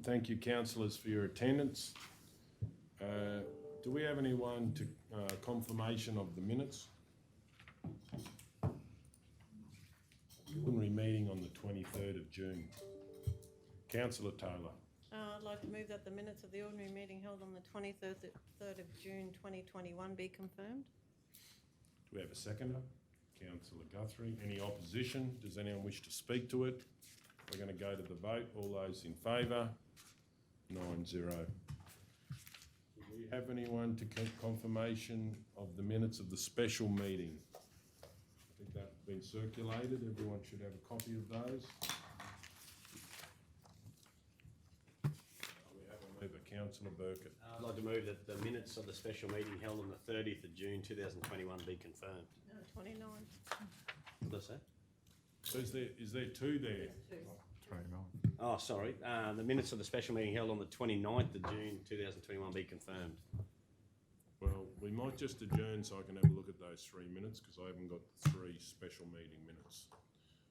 Thank you, councillors, for your attendance. Do we have anyone to confirmation of the minutes? Ordinary meeting on the 23rd of June. Councillor Taylor. I'd like to move that the minutes of the ordinary meeting held on the 23rd of June 2021 be confirmed. Do we have a seconder? Councillor Guthrie. Any opposition? Does anyone wish to speak to it? We're going to go to the vote. All those in favour? 9-0. Do we have anyone to confirmation of the minutes of the special meeting? I think that's been circulated. Everyone should have a copy of those. We have a mover, Councillor Burkett. I'd like to move that the minutes of the special meeting held on the 30th of June 2021 be confirmed. 29. What did I say? So is there two there? Oh, sorry. The minutes of the special meeting held on the 29th of June 2021 be confirmed. Well, we might just adjourn so I can have a look at those 3 minutes because I haven't got the 3 special meeting minutes.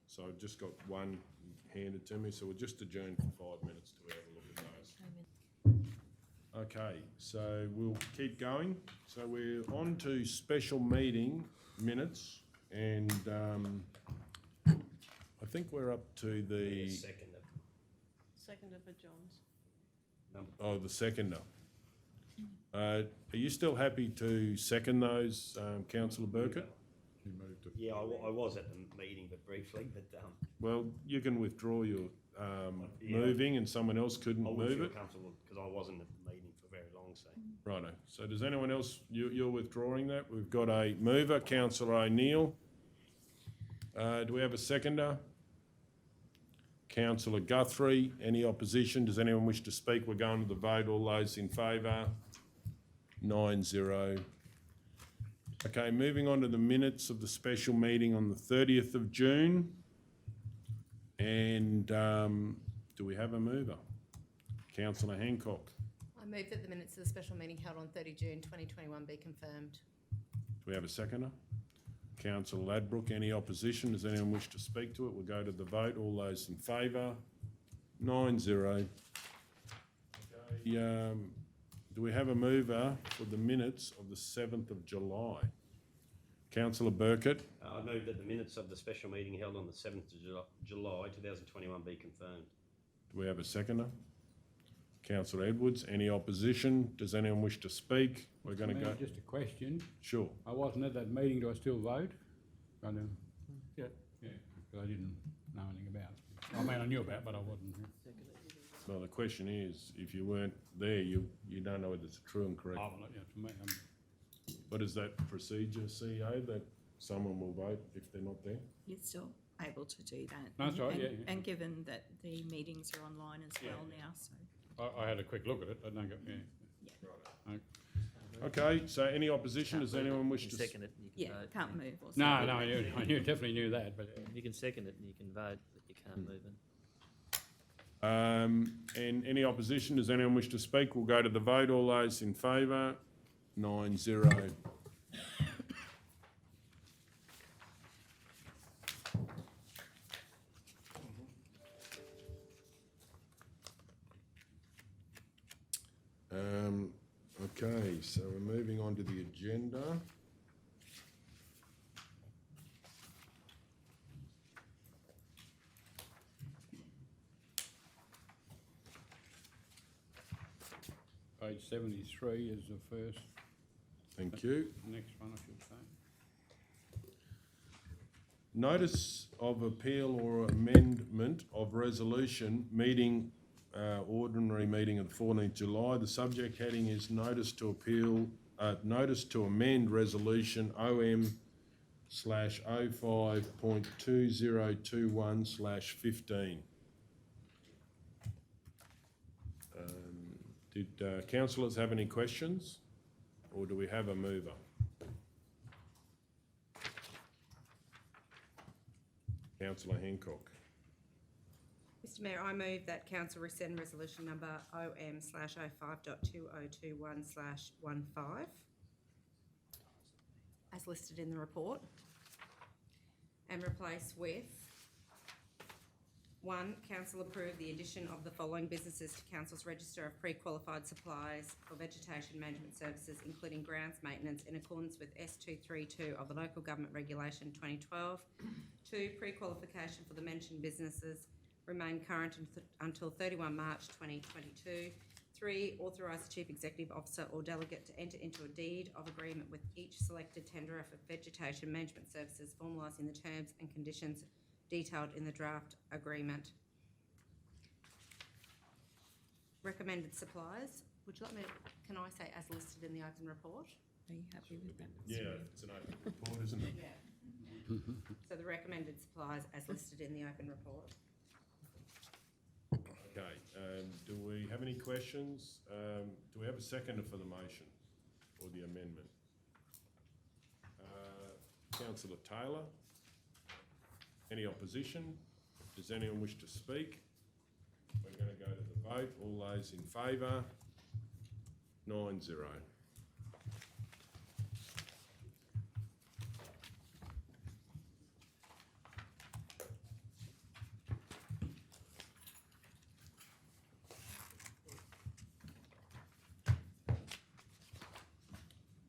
So I've just got one handed to me, so we'll just adjourn for 5 minutes to have a look at those. Okay, so we'll keep going. So we're on to special meeting minutes, and I think we're up to the... Seconder for Johns. Oh, the seconder. Are you still happy to second those, Councillor Burkett? Yeah, I was at the meeting, but briefly. But Well, you can withdraw your moving, and someone else couldn't I wouldn't move feel it. comfortable because I wasn't at the meeting for very long. So Righto. So does anyone else, you're withdrawing that? We've got a mover, Councillor O'Neill. Do we have a seconder? Councillor Guthrie. Any opposition? Does anyone wish to speak? We're going to the vote. All those in favour? 9-0. Okay, moving on to the minutes of the special meeting on the 30th of June. And do we have a mover? Councillor Hancock. I move that the minutes of the special meeting held on 30 June 2021 be confirmed. Do we have a seconder? Councillor Ladbrook. Any opposition? Does anyone wish to speak to it? We'll go to the vote. All those in favour? 9-0. Okay, do we have a mover for the minutes of the 7th of July? Councillor Burkett. I move that the minutes of the special meeting held on the 7th of July 2021 be confirmed. Do we have a seconder? Councillor Edwards. Any opposition? Does anyone wish to speak? We're going to go... Just a question. Sure. I wasn't at that meeting. Do I still vote? I know. Yeah. Yeah, because I didn't know anything about it. I mean, I knew about it, but I wasn't. Well, the question is, if you weren't there, you don't know whether it's true and correct. Oh, well, yeah, for me, What is that procedure, CEO, that someone will vote if they're not there? You're still able to do that. That's right, and, yeah, yeah. And given that the meetings are online as well now, so. I had a quick look at it. I don't go, Okay, so any opposition? Does anyone wish to... second it and you can vote. Can't move or No, something. I definitely knew that, but You can second it and you can vote, but you can't move it. And any opposition? Does anyone wish to speak? We'll go to the vote. All those in favour? 9-0. Okay, so we're moving on to the agenda. page 73 is the first. Thank you. Next one, I should say. Notice of appeal or amendment of resolution meeting, ordinary meeting of the 14th July. The subject heading is notice to appeal, notice to amend resolution OM/05.2021/15. Did councillors have any questions, or do we have a mover? Councillor Hancock. Mr Mayor, I move that council rescind resolution number OM/05.2021/15 as listed in the report and replace with 1, council approve the addition of the following businesses to council's register of pre-qualified suppliers for vegetation management services, including grounds maintenance in accordance with S232 of the Local Government Regulation 2012. 2, pre-qualification for the mentioned businesses remain current until 31 March 2022. 3, authorise the Chief Executive Officer or delegate to enter into a deed of agreement with each selected tenderer for vegetation management services, formalising the terms and conditions detailed in the draft agreement. Recommended suppliers. Would you like me to, can I say as listed in the open report? Are you happy with that? Yeah, it's an open report, isn't it? Yeah. So the recommended suppliers as listed in the open report. Okay, do we have any questions? Do we have a seconder for the motion or the amendment? Councillor Taylor? Any opposition? Does anyone wish to speak? We're going to go to the vote. All those in favour? 9-0.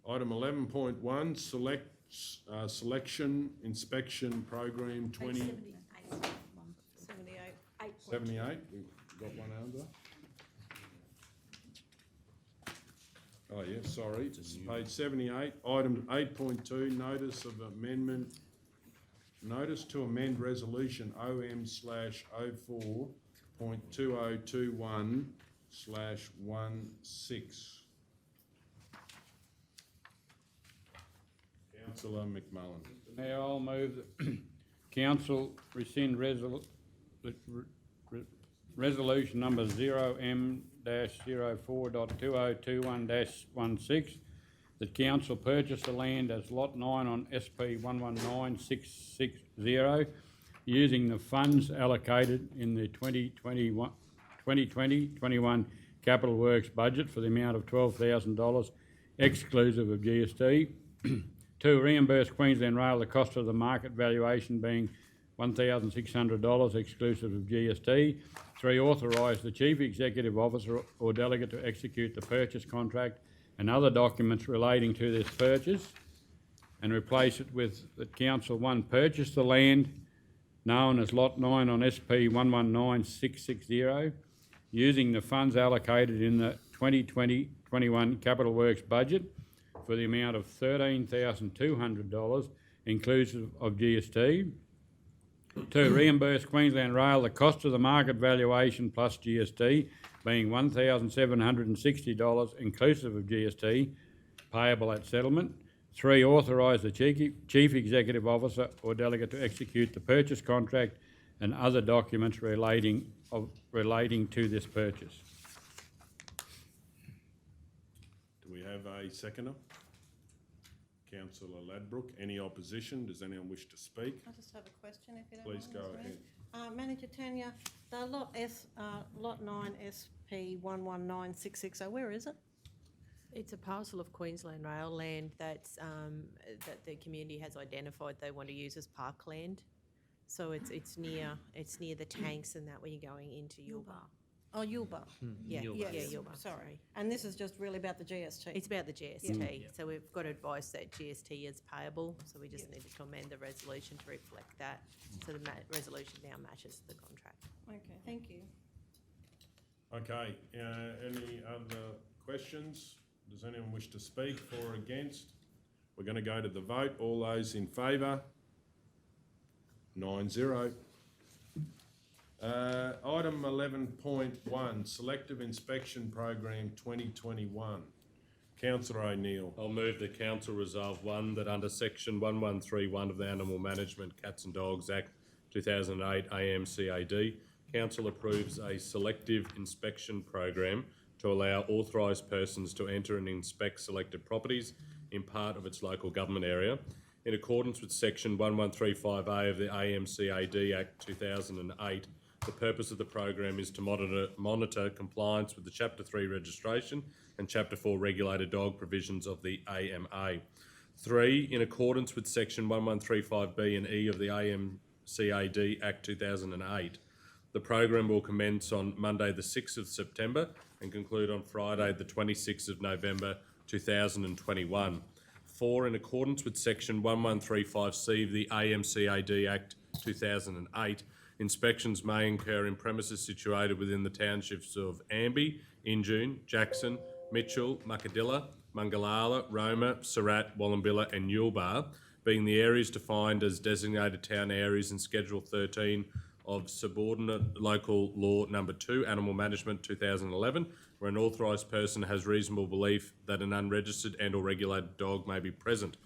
Item 11.1, selection inspection program 78. 78. We've got one under. Oh yeah, sorry, it's page 78. Item 8.2, notice of amendment. Notice to amend resolution OM/04.2021/16. Councillor McMullen. Mayor, I'll move that council rescind resolution number 0M-04.2021-16, that council purchase the land as lot 9 on SP 119660 using the funds allocated in the 2020-21 capital works budget for the amount of $12,000 exclusive of GST. 2, reimburse Queensland Rail the cost of the market valuation being $1,600 exclusive of GST. 3, authorise the Chief Executive Officer or delegate to execute the purchase contract and other documents relating to this purchase, and replace it with that Council 1, purchase the land known as Lot 9 on SP 119660 using the funds allocated in the 2020-21 capital works budget for the amount of $13,200 inclusive of GST. 2, reimburse Queensland Rail the cost of the market valuation plus GST being $1,760 inclusive of GST payable at settlement. 3, authorise the Chief Executive Officer or delegate to execute the purchase contract and other documents relating to this purchase. Do we have a seconder? Councillor Ladbrook. Any opposition? Does anyone wish to speak? I just have a question, if you don't Please mind. go Mr. Mayor. ahead. Manager Tenure, the lot 9 SP 119660, where is it? It's a parcel of Queensland Rail land that's, that the community has identified they want to use as parkland. So it's near the tanks and that when you're going into Yulba. Oh, Yulba. Yeah, Yulba. yeah, Yulba. Sorry. And this is just really about the GST? It's about the GST. So we've got advice that GST is payable, so we just needed to amend the resolution to reflect that. So the resolution now matches the contract. Okay, thank you. Okay, any other questions? Does anyone wish to speak for or against? We're going to go to the vote. All those in favour? 9-0. Item 11.1, Selective Inspection Program 2021. Councillor O'Neill. I'll move the council resolve 1 that under section 1131 of the Animal Management Cats and Dogs Act 2008 AMCAD, council approves a selective inspection program to allow authorised persons to enter and inspect selected properties in part of its local government area in accordance with section 1135A of the AMCAD Act 2008. The purpose of the program is to monitor compliance with the Chapter 3 registration and Chapter 4 regulated dog provisions of the AMA. 3, in accordance with section 1135B and E of the AMCAD Act 2008, The program will commence on Monday the 6th of September and conclude on Friday the 26th of November 2021. 4. In accordance with Section 1135C of the AMCAD Act 2008, inspections may incur in premises situated within the townships of Amby, Injune, Jackson, Mitchell, Muckadilla, Mungalala, Roma, Surat, Wallumbilla and Yulbar, being the areas defined as designated town areas in Schedule 13 of Subordinate Local Law Number 2, Animal Management 2011, where an authorised person has reasonable belief that an unregistered and or regulated dog may be present.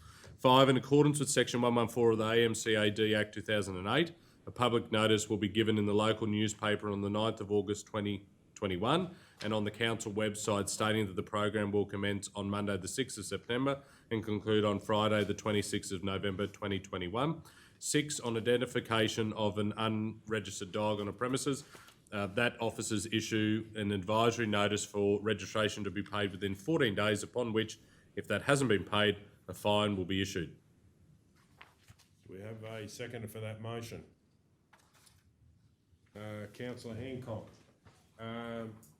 5. In accordance with Section 114 of the AMCAD Act 2008, a public notice will be given in the local newspaper on the 9th of August 2021 and on the council website stating that the program will commence on Monday the 6th of September and conclude on Friday the 26th of November 2021. 6. On identification of an unregistered dog on a premises, that officers issue an advisory notice for registration to be paid within 14 days, upon which, if that hasn't been paid, a fine will be issued. Do we have a seconder for that motion? Councillor Hancock.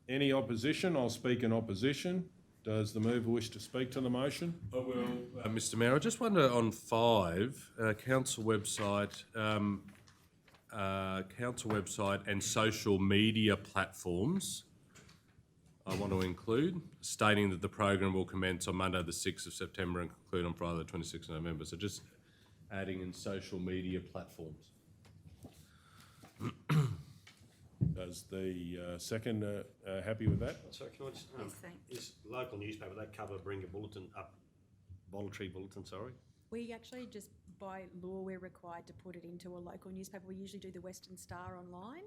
Any opposition? I'll speak in opposition. Does the mover wish to speak to the motion? I will, Mr Mayor. I just wonder on 5, council website and social media platforms, I want to include, stating that the program will commence on Monday the 6th of September and conclude on Friday the 26th of November. So just adding in social media platforms. Does the seconder happy with that? Sorry, can I just, Yes, thanks. is local newspaper, that cover Booringa Bulletin up, Voluntary Bulletin, sorry? We actually just, by law, we're required to put it into a local newspaper. We usually do the Western Star online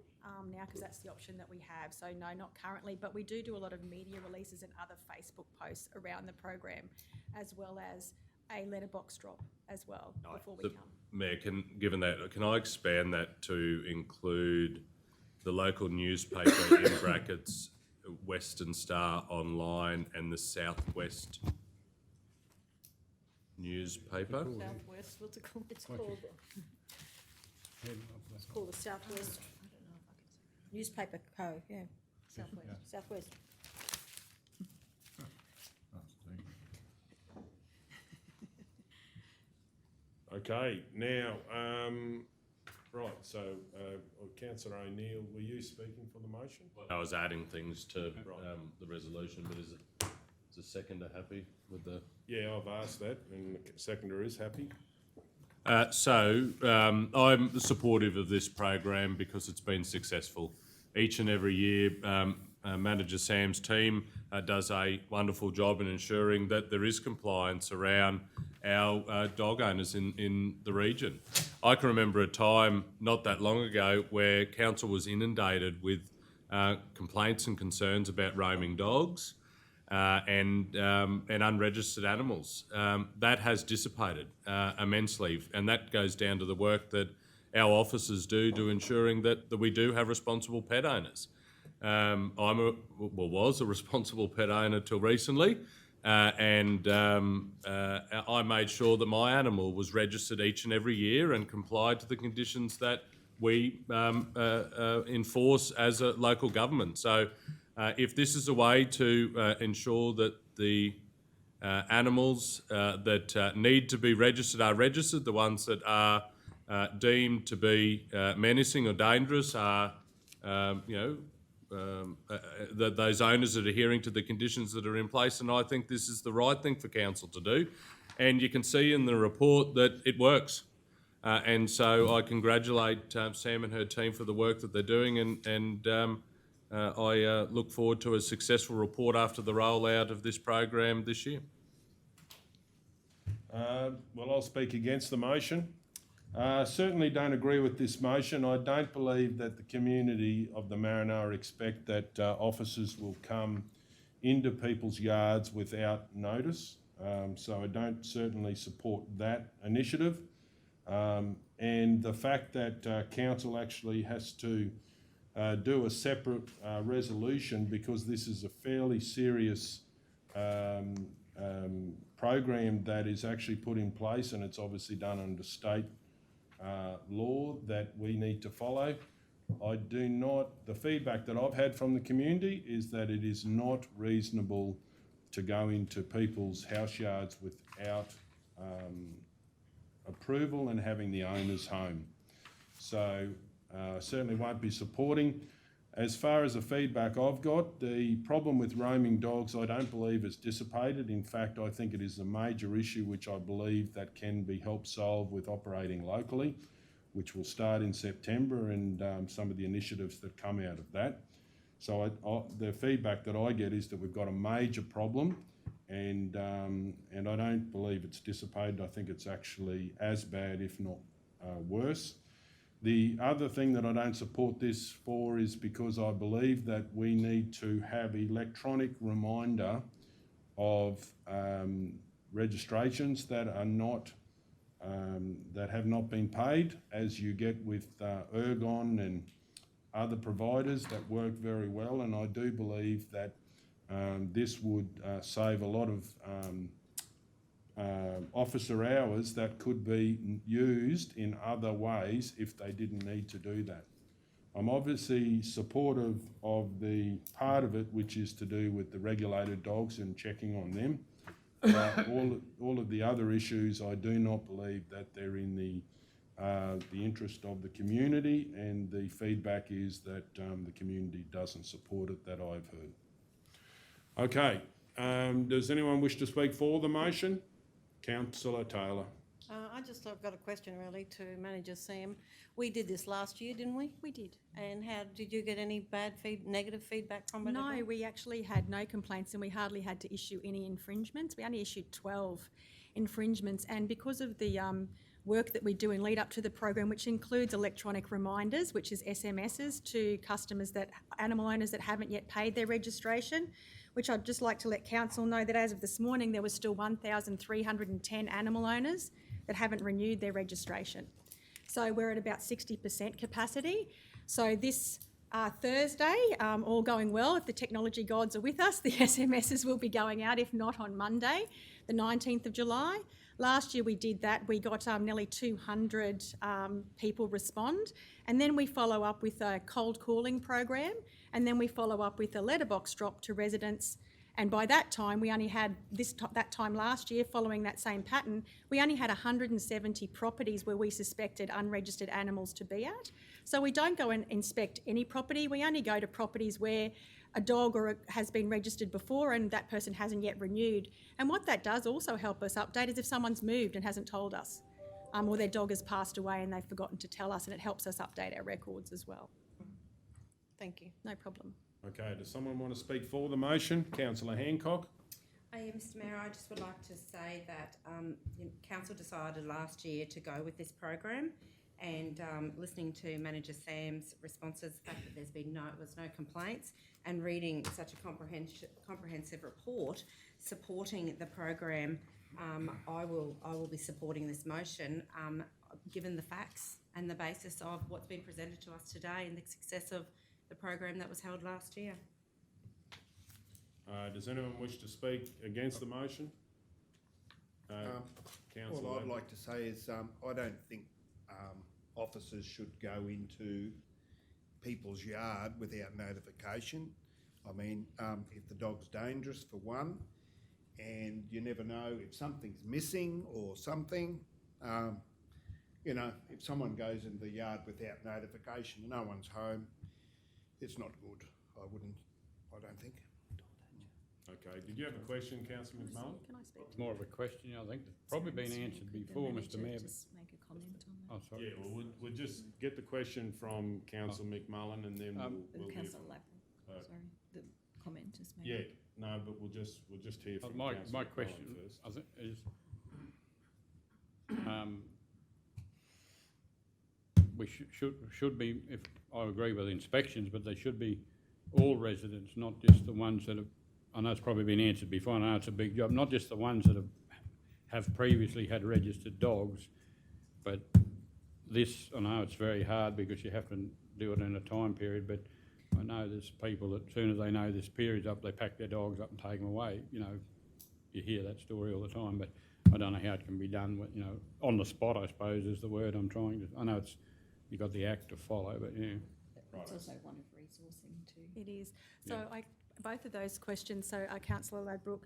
now because that's the option that we have. So no, not currently, but we do a lot of media releases and other Facebook posts around the program, as well as a letterbox drop as well before we come. Mayor, given that, can I expand that to include the local newspaper in brackets, Western Star Online and the Southwest newspaper? Southwest, what's it called? It's called the Southwest Newspaper Co, yeah. Southwest. Okay, now, right, so councillor O'Neill, were you speaking for the motion? I was adding things to the resolution, but is the seconder happy with the... Yeah, I've asked that, and the seconder is happy. I'm supportive of this program because it's been successful. Each and every year, Manager Sam's team does a wonderful job in ensuring that there is compliance around our dog owners in the region. I can remember a time not that long ago where council was inundated with complaints and concerns about roaming dogs and unregistered animals. That has dissipated immensely, and that goes down to the work that our officers do to ensuring that we do have responsible pet owners. Was a responsible pet owner till recently, and I made sure that my animal was registered each and every year and complied to the conditions that we enforce as a local government. So if this is a way to ensure that the animals that need to be registered are registered, the ones that are deemed to be menacing or dangerous are, those owners that are adhering to the conditions that are in place, and I think this is the right thing for council to do. And you can see in the report that it works. And so I congratulate Sam and her team for the work that they're doing, and I look forward to a successful report after the rollout of this program this year. Well, I'll speak against the motion. Certainly don't agree with this motion. I don't believe that the community of the Maranoa expect that officers will come into people's yards without notice. So I don't certainly support that initiative. And the fact that council actually has to do a separate resolution because this is a fairly serious program that is actually put in place, and it's obviously done under state law that we need to follow. the feedback that I've had from the community is that it is not reasonable to go into people's house yards without approval and having the owners home. So certainly won't be supporting. As far as the feedback I've got, the problem with roaming dogs I don't believe is dissipated. In fact, I think it is a major issue which I believe that can be helped solve with operating locally, which will start in September, and some of the initiatives that come out of that. So the feedback that I get is that we've got a major problem, and I don't believe it's dissipated. I think it's actually as bad, if not worse. The other thing that I don't support this for is because I believe that we need to have electronic reminder of registrations that are not that have not been paid, as you get with Ergon and other providers that work very well. And I do believe that this would save a lot of officer hours that could be used in other ways if they didn't need to do that. I'm obviously supportive of the part of it which is to do with the regulated dogs and checking on them. But all of the other issues, I do not believe that they're in the interest of the community, and the feedback is that the community doesn't support it that I've heard. Okay, does anyone wish to speak for the motion? Councillor Taylor. I've got a question really to Manager Sam. We did this last year, didn't we? We did. And how did you get any negative feedback from it? No, at all? we actually had no complaints, and we hardly had to issue any infringements. We only issued 12 infringements, and because of the work that we do in lead up to the program, which includes electronic reminders, which is SMSs to customers, that animal owners that haven't yet paid their registration, which I'd just like to let council know that as of this morning, there was still 1,310 animal owners that haven't renewed their registration. So we're at about 60% capacity. So this Thursday, all going well, if the technology gods are with us, the SMSs will be going out, if not on Monday, the 19th of July. Last year we did that. We got nearly 200 people respond, and then we follow up with a cold calling program, and then we follow up with a letterbox drop to residents. And by that time, we only had that time last year, following that same pattern, we only had 170 properties where we suspected unregistered animals to be at. So we don't go and inspect any property. We only go to properties where a dog has been registered before and that person hasn't yet renewed. And what that does also help us update is if someone's moved and hasn't told us, or their dog has passed away and they've forgotten to tell us, and it helps us update our records as well. Thank you. No problem. Okay, does someone want to speak for the motion? Councillor Hancock. Yeah, Mr Mayor, I just would like to say that Council decided last year to go with this program, and listening to Manager Sam's responses, the fact that was no complaints, and reading such a comprehensive report supporting the program, I will be supporting this motion, given the facts and the basis of what's been presented to us today and the success of the program that was held last year. Does anyone wish to speak against the motion? Councillor. All I'd like to say is I don't think officers should go into people's yard without notification. I mean, if the dog's dangerous, for one, and you never know if something's missing or something. You know, if someone goes into the yard without notification and no one's home, it's not good. I don't think. Okay, did you have a question, Councillor McMullen? Can I speak? It's more of a question, I think. It's probably been answered before, Mr Mayor. Just make a comment on that. Oh, sorry. Yeah, well, we'll just get the question from Councillor McMullen, and then we'll Councillor hear. Lappin, sorry, the comment just made. Yeah, no, but we'll just hear from My Councillor question, McMullen first. I think, is we should be, if I agree with inspections, but they should be all residents, not just the ones that have, I know it's probably been answered before, I know it's a big job, not just the ones that have previously had registered dogs, but this, I know it's very hard because you have to do it in a time period, but I know there's people that as soon as they know this period's up, they pack their dogs up and take them away. You know, you hear that story all the time, but I don't know how it can be done, you know, on the spot, I suppose, is the word I'm trying to, I know it's, you've got the act to follow, but yeah. It's also one of resourcing too. It is. So both of those questions, so Councillor Ladbrook,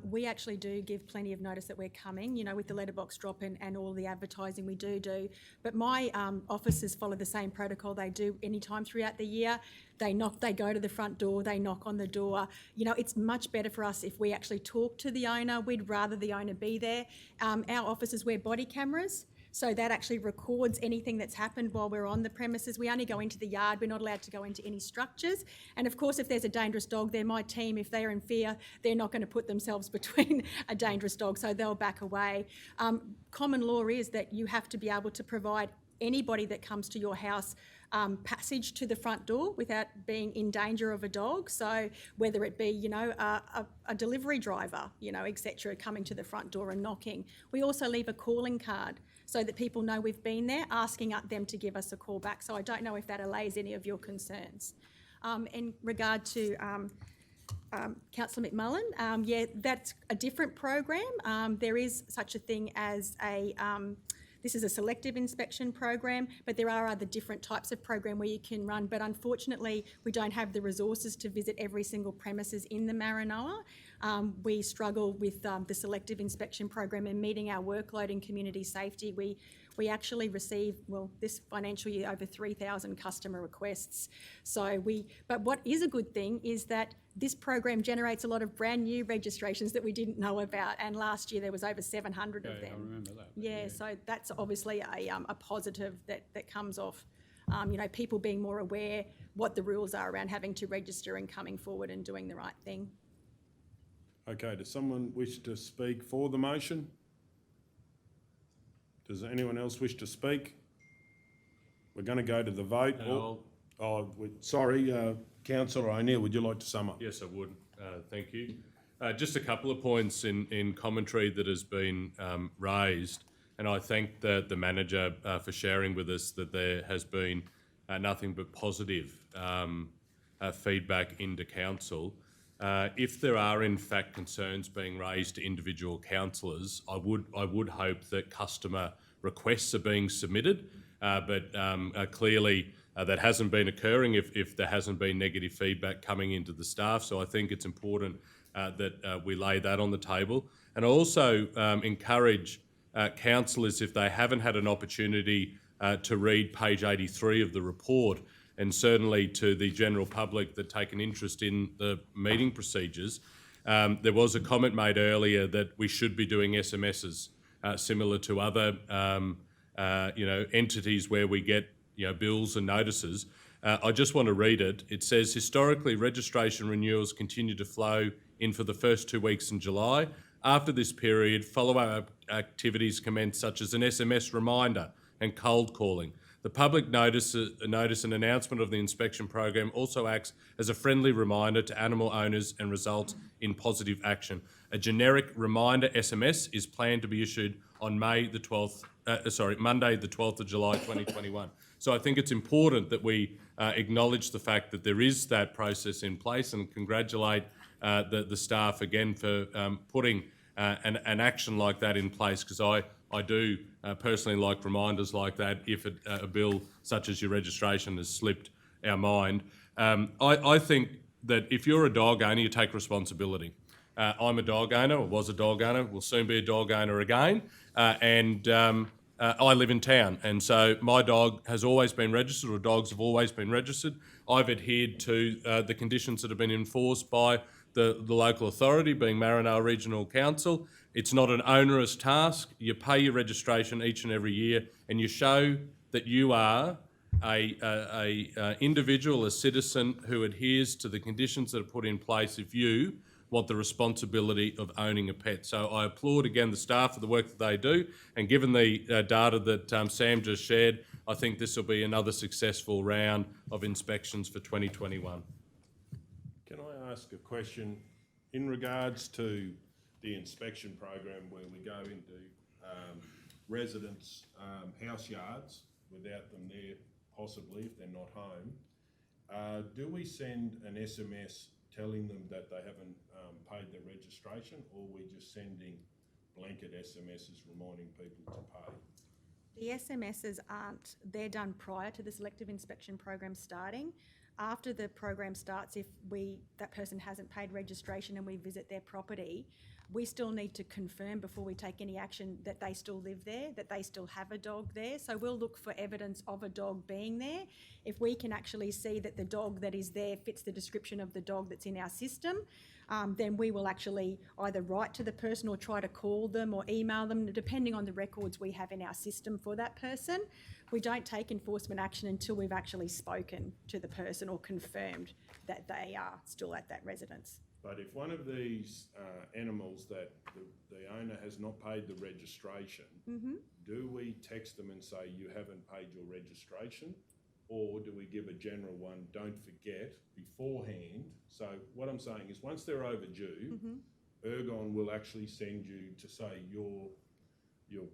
we actually do give plenty of notice that we're coming, you know, with the letterbox drop and all the advertising we do. But my officers follow the same protocol they do any time throughout the year. They go to the front door, they knock on the door. You know, it's much better for us if we actually talk to the owner. We'd rather the owner be there. Our officers wear body cameras. So that actually records anything that's happened while we're on the premises. We only go into the yard. We're not allowed to go into any structures. And of course, if there's a dangerous dog there, my team, if they're in fear, they're not going to put themselves between a dangerous dog, so they'll back away. Common law is that you have to be able to provide anybody that comes to your house passage to the front door without being in danger of a dog. So whether it be, you know, a delivery driver, you know, etc., coming to the front door and knocking. We also leave a calling card so that people know we've been there, asking them to give us a call back. So I don't know if that allays any of your concerns. In regard to Councillor McMullen, that's a different program. There is such a thing as this is a selective inspection program, but there are other different types of program where you can run. But unfortunately, we don't have the resources to visit every single premises in the Maranoa. We struggle with the selective inspection program and meeting our workload in community safety. We actually receive, well, this financial year, over 3,000 customer requests. But what is a good thing is that this program generates a lot of brand new registrations that we didn't know about, and last year there was over 700 of them. I remember that. Yeah, so that's obviously a positive that comes off, you know, people being more aware what the rules are around having to register and coming forward and doing the right thing. Okay, does someone wish to speak for the motion? Does anyone else wish to speak? We're going to go to the vote. Sorry, Councillor O'Neill, would you like to sum up? Yes, I would. Thank you. Just a couple of points in commentary that has been raised, and I thank the manager for sharing with us that there has been nothing but positive feedback into council. If there are in fact concerns being raised to individual councillors, I would hope that customer requests are being submitted, but clearly that hasn't been occurring if there hasn't been negative feedback coming into the staff. So I think it's important that we lay that on the table. And I also encourage councillors, if they haven't had an opportunity to read page 83 of the report, and certainly to the general public that take an interest in the meeting procedures, there was a comment made earlier that we should be doing SMSs similar to other entities where we get bills and notices. I just want to read it. It says, historically, registration renewals continue to flow in for the first 2 weeks in July. After this period, follow-up activities commence, such as an SMS reminder and cold calling. The public notice and announcement of the inspection program also acts as a friendly reminder to animal owners and results in positive action. A generic reminder SMS is planned to be issued on Monday, the 12th of July 2021. So I think it's important that we acknowledge the fact that there is that process in place, and congratulate the staff again for putting an action like that in place, because I do personally like reminders like that if a bill such as your registration has slipped our mind. I think that if you're a dog owner, you take responsibility. I'm a dog owner, or was a dog owner, will soon be a dog owner again, and I live in town, and so my dog has always been registered, or dogs have always been registered. I've adhered to the conditions that have been enforced by the local authority, being Maranoa Regional Council. It's not an onerous task. You pay your registration each and every year, and you show that you are a individual, a citizen who adheres to the conditions that are put in place if you want the responsibility of owning a pet. So I applaud again the staff for the work that they do, and given the data that Sam just shared, I think this will be another successful round of inspections for 2021. Can I ask a question in regards to the inspection program where we go into residents' house yards without them there, possibly if they're not home? Do we send an SMS telling them that they haven't paid their registration, or are we just sending blanket SMSs reminding people to pay? The SMSs they're done prior to the selective inspection program starting. After the program starts, if that person hasn't paid registration and we visit their property, we still need to confirm before we take any action that they still live there, that they still have a dog there. So we'll look for evidence of a dog being there. If we can actually see that the dog that is there fits the description of the dog that's in our system, then we will actually either write to the person or try to call them or email them, depending on the records we have in our system for that person. We don't take enforcement action until we've actually spoken to the person or confirmed that they are still at that residence. But if one of these animals that the owner has not paid the registration, do we text them and say, you haven't paid your registration? Or do we give a general one, don't forget, beforehand? So what I'm saying is once they're overdue, Ergon will actually send you to say your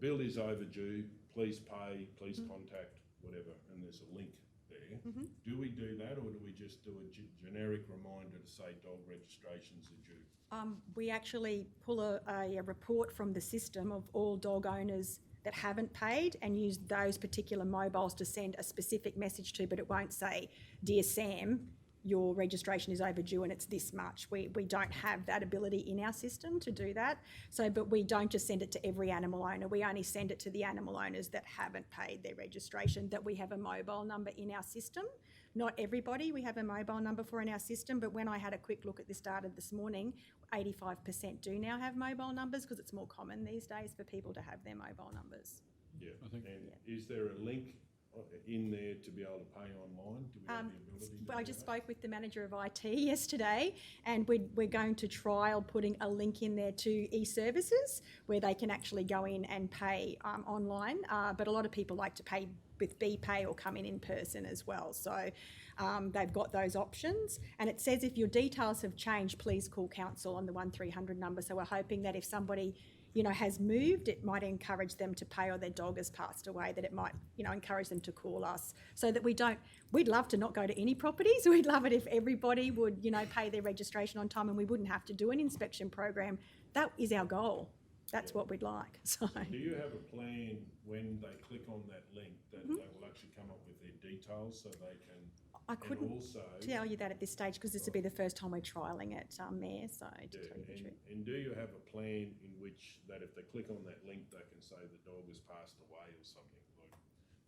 bill is overdue, please pay, please contact, whatever, and there's a link there. Do we do that, or do we just do a generic reminder to say dog registrations are due? We actually pull a report from the system of all dog owners that haven't paid and use those particular mobiles to send a specific message to, but it won't say, Dear Sam, your registration is overdue and it's this much. We don't have that ability in our system to do that. So, but we don't just send it to every animal owner. We only send it to the animal owners that haven't paid their registration, that we have a mobile number in our system. Not everybody we have a mobile number for in our system, but when I had a quick look at this data this morning, 85% do now have mobile numbers because it's more common these days for people to have their mobile numbers. Yeah, is there a link in there to be able to pay online? Do we have the ability to Well, I do just that? spoke with the manager of IT yesterday, and we're going to trial putting a link in there to e-services where they can actually go in and pay online. But a lot of people like to pay with BPay or come in person as well. So they've got those options. And it says if your details have changed, please call council on the 1300 number. So we're hoping that if somebody has moved, it might encourage them to pay, or their dog has passed away, that it might, encourage them to call us so that we'd love to not go to any properties. We'd love it if everybody would, pay their registration on time and we wouldn't have to do an inspection program. That is our goal. That's what we'd like. So. Do you have a plan when they click on that link that they will actually come up with their details so they can? I couldn't tell you that at this stage because this would be the first time we're trialling it, Mayor, so to tell you the truth. And do you have a plan in which that if they click on that link, they can say the dog has passed away or something? Like,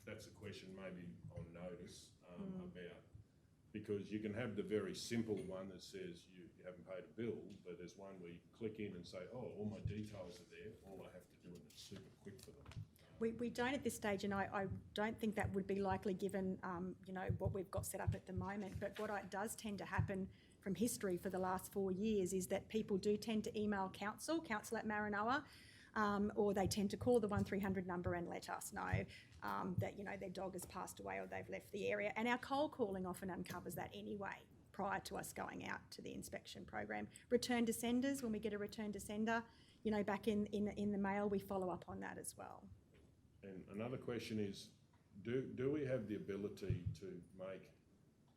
that's a question maybe on notice about, because you can have the very simple one that says you haven't paid a bill, but there's one where you click in and say, oh, all my details are there, all I have to do, and it's super quick for them. We don't at this stage, and I don't think that would be likely given, what we've got set up at the moment. But what does tend to happen from history for the last 4 years is that people do tend to email council at Maranoa, or they tend to call the 1300 number and let us know that, their dog has passed away or they've left the area. And our cold calling often uncovers that anyway, prior to us going out to the inspection program. Return to senders, when we get a return to sender, back in the mail, we follow up on that as well. And another question is, do we have the ability to make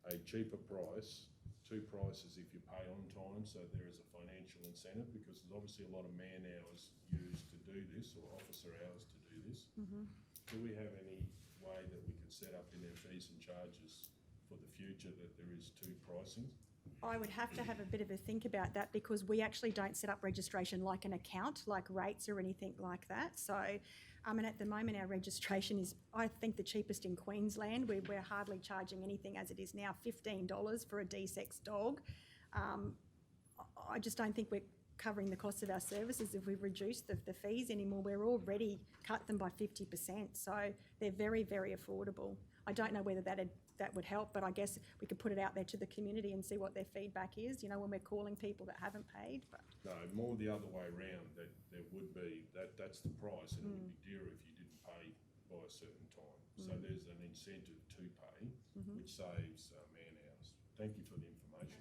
a cheaper price, 2 prices if you pay on time, so there is a financial incentive? Because there's obviously a lot of man hours used to do this, or officer hours to do this. Do we have any way that we can set up in our fees and charges for the future that there is 2 pricings? I would have to have a bit of a think about that because we actually don't set up registration like an account, like rates or anything like that. So, and at the moment our registration is, I think, the cheapest in Queensland. We're hardly charging anything as it is now, $15 for a D6 dog. I just don't think we're covering the cost of our services if we've reduced the fees anymore. We're already cut them by 50%, so they're very, very affordable. I don't know whether that would help, but I guess we could put it out there to the community and see what their feedback is, when we're calling people that haven't paid. But No, more the other way around, that there would be, that's the price, and it would be dearer if you didn't pay by a certain time. So there's an incentive to pay, which saves man hours. Thank you for the information.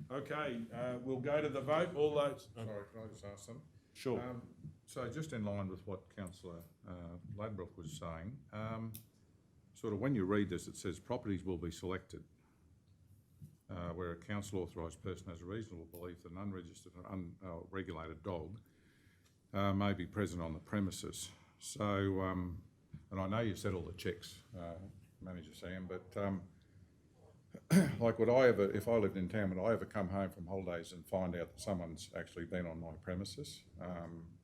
Okay, we'll go to the vote. All those... Sorry, can I just ask something? Sure. So just in line with what Councillor Ladbroke was saying, sort of when you read this, it says properties will be selected where a council authorised person has a reasonable belief that an unregistered or unregulated dog may be present on the premises. So and I know you said all the checks, Manager Sam, but like if I lived in town, would I ever come home from holidays and find out that someone's actually been on my premises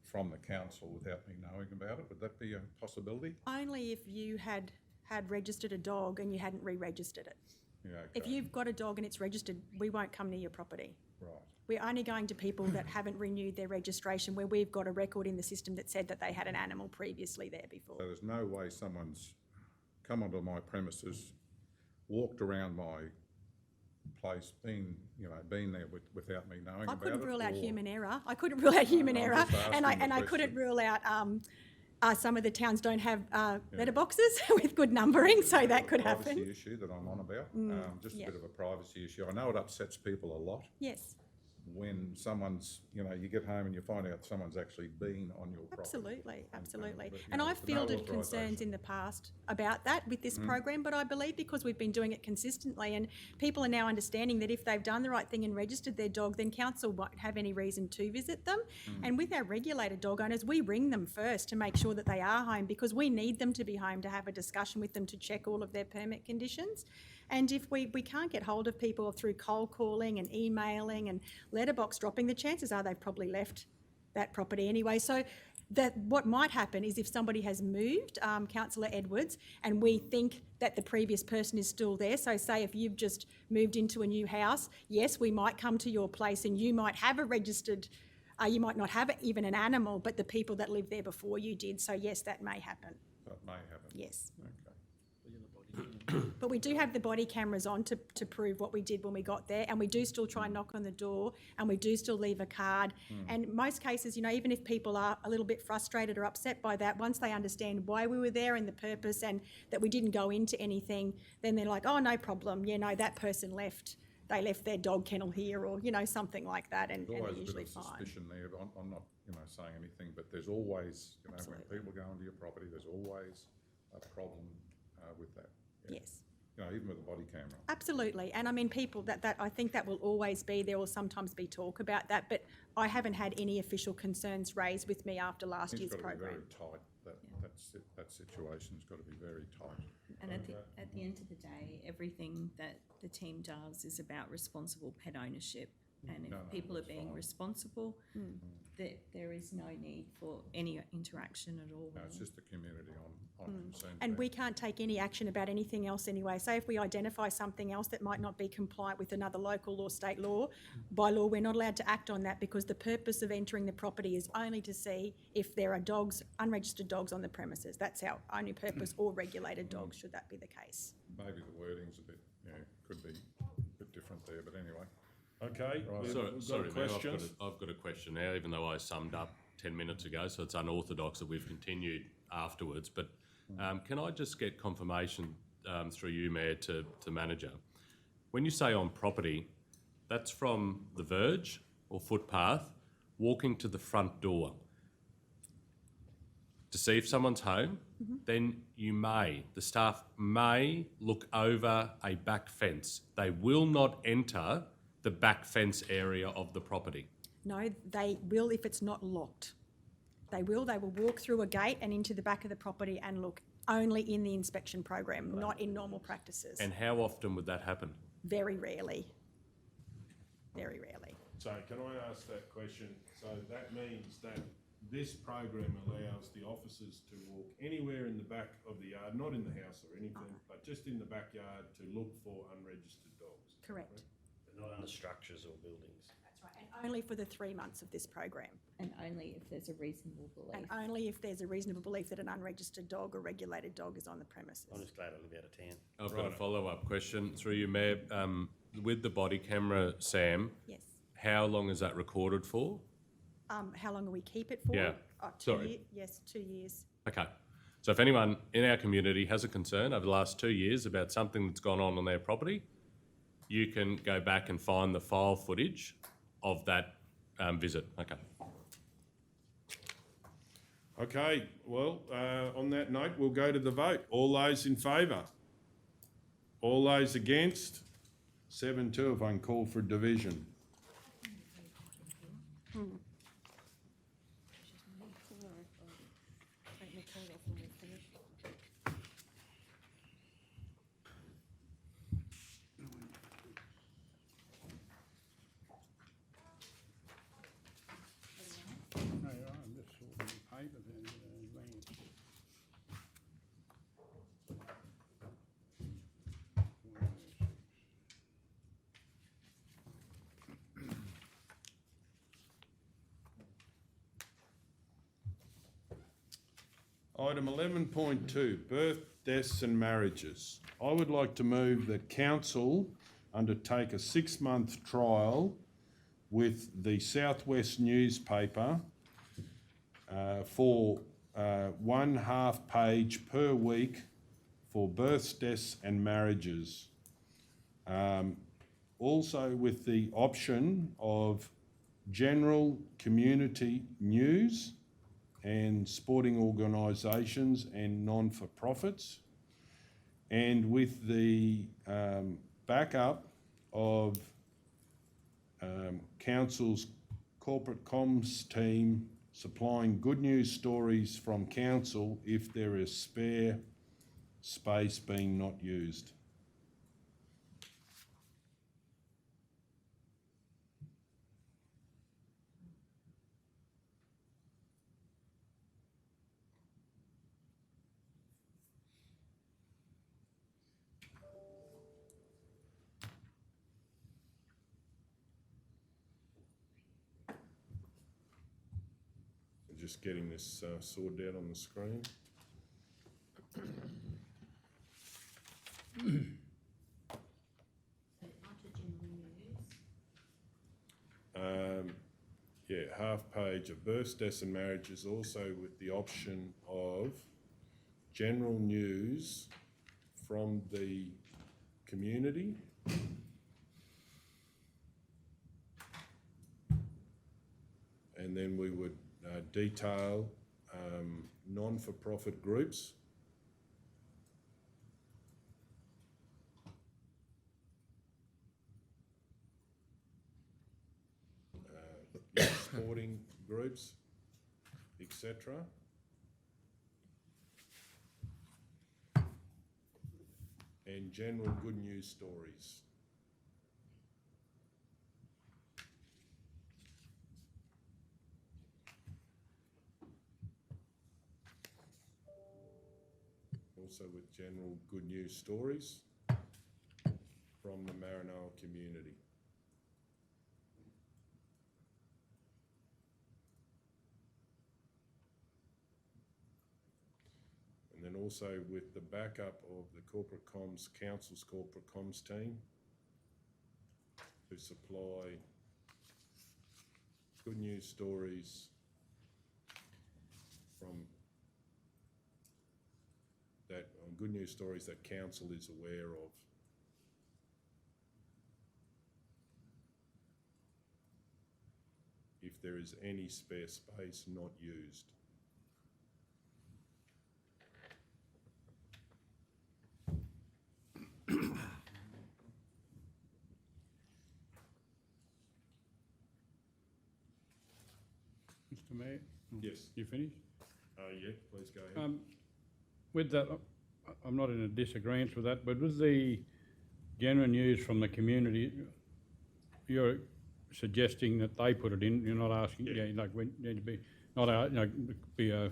from the council without me knowing about it? Would that be a possibility? Only if you had registered a dog and you hadn't re-registered it. Yeah, okay. If you've got a dog and it's registered, we won't come near your property. Right. We're only going to people that haven't renewed their registration, where we've got a record in the system that said that they had an animal previously there before. So there's no way someone's come onto my premises, walked around my place, been there without me knowing about it? I couldn't rule out or- human error. I couldn't rule out human I'm error, just and asking the I couldn't question. rule out some of the towns don't have letterboxes with good numbering, so that could Privacy happen. issue that I'm on about, just yeah. a bit of a privacy issue. I know it upsets people a lot Yes, when someone's, you get home and you find out someone's actually been on your property. absolutely, absolutely. but, And I've for no fielded concerns authorisation. in the past about that with this program, but I believe because we've been doing it consistently and people are now understanding that if they've done the right thing and registered their dog, then council won't have any reason to visit them. And with our regulated dog owners, we ring them first to make sure that they are home, because we need them to be home to have a discussion with them to check all of their permit conditions. And if we can't get hold of people through cold calling and emailing and letterbox dropping, the chances are they've probably left that property anyway. So that what might happen is if somebody has moved, Councillor Edwards, and we think that the previous person is still there, so say if you've just moved into a new house, yes, we might come to your place and you might have a registered, you might not have even an animal, but the people that lived there before you did. So yes, that may happen. That may happen. Yes. Okay. But we do have the body cameras on to prove what we did when we got there, and we do still try and knock on the door, and we do still leave a card. And most cases, even if people are a little bit frustrated or upset by that, once they understand why we were there and the purpose and that we didn't go into anything, then they're like, oh, no problem, that person left. They left their dog kennel here, or, something like that, and There's they're always a bit usually of fine. suspicion there, but I'm not, saying anything, but there's always, when Absolutely. people go into your property, there's always a problem with that. Yeah. Yes. Even with a body camera. Absolutely, and I mean, people that I think that will always be. There will sometimes be talk about that, but I haven't had any official concerns raised with me after last year's It's got to be program. very tight. That situation's got to be very tight. And at the end of the day, everything that the team does is about responsible pet ownership. And if people are being responsible, there is no need for any interaction at all. No, it's just the community on concerned. And about. we can't take any action about anything else anyway. Say if we identify something else that might not be compliant with another local or state law, by law we're not allowed to act on that, because the purpose of entering the property is only to see if there are dogs, unregistered dogs on the premises. That's our only purpose, or regulated dogs, should that be the case. Maybe the wording's a bit, could be a bit different there, but anyway. Okay, Right. we've got Sorry, Mayor, questions. I've got a question now, even though I summed up 10 minutes ago, so it's unorthodox that we've continued afterwards. But can I just get confirmation through you, Mayor, to Manager? When you say on property, that's from the verge or footpath, walking to the front door to see if someone's home, then the staff may look over a back fence. They will not enter the back fence area of the property. No, they will if it's not locked. They will walk through a gate and into the back of the property and look only in the inspection program, not in normal practices. And how often would that happen? Very rarely. Very rarely. So can I ask that question? So that means that this program allows the officers to walk anywhere in the back of the yard, not in the house or anything, but just in the backyard to look for unregistered dogs. Correct. But not under structures or buildings. That's right. And only for the 3 months of this program. And only if there's a reasonable belief. And only if there's a reasonable belief that an unregistered dog or regulated dog is on the premises. I'm just glad I live out of town. I've got a follow-up question through you, Mayor. With the body camera, Sam, Yes. how long is that recorded for? How long will we keep it for? Yeah. 2 Sorry. years. Yes, 2 years. Okay. So if anyone in our community has a concern over the last 2 years about something that's gone on their property, you can go back and find the file footage of that visit. Okay. Okay, well, on that note, we'll go to the vote. All those in favour? All those against? 7-2 if I can call for division. Item 11.2, birth, deaths and marriages. I would like to move that council undertake a 6-month trial with the Southwest newspaper for 1/2 page per week for births, deaths and marriages. Also with the option of general community news and sporting organisations and non-for-profits, and with the backup of council's corporate comms team supplying good news stories from council if there is spare space being not used. Just getting this sorted out on the screen. Yeah, 1/2 page of births, deaths and marriages, also with the option of general news from the community. And then we would detail non-for-profit groups. Sporting groups, etc. And general good news stories. Also with general good news stories from the Maranoa community. And then also with the backup of the corporate comms, council's corporate comms team to supply good news stories from that, good news stories that council is aware of. If there is any spare space not used. Mr Mayor? Yes. You finished? Yeah, please go ahead. With that, I'm not in a disagreement with that, but with the general news from the community, you're suggesting that they put it in, you're not asking, like we need to be, not be a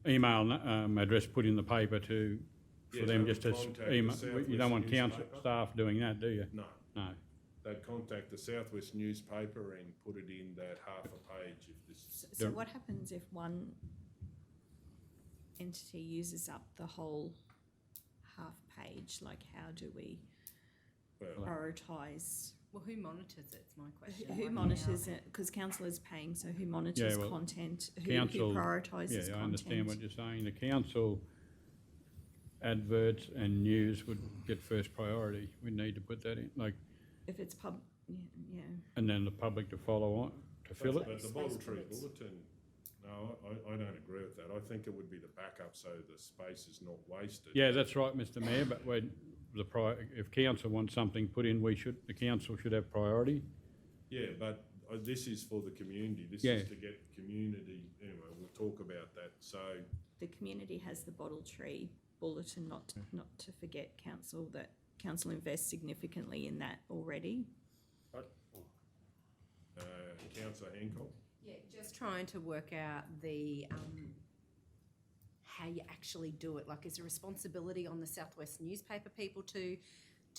email address put in the paper to, for them just to email. You don't want council staff doing that, do you? No. No. They'd contact the Southwest newspaper and put it in that 1/2 page if this. So what happens if one entity uses up the whole 1/2 page? Like, how do we prioritise? Well, who monitors it, is my question. Who monitors it? Because council is paying, so who monitors content? Who prioritises content? Yeah, I understand what you're saying. The council adverts and news would get first priority. We need to put that in, like. If it's yeah. And then the public to follow on, to fill it. But the bulletin, no, I don't agree with that. I think it would be the backup so the space is not wasted. Yeah, that's right, Mr Mayor, but when if council wants something put in, the council should have priority. Yeah, but this is for the community. This is to get community, anyway, we'll talk about that. So the community has the bottle tree bulletin, not to forget council, that council invests significantly in that already. Councillor Hancock? Yeah, just trying to work out the how you actually do it. Like, is a responsibility on the Southwest newspaper people to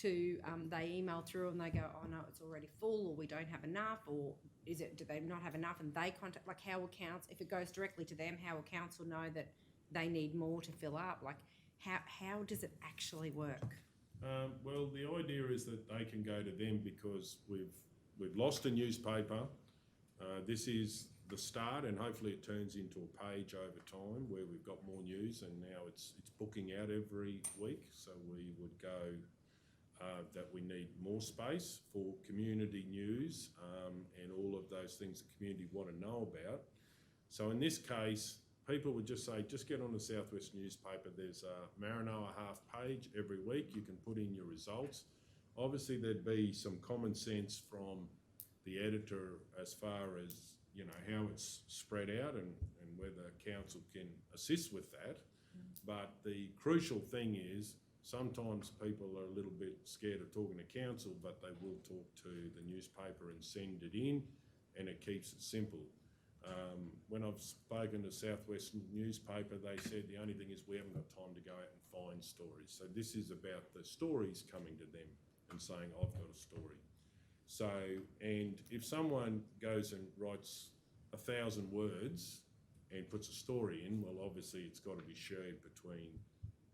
they email through and they go, oh no, it's already full, or we don't have enough, or do they not have enough and they contact, like, how will council, if it goes directly to them, how will council know that they need more to fill up? Like, how does it actually work? Well, the idea is that they can go to them because we've lost a newspaper. This is the start, and hopefully it turns into a page over time where we've got more news, and now it's booking out every week. So we would go that we need more space for community news and all of those things the community want to know about. So in this case, people would just say, just get on the Southwest newspaper. There's a Maranoa half page every week. You can put in your results. Obviously, there'd be some common sense from the editor as far as, you know, how it's spread out and whether council can assist with that. But the crucial thing is sometimes people are a little bit scared of talking to council, but they will talk to the newspaper and send it in, and it keeps it simple. When I've spoken to Southwest newspaper, they said the only thing is we haven't got time to go out and find stories. So this is about the stories coming to them and saying, I've got a story. So, and if someone goes and writes 1,000 words and puts a story in, well, obviously it's got to be shared between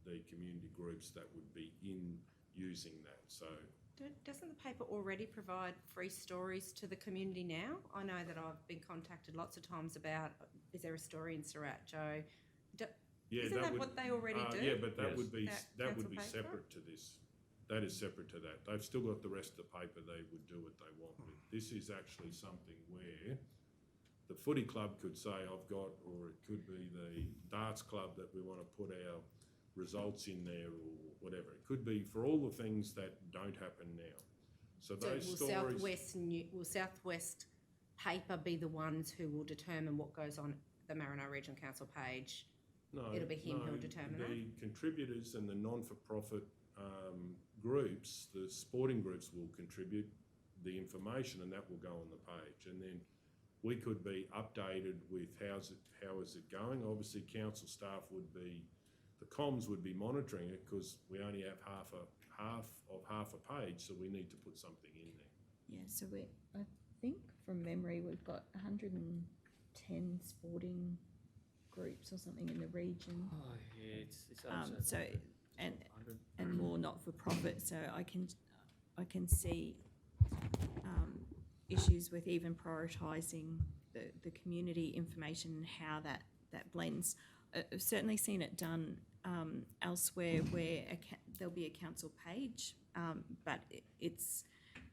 the community groups that would be in using that. So, Doesn't the paper already provide free stories to the community now? I know that I've been contacted lots of times about, is there a story in Surat, Joe? Isn't that what they already do? Yeah, but that would be council paper? separate to this. That is separate to that. They've still got the rest of the paper. They would do what they want with. This is actually something where the footy club could say, I've got, or it could be the darts club that we want to put our results in there or whatever. It could be for all the things that don't happen now. So those stories... Will Southwest paper be the ones who will determine what goes on the Maranoa Regional Council page? No, it'll be him who'll determine that? The contributors and the non-for-profit groups, the sporting groups will contribute the information, and that will go on the page. And then we could be updated with how is it going. Obviously, council staff would be, the comms would be monitoring it because we only have half a page, so we need to put something in there. Yeah, so I think from memory we've got 110 sporting groups or something in the region. Oh, yeah, it's so and more not for profit. So I can see issues with even prioritising the community information and how that blends. I've certainly seen it done elsewhere where there'll be a council page, but it's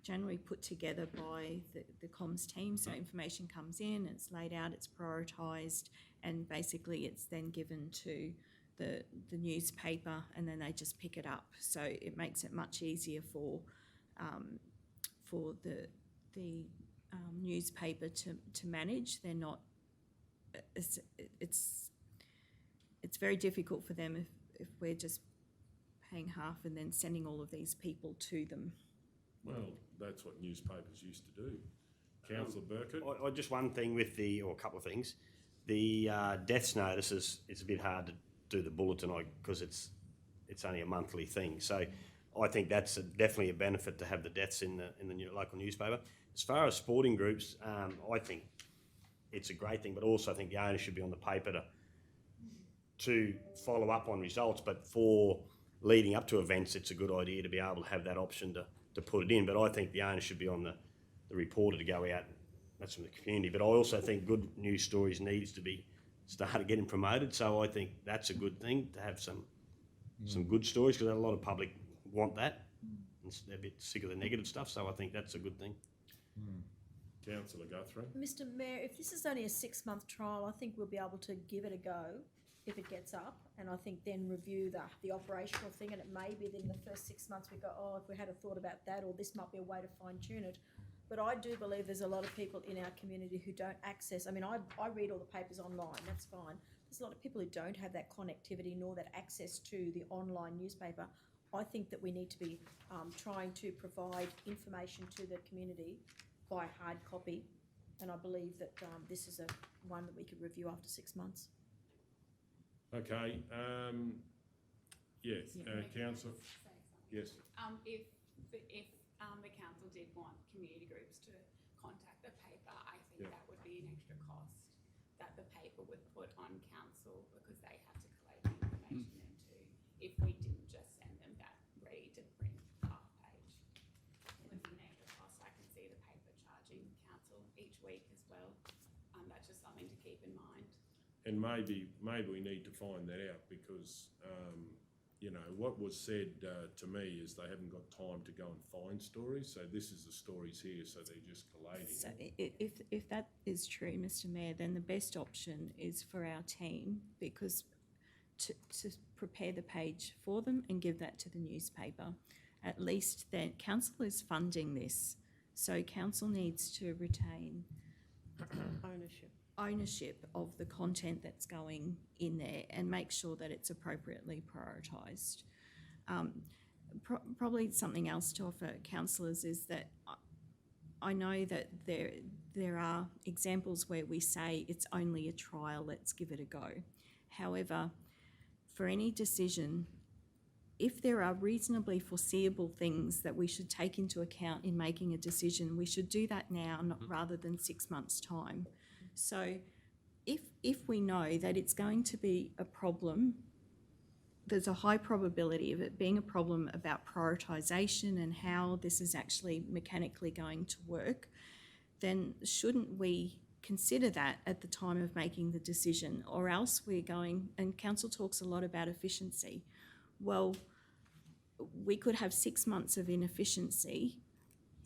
generally put together by the comms team. So information comes in, it's laid out, it's prioritised, and basically it's then given to the newspaper, and then they just pick it up. So it makes it much easier for the newspaper to manage. They're not. It's very difficult for them if we're just paying half and then sending all of these people to them. Well, that's what newspapers used to do. Councillor Burkett? Just one thing with or a couple of things. The deaths notices, it's a bit hard to do the bulletin because it's only a monthly thing. So I think that's definitely a benefit to have the deaths in the local newspaper. As far as sporting groups, I think it's a great thing, but also I think the owner should be on the paper to follow up on results. But for leading up to events, it's a good idea to be able to have that option to put it in. But I think the owner should be on the reporter to go out. That's from the community. But I also think good news stories needs to be started getting promoted. So I think that's a good thing to have some good stories, because a lot of public want that. And they're a bit sick of the negative stuff. So I think that's a good thing. Councillor Guthrie? Mr Mayor, if this is only a 6-month trial, I think we'll be able to give it a go if it gets up, and I think then review the operational thing, and it may be that in the first 6 months we go, oh, if we had a thought about that, or this might be a way to fine tune it. But I do believe there's a lot of people in our community who don't access, I mean, I read all the papers online, that's fine. There's a lot of people who don't have that connectivity nor that access to the online newspaper. I think that we need to be trying to provide information to the community by hard copy, and I believe that this is one that we could review after 6 months. Okay, yes, Councillor, yes. If the council did want community groups to contact the paper, I think that would be an extra cost that the paper would put on council because they have to collate the information then too. If we didn't just send them that ready to print half page. It would be an extra cost. I can see the paper charging council each week as well. That's just something to keep in mind. And maybe we need to find that out because, you know, what was said to me is they haven't got time to go and find stories. So this is the stories here, so they're just collating. So if that is true, Mr Mayor, then the best option is for our team because to prepare the page for them and give that to the newspaper. At least then council is funding this, so council needs to retain ownership of the content that's going in there and make sure that it's appropriately prioritised. Probably something else to offer councillors is that I know that there are examples where we say it's only a trial, let's give it a go. However, for any decision, if there are reasonably foreseeable things that we should take into account in making a decision, we should do that now, rather than 6 months' time. So if we know that it's going to be a problem, there's a high probability of it being a problem about prioritisation and how this is actually mechanically going to work, then shouldn't we consider that at the time of making the decision? Or else we're going, and council talks a lot about efficiency. Well, we could have 6 months of inefficiency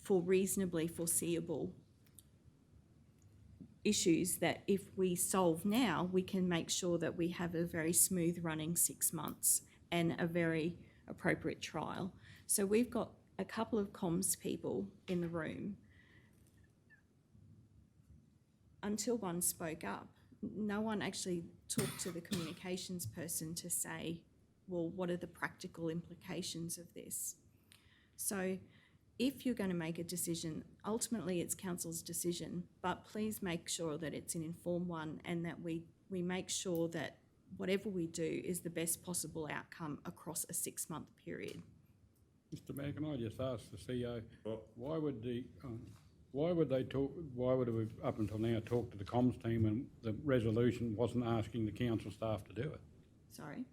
for reasonably foreseeable issues that if we solve now, we can make sure that we have a very smooth running 6 months and a very appropriate trial. So we've got a couple of comms people in the room. Until one spoke up, no one actually talked to the communications person to say, well, what are the practical implications of this? So if you're going to make a decision, ultimately it's council's decision, but please make sure that it's an informed one and that we make sure that whatever we do is the best possible outcome across a 6 month period. Mr Mayor, can I just ask the CEO, why would we up until now talk to the comms team and the resolution wasn't asking the council staff to do it? Sorry?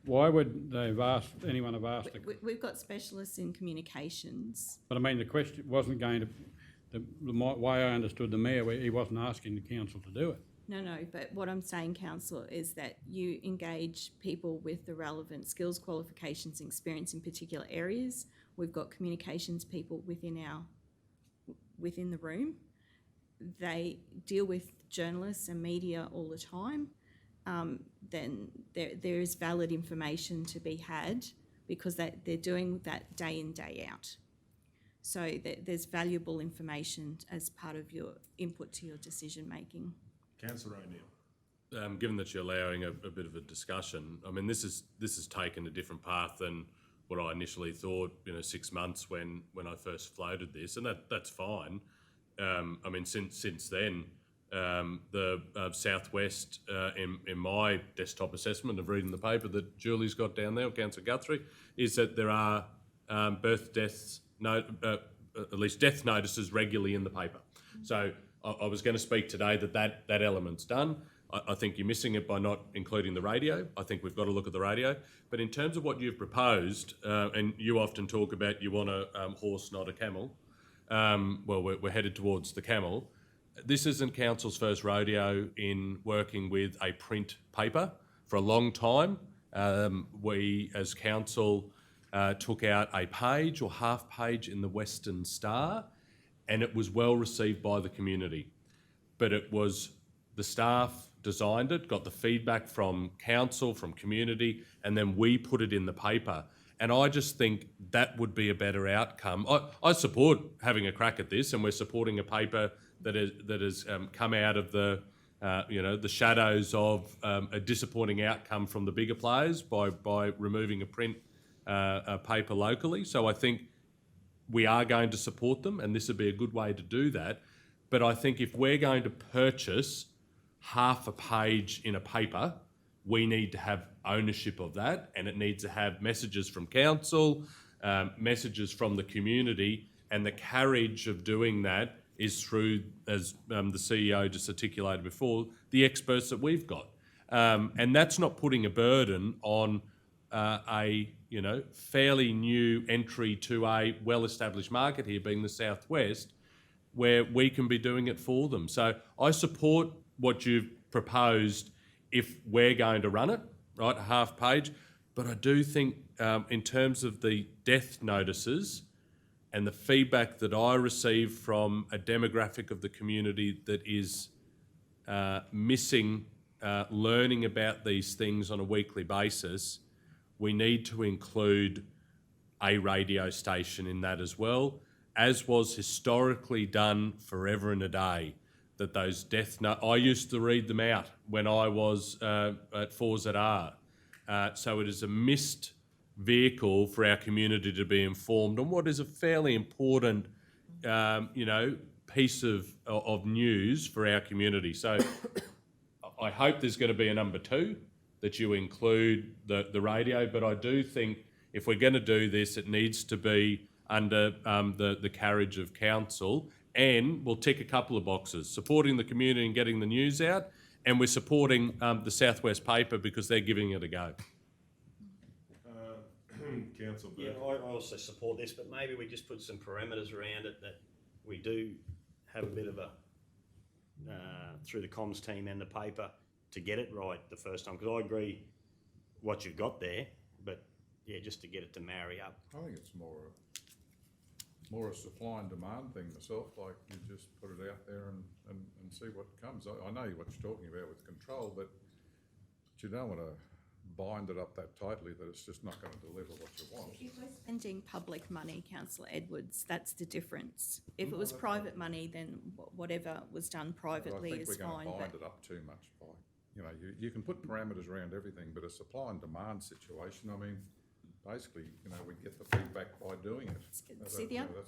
Why would they have asked, anyone have asked? We've got specialists in communications. But I mean, the question wasn't going to, the way I understood the mayor, he wasn't asking the council to do it. No, but what I'm saying, council, is that you engage people with the relevant skills, qualifications, and experience in particular areas. We've got communications people within the room. They deal with journalists and media all the time. Then there is valid information to be had because they're doing that day in, day out. So there's valuable information as part of your input to your decision making. Councillor O'Neill. Given that you're allowing a bit of a discussion, I mean, this has taken a different path than what I initially thought, 6 months when I first floated this, and that's fine. I mean, since then, the Southwest, in my desktop assessment of reading the paper that Julie's got down there, or Councillor Guthrie, is that there are at least death notices regularly in the paper. So I was going to speak today that element's done. I think you're missing it by not including the radio. I think we've got to look at the radio. But in terms of what you've proposed, and you often talk about you want a horse, not a camel. Well, we're headed towards the camel. This isn't council's first rodeo in working with a print paper. For a long time, we as council took out a page or half page in the Western Star, and it was well received by the community. But it was the staff designed it, got the feedback from council, from community, and then we put it in the paper. And I just think that would be a better outcome. I support having a crack at this, and we're supporting a paper that has come out of the shadows of a disappointing outcome from the bigger players by removing a print paper locally. So I think we are going to support them, and this would be a good way to do that. But I think if we're going to purchase half a page in a paper, we need to have ownership of that, and it needs to have messages from council, messages from the community, and the carriage of doing that is through, as the CEO just articulated before, the experts that we've got. And that's not putting a burden on a fairly new entry to a well-established market here, being the Southwest, where we can be doing it for them. So I support what you've proposed if we're going to run it, right, a half page. But I do think in terms of the death notices and the feedback that I receive from a demographic of the community that is missing learning about these things on a weekly basis, we need to include a radio station in that as well, as was historically done forever and a day. That those I used to read them out when I was at 4ZR. So it is a missed vehicle for our community to be informed on what is a fairly important, piece of news for our community. So I hope there's going to be a number 2 that you include the radio, but I do think if we're going to do this, it needs to be under the carriage of council, and we'll tick a couple of boxes, supporting the community and getting the news out, and we're supporting the Southwest paper because they're giving it a go. Council Yeah, I also support this, but maybe we just put some parameters around it that we do have a bit of a, through the comms team and the paper, to get it right the first time, because I agree what you've got there, but yeah, just to get it to marry up. I think it's more a supply and demand thing myself, like you just put it out there and see what comes. I know what you're talking about with control, but you don't want to bind it up that tightly that it's just not going to deliver what you want. If we're spending public money, Councillor Edwards, that's the difference. If it was private money, then whatever was done privately is fine. I think we're going to bind it up too much by, you can put parameters around everything, but a supply and demand situation, I mean, basically, we get the feedback by doing it. See, that's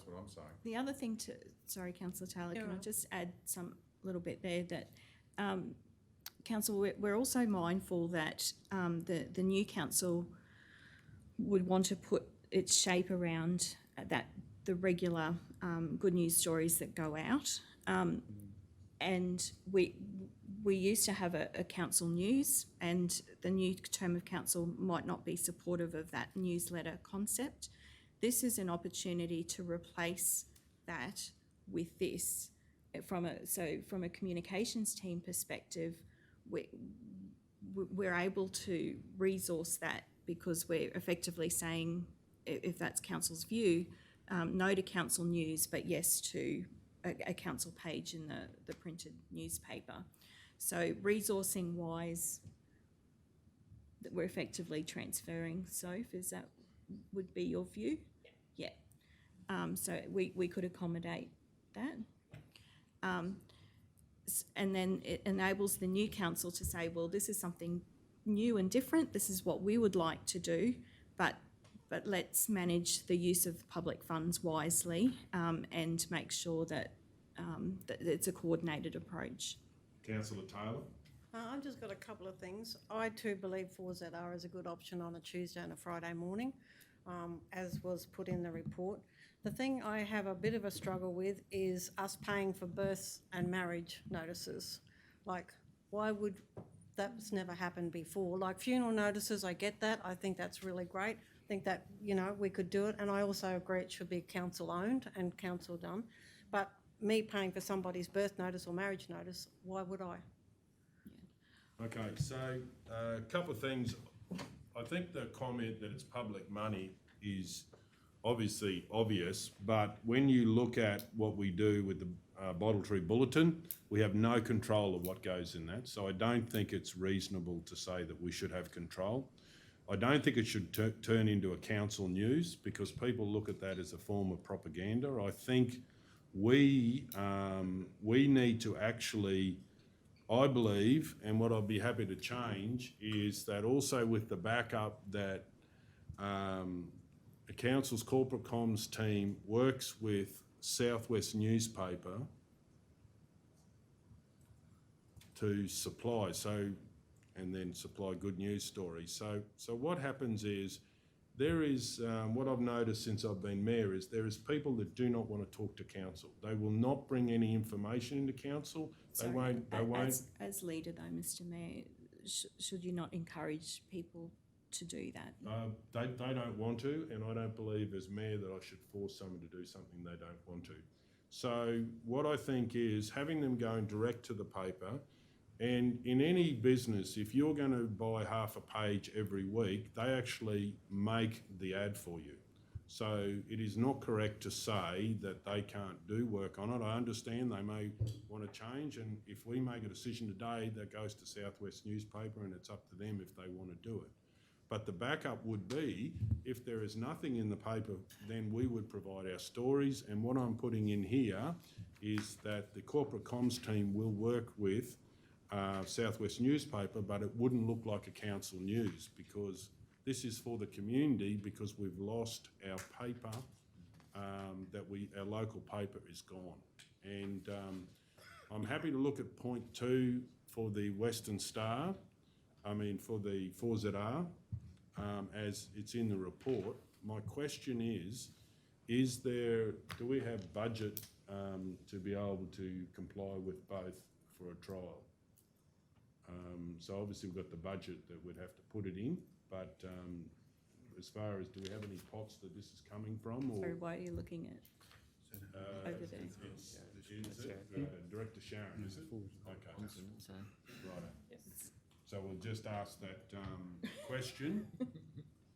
what I'm saying. The other thing sorry, Councillor Taylor, can I just add some little bit there that, Council, we're also mindful that the new council would want to put its shape around the regular good news stories that go out, and we used to have a council news, and the new term of council might not be supportive of that newsletter concept. This is an opportunity to replace that with this. From a communications team perspective, we're able to resource that because we're effectively saying, if that's council's view, no to council news, but yes to a council page in the printed newspaper. So resourcing wise, that we're effectively transferring. Soph, would be your view? Yeah. So we could accommodate that. And then it enables the new council to say, well, this is something new and different. This is what we would like to do, but let's manage the use of public funds wisely and make sure that it's a coordinated approach. Councillor Taylor? I've just got a couple of things. I too believe 4ZR is a good option on a Tuesday and a Friday morning, as was put in the report. The thing I have a bit of a struggle with is us paying for births and marriage notices. Like, why would that's never happened before? Like funeral notices, I get that. I think that's really great. I think that, we could do it. And I also agree it should be council owned and council done. But me paying for somebody's birth notice or marriage notice, why would I? Okay, so a couple of things. I think the comment that it's public money is obviously obvious, but when you look at what we do with the Bottletree Bulletin, we have no control of what goes in that. So I don't think it's reasonable to say that we should have control. I don't think it should turn into a council news because people look at that as a form of propaganda. I think we need to actually, I believe, and what I'd be happy to change is that also with the backup that the council's corporate comms team works with Southwest newspaper to supply, and then supply good news stories. So what happens is there is, what I've noticed since I've been mayor is there is people that do not want to talk to council. They will not bring any information into council. They Sorry, won't. As leader though, Mr Mayor, should you not encourage people to do that? They don't want to, and I don't believe as mayor that I should force someone to do something they don't want to. So what I think is having them going direct to the paper, and in any business, if you're going to buy half a page every week, they actually make the ad for you. So it is not correct to say that they can't do work on it. I understand they may want to change, and if we make a decision today, that goes to South West newspaper and it's up to them if they want to do it. But the backup would be, if there is nothing in the paper, then we would provide our stories. And what I'm putting in here is that the corporate comms team will work with South West newspaper, but it wouldn't look like a council news, because this is for the community, because we've lost our paper, our local paper is gone. And I'm happy to look at point 2 for the Western Star, for the 4ZR, as it's in the report. My question is do we have budget to be able to comply with both for a trial? So obviously we've got the budget that we'd have to put it in, but as far as, do we have any pots that this is coming from? Or, Sorry, why are you looking at over there? Director Sharon, is it? Okay. Right. So we'll just ask that question.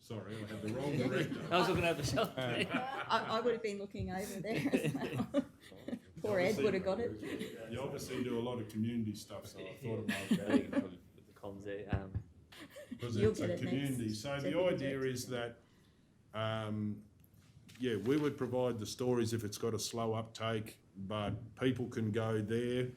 Sorry, I had the wrong director. I was looking over the shoulder. I would have been looking over there as well. Poor Ed would have got it. You obviously do a lot of community stuff, so I thought it might be. With the comms there. Because You'll it's a get it community. next. So Check the with idea the is that, we would provide the stories if it's got a slow uptake, but people can go there,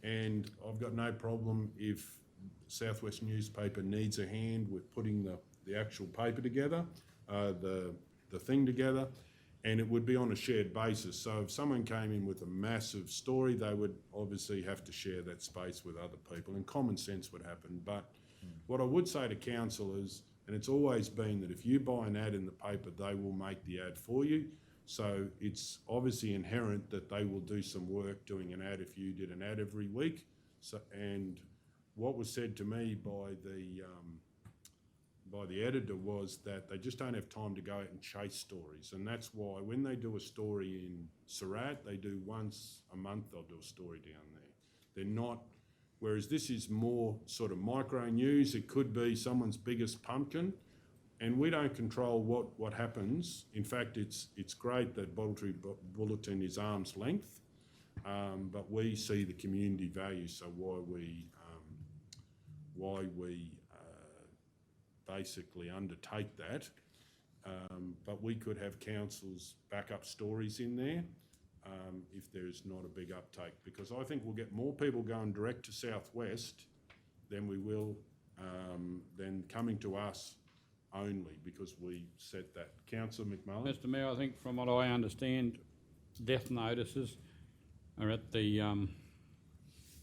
and I've got no problem if South West newspaper needs a hand with putting the actual paper together, the thing together, and it would be on a shared basis. So if someone came in with a massive story, they would obviously have to share that space with other people, and common sense would happen. But what I would say to council is, and it's always been, that if you buy an ad in the paper, they will make the ad for you. So it's obviously inherent that they will do some work doing an ad if you did an ad every week. So, and what was said to me by the editor was that they just don't have time to go out and chase stories. And that's why when they do a story in Surat, they do once a month, they'll do a story down there. They're not, whereas this is more sort of micro news. It could be someone's biggest pumpkin, and we don't control what happens. In fact, it's great that Voluntary Bulletin is arm's length, but we see the community value, so why we basically undertake that. But we could have councils back up stories in there if there's not a big uptake, because I think we'll get more people going direct to South West than we will then coming to us only, because we set that. Councillor McMullen? Mr Mayor, I think from what I understand, death notices are at the,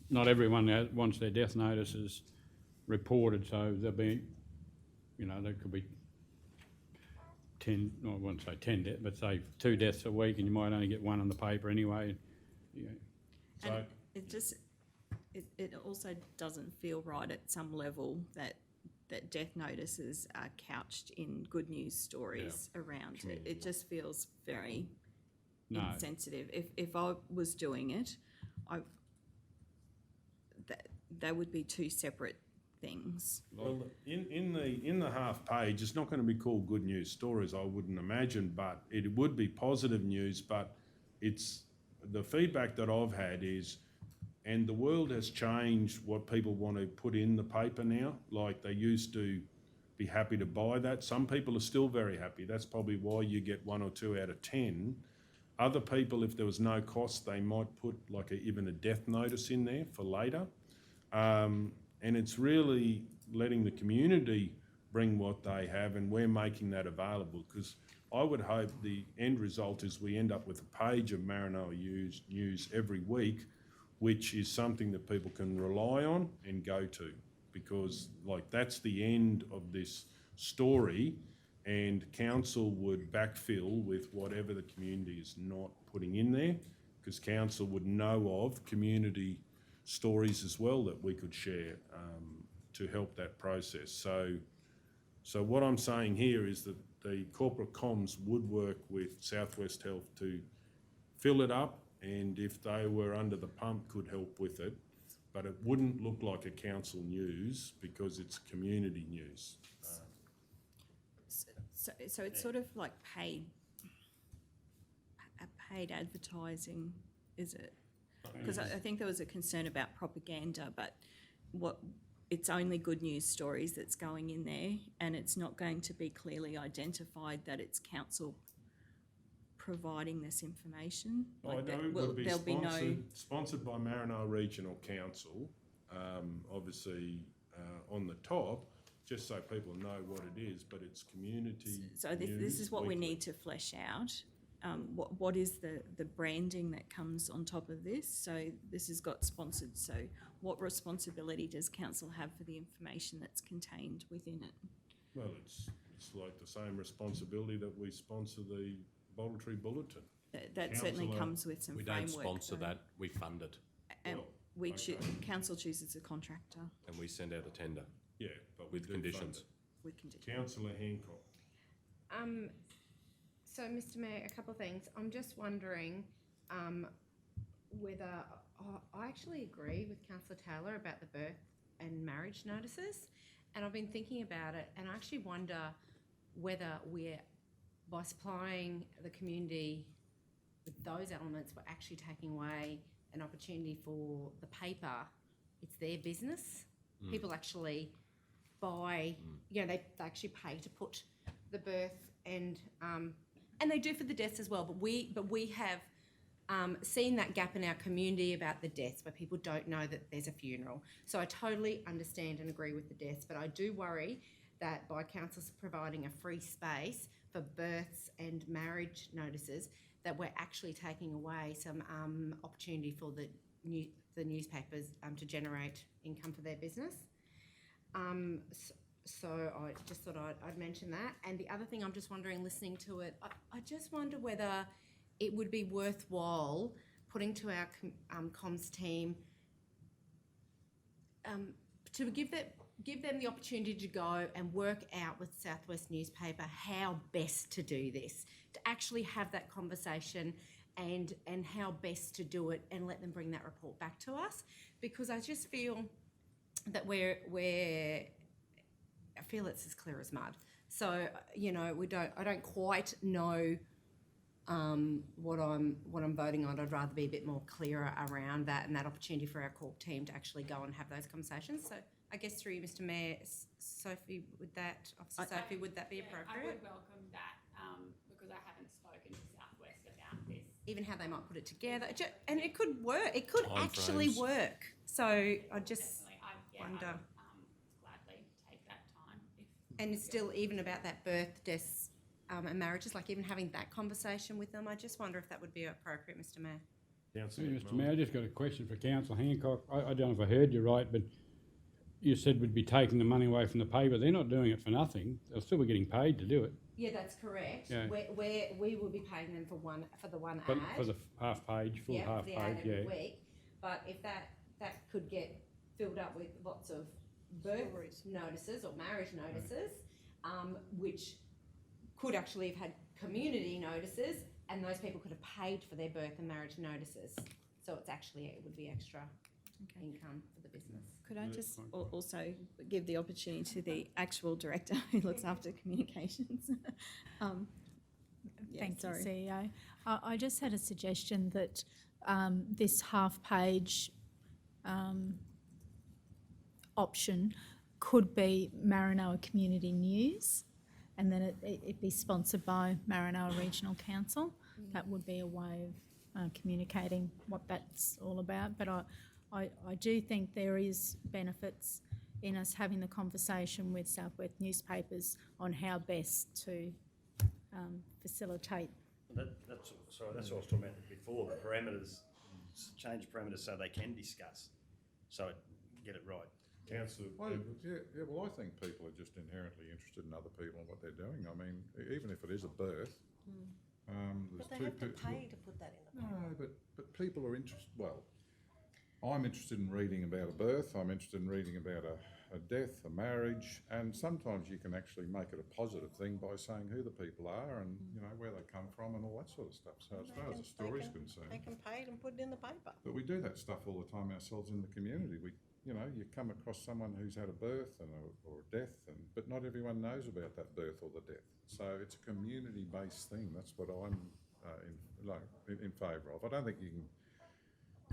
not everyone wants their death notices reported, so there'll be, there could be 10, no, I wouldn't say 10 deaths, but say 2 deaths a week, and you might only get one in the paper anyway. Yeah. So, And it also doesn't feel right at some level that death notices are couched in good news stories around it. It just feels very insensitive. If I was doing it, that would be 2 separate things. well, in the half page, it's not going to be called good news stories, I wouldn't imagine, but it would be positive news. But it's the feedback that I've had is, and the world has changed what people want to put in the paper now. Like, they used to be happy to buy that. Some people are still very happy. That's probably why you get 1 or 2 out of 10. Other people, if there was no cost, they might put like even a death notice in there for later. And it's really letting the community bring what they have, and we're making that available, because I would hope the end result is we end up with a page of Maranoa news every week, which is something that people can rely on and go to, because like that's the end of this story, and council would backfill with whatever the community is not putting in there, because council would know of community stories as well that we could share to help that process. So what I'm saying here is that the corporate comms would work with Southwest Health to fill it up, and if they were under the pump, could help with it. But it wouldn't look like a council news because it's community news. So it's sort of like paid advertising, is it? Because I think there was a concern about propaganda, but it's only good news stories that's going in there, and it's not going to be clearly identified that it's council providing this information. I know it would be sponsored by Maranoa Regional Council, obviously on the top, just so people know what it is, but it's community So this is what we need to flesh out. What is the branding that comes on top of this? So this has got sponsored. So what responsibility does council have for the information that's contained within it? Well, it's like the same responsibility that we sponsor the Voluntary Bulletin. That certainly comes with some framework. We don't sponsor that, we fund it. And council chooses a contractor. And we send out a tender. Yeah, but with conditions. With conditions. Councillor Hancock. So, Mr Mayor, a couple of things. I'm just wondering whether I actually agree with Councillor Taylor about the birth and marriage notices, and I've been thinking about it, and I actually wonder whether we're, by supplying the community with those elements, we're actually taking away an opportunity for the paper. It's their business. People actually buy, they actually pay to put the birth and they do for the deaths as well. But we have seen that gap in our community about the deaths, where people don't know that there's a funeral. So I totally understand and agree with the deaths, but I do worry that by council providing a free space for births and marriage notices, that we're actually taking away some opportunity for the newspapers to generate income for their business. So I just thought I'd mention that. And the other thing I'm just wondering, listening to it, I just wonder whether it would be worthwhile putting to our comms team to give them the opportunity to go and work out with Southwest Newspaper how best to do this, to actually have that conversation and how best to do it, and let them bring that report back to us, because I just feel that I feel it's as clear as mud. So I don't quite know what I'm voting on. I'd rather be a bit more clearer around that, and that opportunity for our corp team to actually go and have those conversations. So I guess through you, Mr Mayor, Sophie, would that be appropriate? I would welcome that because I haven't spoken to Southwest about this. Even how they might put it together, and it could work. It could actually work. So I just wonder. I would gladly take that time. And it's still even about that birth, deaths, and marriages, like even having that conversation with them. I just wonder if that would be appropriate, Mr Mayor. Mr Mayor, I just got a question for Councillor Hancock. I don't know if I heard you right, but you said we'd be taking the money away from the paper. They're not doing it for nothing. They'll still be getting paid to do it. Yeah, that's correct. Yeah. We will be paying them for the one ad. For the half page, full half the page, ad every week. But if that could get filled up with lots of birth notices or marriage notices, which could actually have had community notices, and those people could have paid for their birth and marriage notices. So it would be extra income for the business. Could I just also give the opportunity to the actual director who looks after communications? Thank you, CEO. I just had a suggestion that this half-page option could be Maranoa Community News, and then it be sponsored by Maranoa Regional Council. That would be a way of communicating what that's all about. But I do think there is benefits in us having the conversation with Southwest Newspapers on how best to facilitate. That's what I was talking about before, the parameters, change parameters so they can discuss, so get it right. Councillor Edwards? Well, I think people are just inherently interested in other people and what they're doing. I mean, even if it is a birth, there's But they two have to people. pay to put that in the paper. No, but people are interested. Well, I'm interested in reading about a birth. I'm interested in reading about a death, a marriage, and sometimes you can actually make it a positive thing by saying who the people are and where they come from and all that sort of stuff. So as far as the story's concerned, They can pay it and put it in the paper. but we do that stuff all the time ourselves in the community. You come across someone who's had a birth or a death, but not everyone knows about that birth or the death. So it's a community-based thing. That's what I'm in favour of. I don't think you can,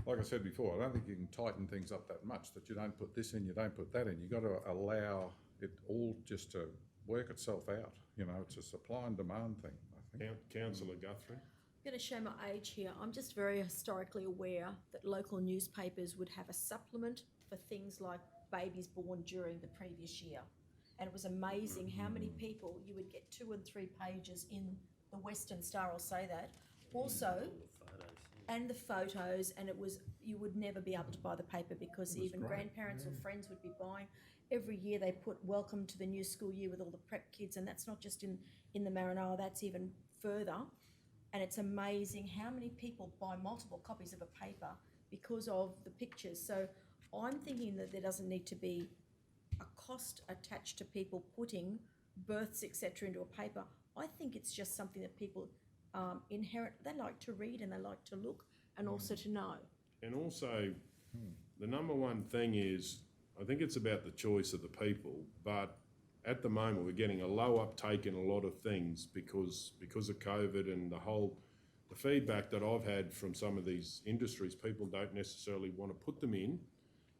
like I said before, I don't think you can tighten things up that much, that you don't put this in, you don't put that in. You've got to allow it all just to work itself out. It's a supply and demand thing, I think. Councillor Guthrie? I'm going to show my age here. I'm just very historically aware that local newspapers would have a supplement for things like babies born during the previous year. And it was amazing how many people you would get 2 and 3 pages in the Western Star, I'll say that. Also, and the photos, and you would never be able to buy the paper because even grandparents or friends would be buying. Every year they put welcome to the new school year with all the prep kids, and that's not just in the Maranoa, that's even further. And it's amazing how many people buy multiple copies of a paper because of the pictures. So I'm thinking that there doesn't need to be a cost attached to people putting births, etc., into a paper. I think it's just something that people they like to read and they like to look and also to know. And also, the number one thing is, I think it's about the choice of the people, but at the moment we're getting a low uptake in a lot of things because of COVID and the feedback that I've had from some of these industries. People don't necessarily want to put them in,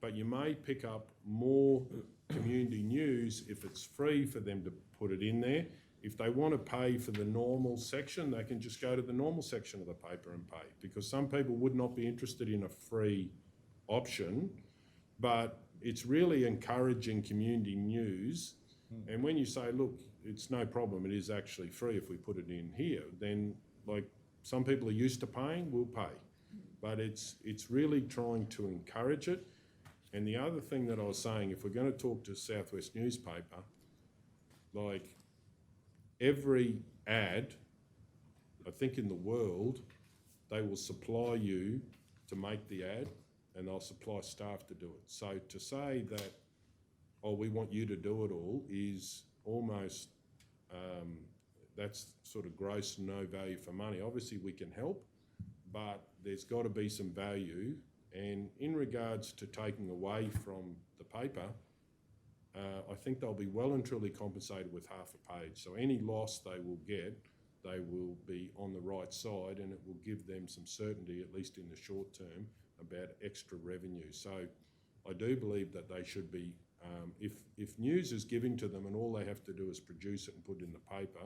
but you may pick up more community news if it's free for them to put it in there. If they want to pay for the normal section, they can just go to the normal section of the paper and pay, because some people would not be interested in a free option, but it's really encouraging community news. And when you say, look, it's no problem, it is actually free if we put it in here, then like some people are used to paying, we'll pay. But it's really trying to encourage it. And the other thing that I was saying, if we're going to talk to Southwest newspaper, like every ad, I think in the world, they will supply you to make the ad and they'll supply staff to do it. So to say that, oh, we want you to do it all is almost, that's sort of gross no value for money. Obviously we can help, but there's got to be some value. And in regards to taking away from the paper, I think they'll be well and truly compensated with half a page. So any loss they will get, they will be on the right side, and it will give them some certainty, at least in the short term, about extra revenue. So I do believe that they should be, if news is given to them and all they have to do is produce it and put it in the paper,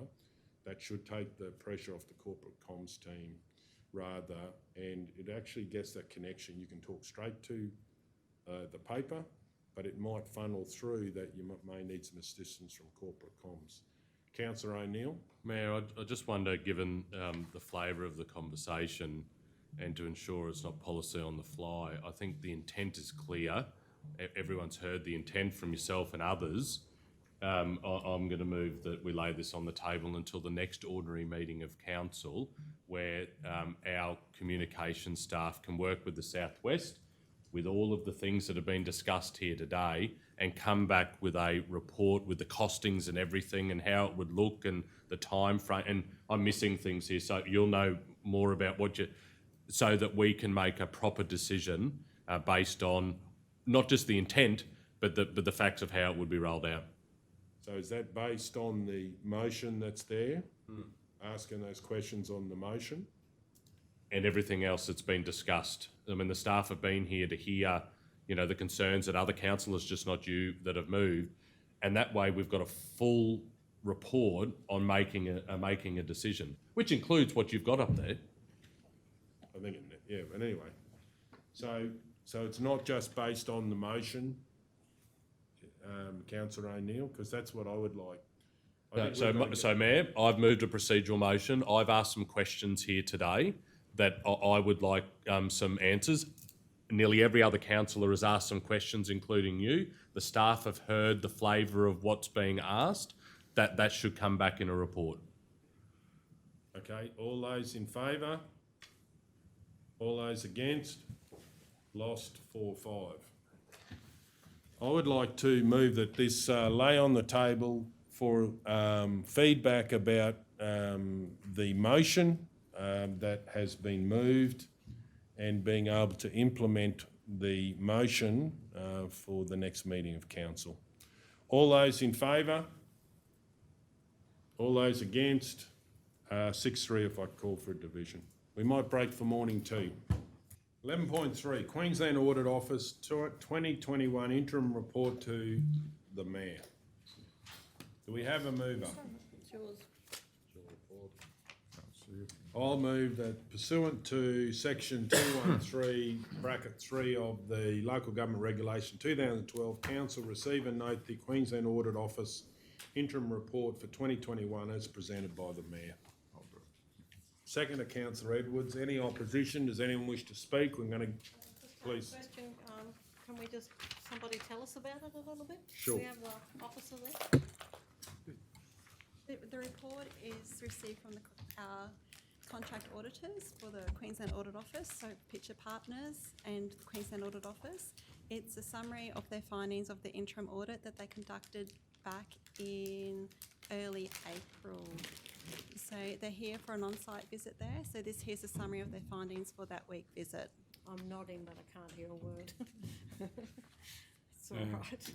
that should take the pressure off the corporate comms team rather, and it actually gets that connection. You can talk straight to the paper, but it might funnel through that you may need some assistance from corporate comms. Councillor O'Neill? Mayor, I just wonder, given the flavour of the conversation and to ensure it's not policy on the fly, I think the intent is clear. Everyone's heard the intent from yourself and others. I'm going to move that we lay this on the table until the next ordinary meeting of council, where our communication staff can work with the Southwest with all of the things that have been discussed here today and come back with a report with the costings and everything and how it would look and the time frame. And I'm missing things here, so you'll know more about so that we can make a proper decision based on not just the intent, but the facts of how it would be rolled out. So is that based on the motion that's there? Asking those questions on the motion? And everything else that's been discussed. I mean, the staff have been here to hear, the concerns that other councillors, just not you, that have moved. And that way we've got a full report on making a decision, which includes what you've got up there. I think, yeah, but anyway. So it's not just based on the motion, Councillor O'Neill, because that's what I would like. So Mayor, I've moved a procedural motion. I've asked some questions here today that I would like some answers. nearly every other councillor has asked some questions, including you. The staff have heard the flavour of what's being asked. That should come back in a report. Okay, all those in favour? All those against? Lost 4-5. I would like to move that this lay on the table for feedback about the motion that has been moved and being able to implement the motion for the next meeting of council. All those in favour? All those against? 6-3 if I call for a division. We might break for morning tea. 11.3, Queensland Audit Office 2021 Interim Report to the Mayor. Do we have a mover? It's yours. I'll move that pursuant to section 213(3) of the Local Government Regulation 2012, Council receive and note the Queensland Audit Office Interim Report for 2021 as presented by the Mayor. Second to Councillor Edwards. Any opposition? Does anyone wish to speak? We're going to, please. Question, can we just, somebody tell us about it a little bit? Sure. Do we have the officer there? The report is received from the contract auditors for the Queensland Audit Office, so Pitcher Partners and the Queensland Audit Office. It's a summary of their findings of the interim audit that they conducted back in early April. So they're here for an on-site visit there. So this here's a summary of their findings for that week visit. I'm nodding, but I can't hear a word. It's all right.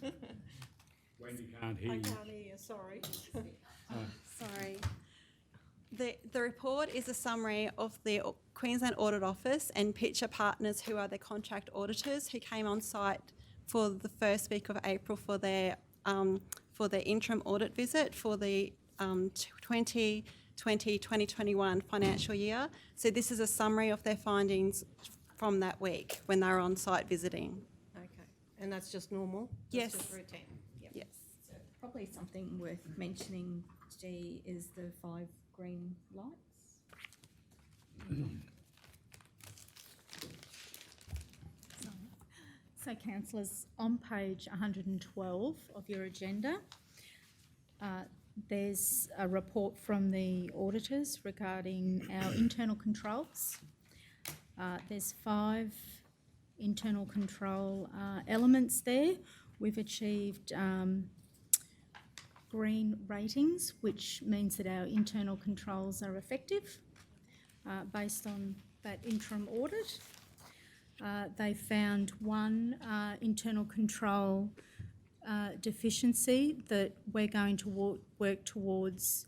Wendy can't hear I you. can't hear you, sorry. Sorry. The report is a summary of the Queensland Audit Office and Pitcher Partners, who are the contract auditors who came on site for the first week of April for their interim audit visit for the 2020-2021 financial year. So this is a summary of their findings from that week when they were on site visiting. Okay, and that's just normal? Yes. That's just routine? Yep. Yes. Probably something worth mentioning, G, is the 5 green lights. So councillors, on page 112 of your agenda, there's a report from the auditors regarding our internal controls. There's 5 internal control elements there. We've achieved green ratings, which means that our internal controls are effective based on that interim audit. They found one internal control deficiency that we're going to work towards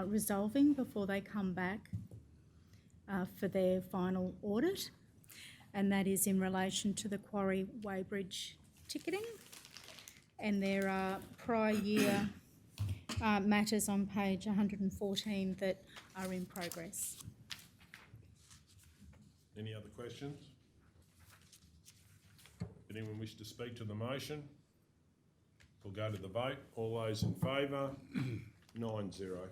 resolving before they come back for their final audit, and that is in relation to the Quarry Weybridge ticketing. And there are prior year matters on page 114 that are in progress. Any other questions? Anyone wish to speak to the motion? We'll go to the vote. All those in favour? 9-0.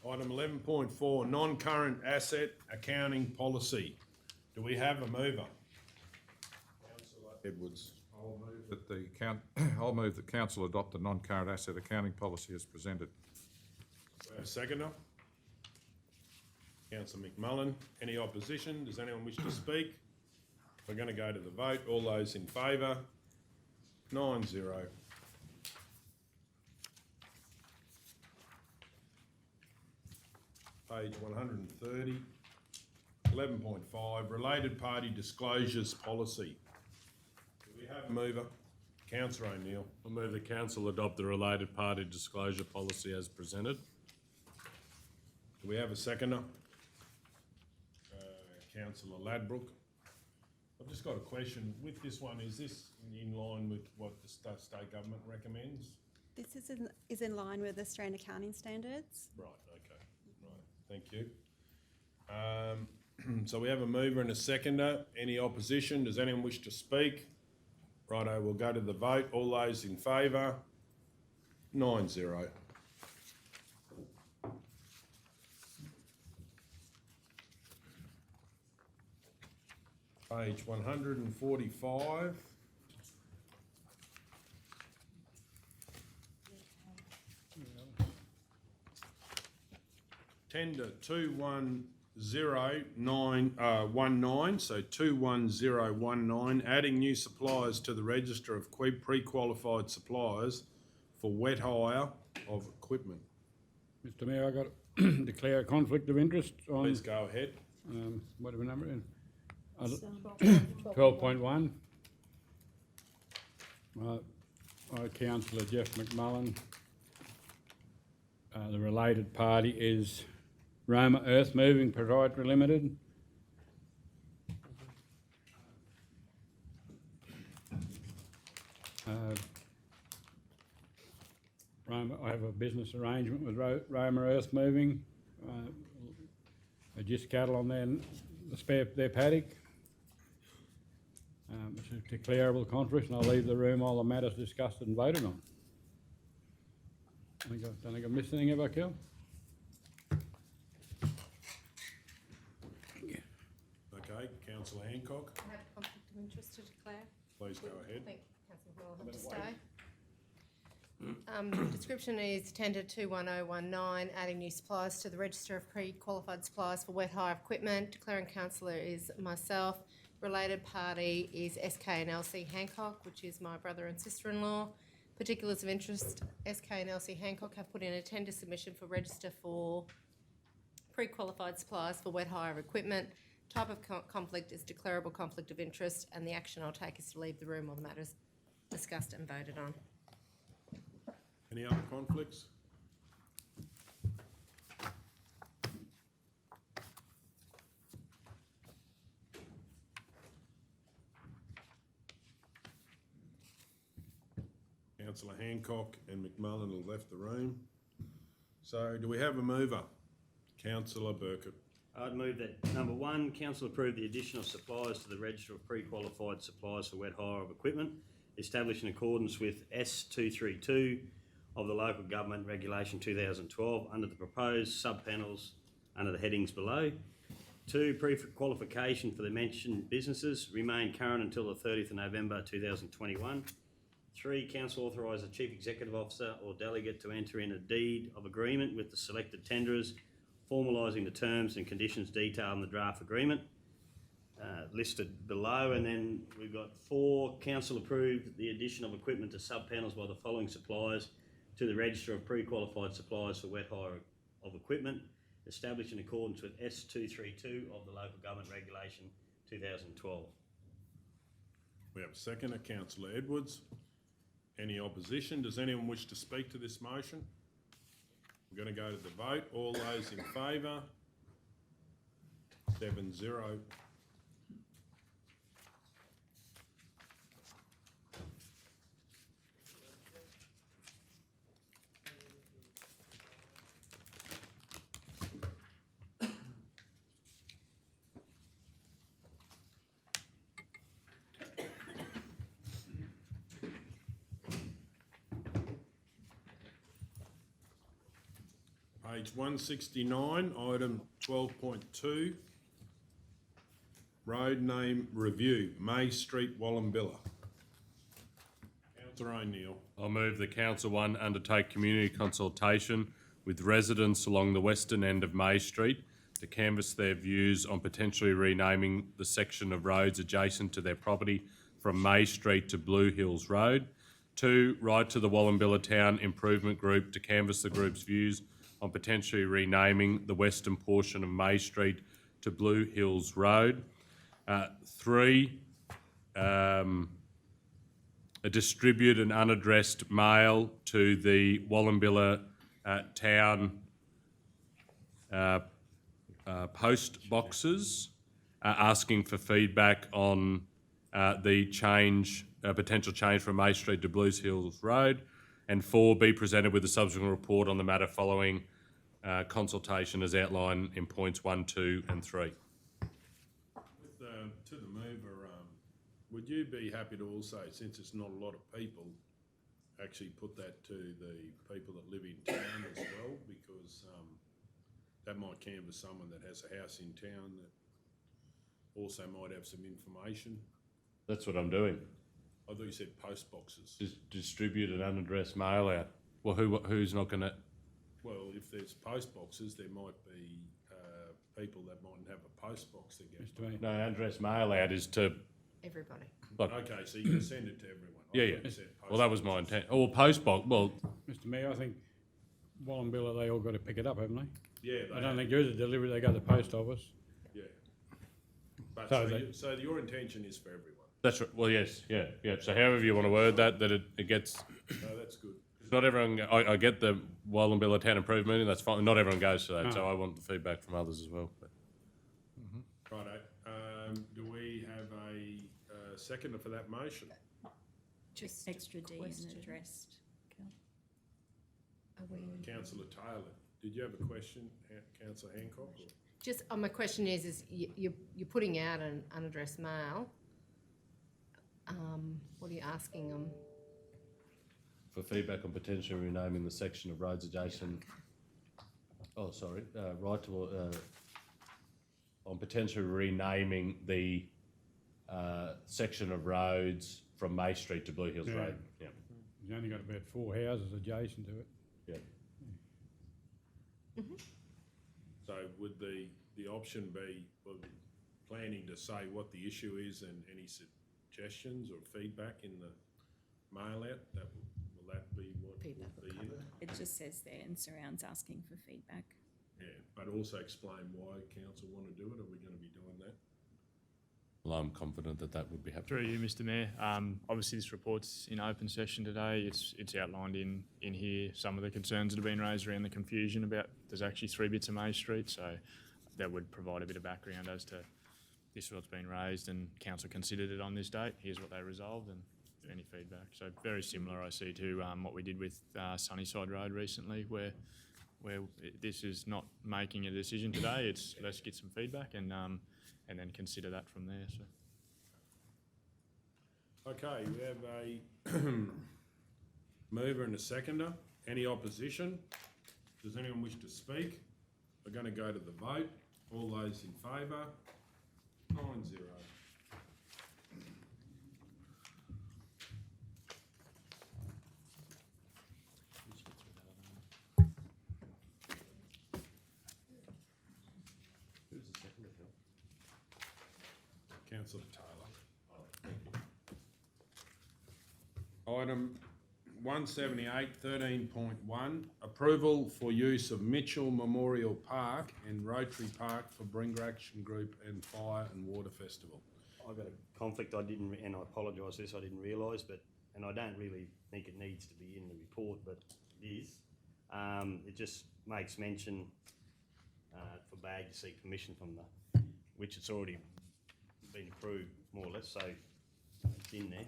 Item 11.4, non-current asset accounting policy. Do we have a mover? Councillor Edwards. I'll move that council adopt the non-current asset accounting policy as presented. Do we have a seconder? Councillor McMullen. Any opposition? Does anyone wish to speak? We're going to go to the vote. All those in favour? 9-0. Page 130. 11.5, related party disclosures policy. Do we have a mover? Councillor O'Neill. I move the council adopt the related party disclosure policy as presented. Do we have a seconder? Councillor Ladbrook. I've just got a question. With this one, is this in line with what the state government recommends? This is in line with Australian accounting standards. Right, okay. Right, thank you. So we have a mover and a seconder. Any opposition? Does anyone wish to speak? Righto, we'll go to the vote. All those in favour? 9-0. Page 145. Tender 21019, so 21019, adding new suppliers to the register of pre-qualified suppliers for wet hire of equipment. Mr Mayor, I got to declare a conflict of interest on. Please go ahead. Whatever number it is. 12.1. Councillor Jeff McMullen. The related party is Roma Earth Moving Proprietary Limited. Roma, I have a business arrangement with Roma Earth Moving. Just cattle on their paddock. It's a declarable conflict, and I'll leave the room while the matter's discussed and voted on. Don't think I've missed anything, have I, Kel? Okay, Councillor Hancock, I have conflict of interest to declare. please go ahead. I think Councillor will have to stay. The description is tender 21019, adding new suppliers to the register of pre-qualified suppliers for wet hire equipment. Declaring councillor is myself. Related party is SK and LC Hancock, which is my brother and sister-in-law. Particulars of interest, SK and LC Hancock have put in a tender submission for register for pre-qualified suppliers for wet hire of equipment. Type of conflict is declarable conflict of interest, and the action I'll take is to leave the room while the matter is discussed and voted on. Any other conflicts? Councillor Hancock and McMullen have left the room. So do we have a mover? Councillor Burkett. I'd move that, number one, council approve the addition of suppliers to the register of pre-qualified suppliers for wet hire of equipment, established in accordance with S232 of the Local Government Regulation 2012 under the proposed sub-panels under the headings below. Two, pre-qualification for the mentioned businesses remain current until the 30th of November 2021. Three, council authorise the Chief Executive Officer or delegate to enter in a deed of agreement with the selected tenderers, formalising the terms and conditions detailed in the draft agreement listed below. And then we've got four, council approved the addition of equipment to sub-panels by the following suppliers to the register of pre-qualified suppliers for wet hire of equipment, established in accordance with S232 of the Local Government Regulation 2012. We have a seconder, Councillor Edwards. Any opposition? Does anyone wish to speak to this motion? We're going to go to the vote. All those in favour? 7-0. Page 169, item 12.2, road name review, May Street, Wallumbilla. Councillor O'Neill. I'll move the Council 1 undertake community consultation with residents along the western end of May Street to canvass their views on potentially renaming the section of roads adjacent to their property from May Street to Blue Hills Road. 2, write to the Wallumbilla Town Improvement Group to canvass the group's views on potentially renaming the western portion of May Street to Blue Hills Road. 3, distribute an unaddressed mail to the Wallumbilla Town post boxes asking for feedback on the potential change from May Street to Blue Hills Road. And 4, be presented with a subsequent report on the matter following consultation as outlined in points 1, 2 and 3. To the mover, would you be happy to also, since it's not a lot of people actually put that to the people that live in town as well, because that might canvass someone that has a house in town that also might have some information. That's what I'm doing. I thought you said post boxes. Distribute an unaddressed mail out. Well, who's not going to? Well, if there's post boxes, there might be people that mightn't have a post box that get. No, unaddressed mail out is to. Everybody. Like, Okay, so you can send it to everyone. I yeah, thought yeah. you said post Well, that was my intent. Oh, post box. Well, Mr Mayor, I think Wallumbilla, they all got to pick it up, haven't they? Yeah, I don't think there is a delivery, they go to the post office. Yeah. But So so your intention is for everyone? that's right. Well, yes, yeah. So however you want to word that it gets. No, that's good. Not everyone. I get the Wallumbilla Town Improvement meeting. That's fine. Not everyone goes to that, so I want the feedback from others as well. But. Righto. Do we have a seconder for that motion? Just extra D and addressed. Councillor Taylor, did you have a question, Councillor Hancock? Or? Just, my question is you're putting out an unaddressed mail. What are you asking them? For feedback on potentially renaming the section of roads adjacent. Oh, sorry. Right to on potentially renaming the section of roads from May Street to Blue Hills Road. Yeah. You've only got about 4 houses adjacent to it. Yeah. So would the option be planning to say what the issue is and any suggestions or feedback in the mail out? Will that be what will be in it? It just says there and surrounds asking for feedback. Yeah, but also explain why council want to do it. Are we going to be doing that? Well, I'm confident that would be happening. Through you, Mr Mayor. Obviously, this report's in open session today. It's outlined in here some of the concerns that have been raised around the confusion about there's actually 3 bits of May Street, so that would provide a bit of background as to this is what's been raised and council considered it on this date. Here's what they resolved and any feedback. So very similar, I see, to what we did with Sunnyside Road recently, where this is not making a decision today. It's let's get some feedback and then consider that from there. So. Okay, we have a mover and a seconder. Any opposition? Does anyone wish to speak? We're going to go to the vote. All those in favour? 9-0. Councillor Taylor. Item 178, 13.1, approval for use of Mitchell Memorial Park and Rotary Park for Booringa Action Group and Fire and Water Festival. I've got a conflict I apologise for this, I didn't realise, and I don't really think it needs to be in the report, but it is. It just makes mention for BAG to seek permission from which it's already been approved more or less, so it's in there.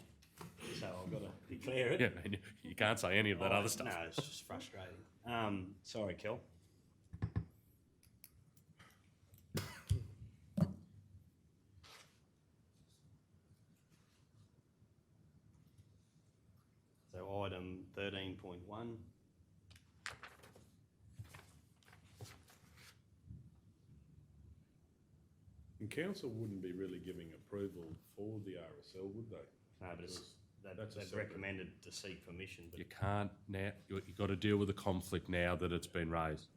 So I've got to declare it. Yeah, man, you can't say any of that other stuff. No, it's just frustrating. Sorry, Kel. So item 13.1. And council wouldn't be really giving approval for the RSL, would they? No, but they've recommended to seek permission. But You can't now. You've got to deal with the conflict now that it's been raised.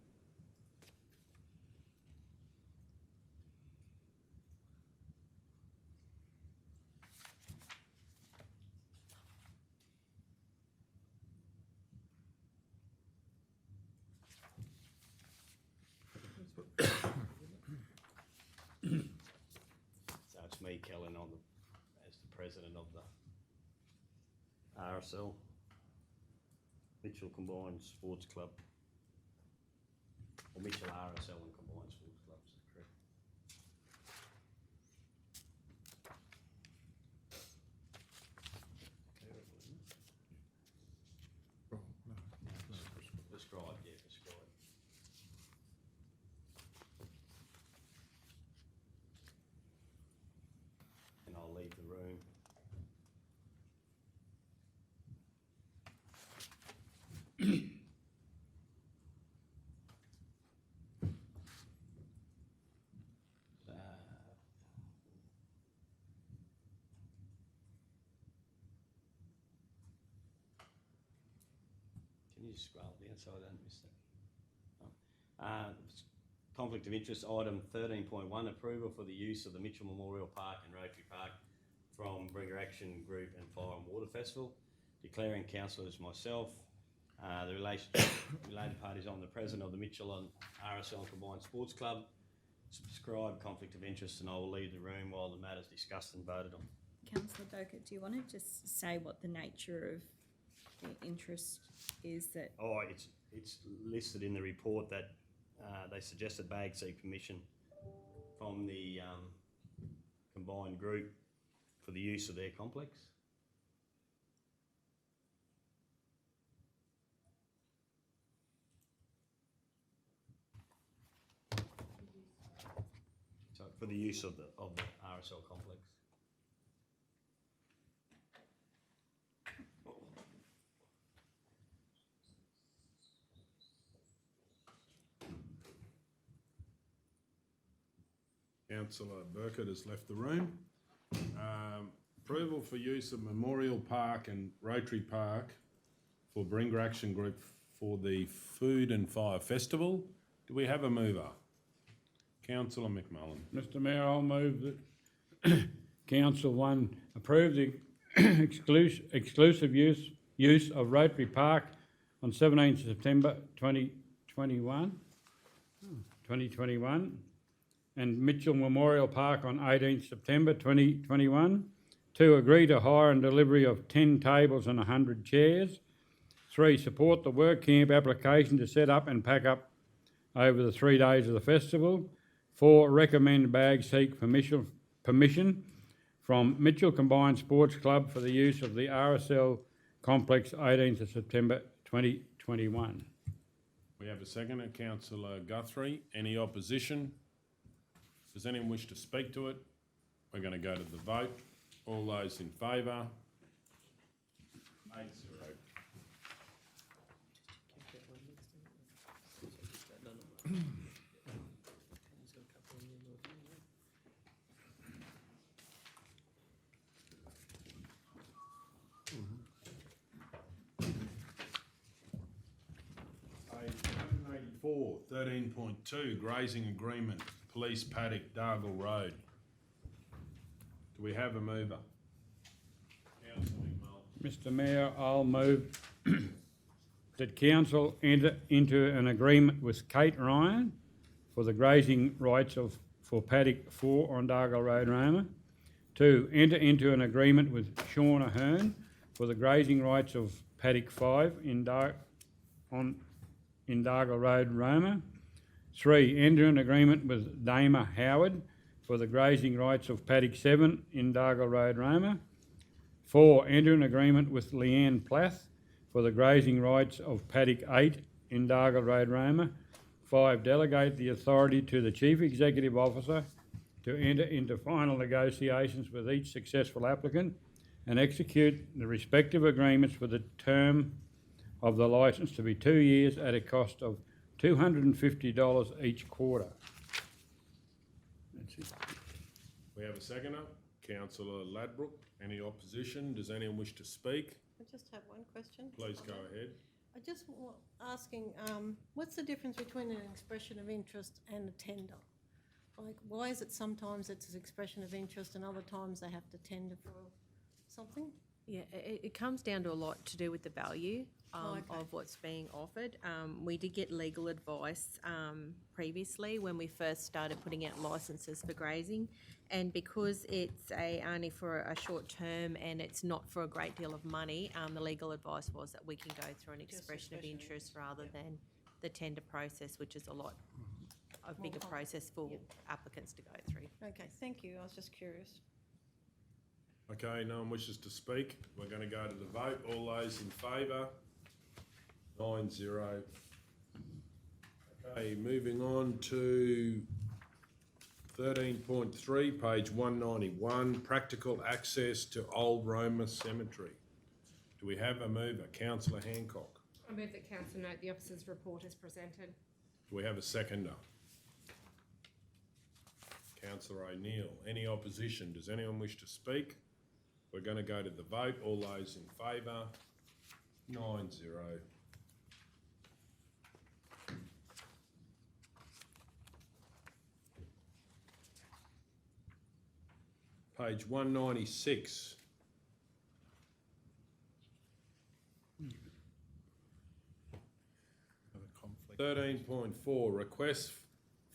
So it's me, Kellen, as the president of the RSL, Mitchell Combined Sports Club, or Mitchell RSL and Combined Sports Clubs, correct? Prescribed, yeah, prescribed. And I'll leave the room. just scroll down so I don't miss that. Conflict of interest, item 13.1, approval for the use of the Mitchell Memorial Park and Rotary Park from Booringa Action Group and Fire and Water Festival. Declaring councillors myself, the related parties, I'm the president of the Mitchell and RSL Combined Sports Club. Subscribe conflict of interest, and I will leave the room while the matter's discussed and voted on. Councillor Burkett, do you want to just say what the nature of the interest is that? Oh, it's listed in the report that they suggested BAG seek permission from the combined group for the use of their complex. So for the use of the RSL complex. Councillor Burkett has left the room. Approval for use of Memorial Park and Rotary Park for Booringa Action Group for the Food and Fire Festival. Do we have a mover? Councillor McMullen. Mr Mayor, I'll move that Council 1 approve the exclusive use of Rotary Park on 17th September 2021 and Mitchell Memorial Park on 18th September 2021. 2, agree to hire and delivery of 10 tables and 100 chairs. 3, support the work camp application to set up and pack up over the 3 days of the festival. 4, recommend BAG seek permission from Mitchell Combined Sports Club for the use of the RSL complex 18th of September 2021. We have a seconder, Councillor Guthrie. Any opposition? Does anyone wish to speak to it? We're going to go to the vote. All those in favour? 8-0. Page 184, 13.2, grazing agreement, Police Paddock, Dargal Road. Do we have a mover? Councillor McMullen. Mr Mayor, I'll move that Council enter into an agreement with Kate Ryan for the grazing rights for Paddock 4 on Dargal Road, Roma. 2, enter into an agreement with Sean Ahern for the grazing rights of Paddock 5 in Dargal Road, Roma. 3, enter an agreement with Dama Howard for the grazing rights of Paddock 7 in Dargal Road, Roma. 4, enter an agreement with Leanne Plath for the grazing rights of Paddock 8 in Dargal Road, Roma. 5, delegate the authority to the Chief Executive Officer to enter into final negotiations with each successful applicant and execute the respective agreements for the term of the licence to be 2 years at a cost of $250 each quarter. That's it. We have a seconder, Councillor Ladbrook. Any opposition? Does anyone wish to speak? I just have one question. Please go ahead. I just asking, what's the difference between an expression of interest and a tender? Like, why is it sometimes it's an expression of interest and other times they have to tender for something? Yeah, it comes down to a lot to do with the value Okay. of what's being offered. We did get legal advice previously when we first started putting out licences for grazing, and because it's only for a short term and it's not for a great deal of money, the legal advice was that we can go through an expression of interest rather than the tender process, which is a bigger process for applicants to go through. Okay, thank you. I was just curious. Okay, no one wishes to speak. We're going to go to the vote. All those in favour? 9-0. Okay, moving on to 13.3, page 191, practical access to Old Roma Cemetery. Do we have a mover? Councillor Hancock. I move that council note the officer's report as presented. Do we have a seconder? Councillor O'Neill. Any opposition? Does anyone wish to speak? We're going to go to the vote. All those in favour? 9-0. Page 196. Another conflict. 13.4, request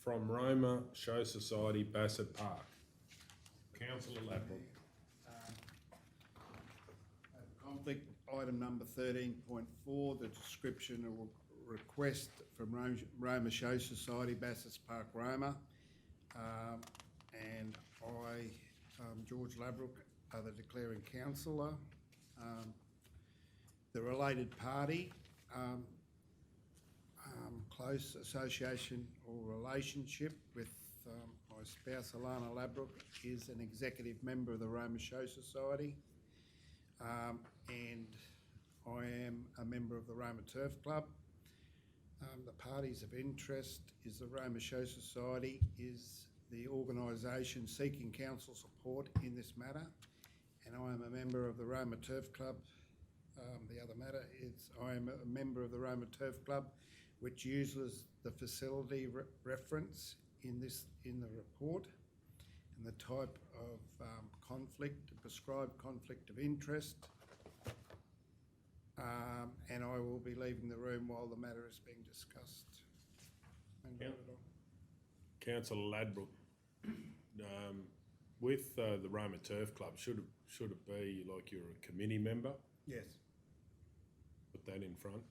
from Roma Show Society, Bassett Park. Councillor Ladbrook. Conflict, item number 13.4, the description of a request from Roma Show Society, Bassett's Park, Roma. And I, George Ladbrook, are the declaring councillor. The related party, close association or relationship with my spouse Alana Ladbrook is an executive member of the Roma Show Society. And I am a member of the Roma Turf Club. The parties of interest is the Roma Show Society is the organisation seeking council support in this matter, and I am a member of the Roma Turf Club. The other matter is I am a member of the Roma Turf Club, which uses the facility reference in the report, and the type of conflict, prescribed conflict of interest. And I will be leaving the room while the matter is being discussed. And voted on. Councillor Ladbrook, with the Roma Turf Club, should it be like you're a committee member? Yes. Put that in front.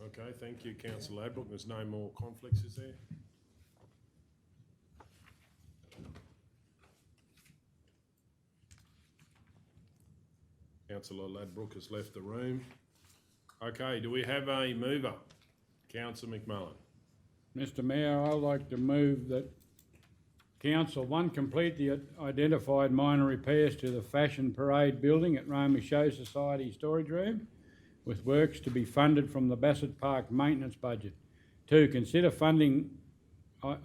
Okay, thank you, Councillor Ladbrook. There's no more conflicts, is there? Councillor Ladbrook has left the room. Okay, do we have a mover? Councillor McMullen. Mr Mayor, I'd like to move that Council, 1, complete the identified minor repairs to the Fashion Parade building at Roma Show Society storage room, with works to be funded from the Bassett Park maintenance budget. 2, consider funding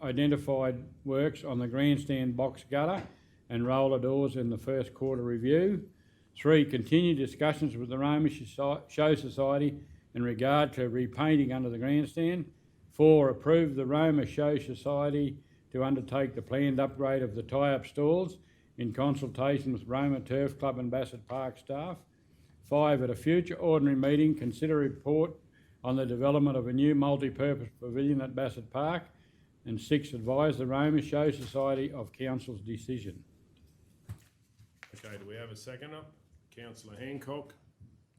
identified works on the grandstand box gutter and roller doors in the first quarter review. 3, continue discussions with the Roma Show Society in regard to repainting under the grandstand. 4, approve the Roma Show Society to undertake the planned upgrade of the tie-up stalls in consultation with Roma Turf Club and Bassett Park staff. 5, at a future ordinary meeting, consider a report on the development of a new multi-purpose pavilion at Bassett Park. And 6, advise the Roma Show Society of Council's decision. Okay, do we have a seconder? Councillor Hancock.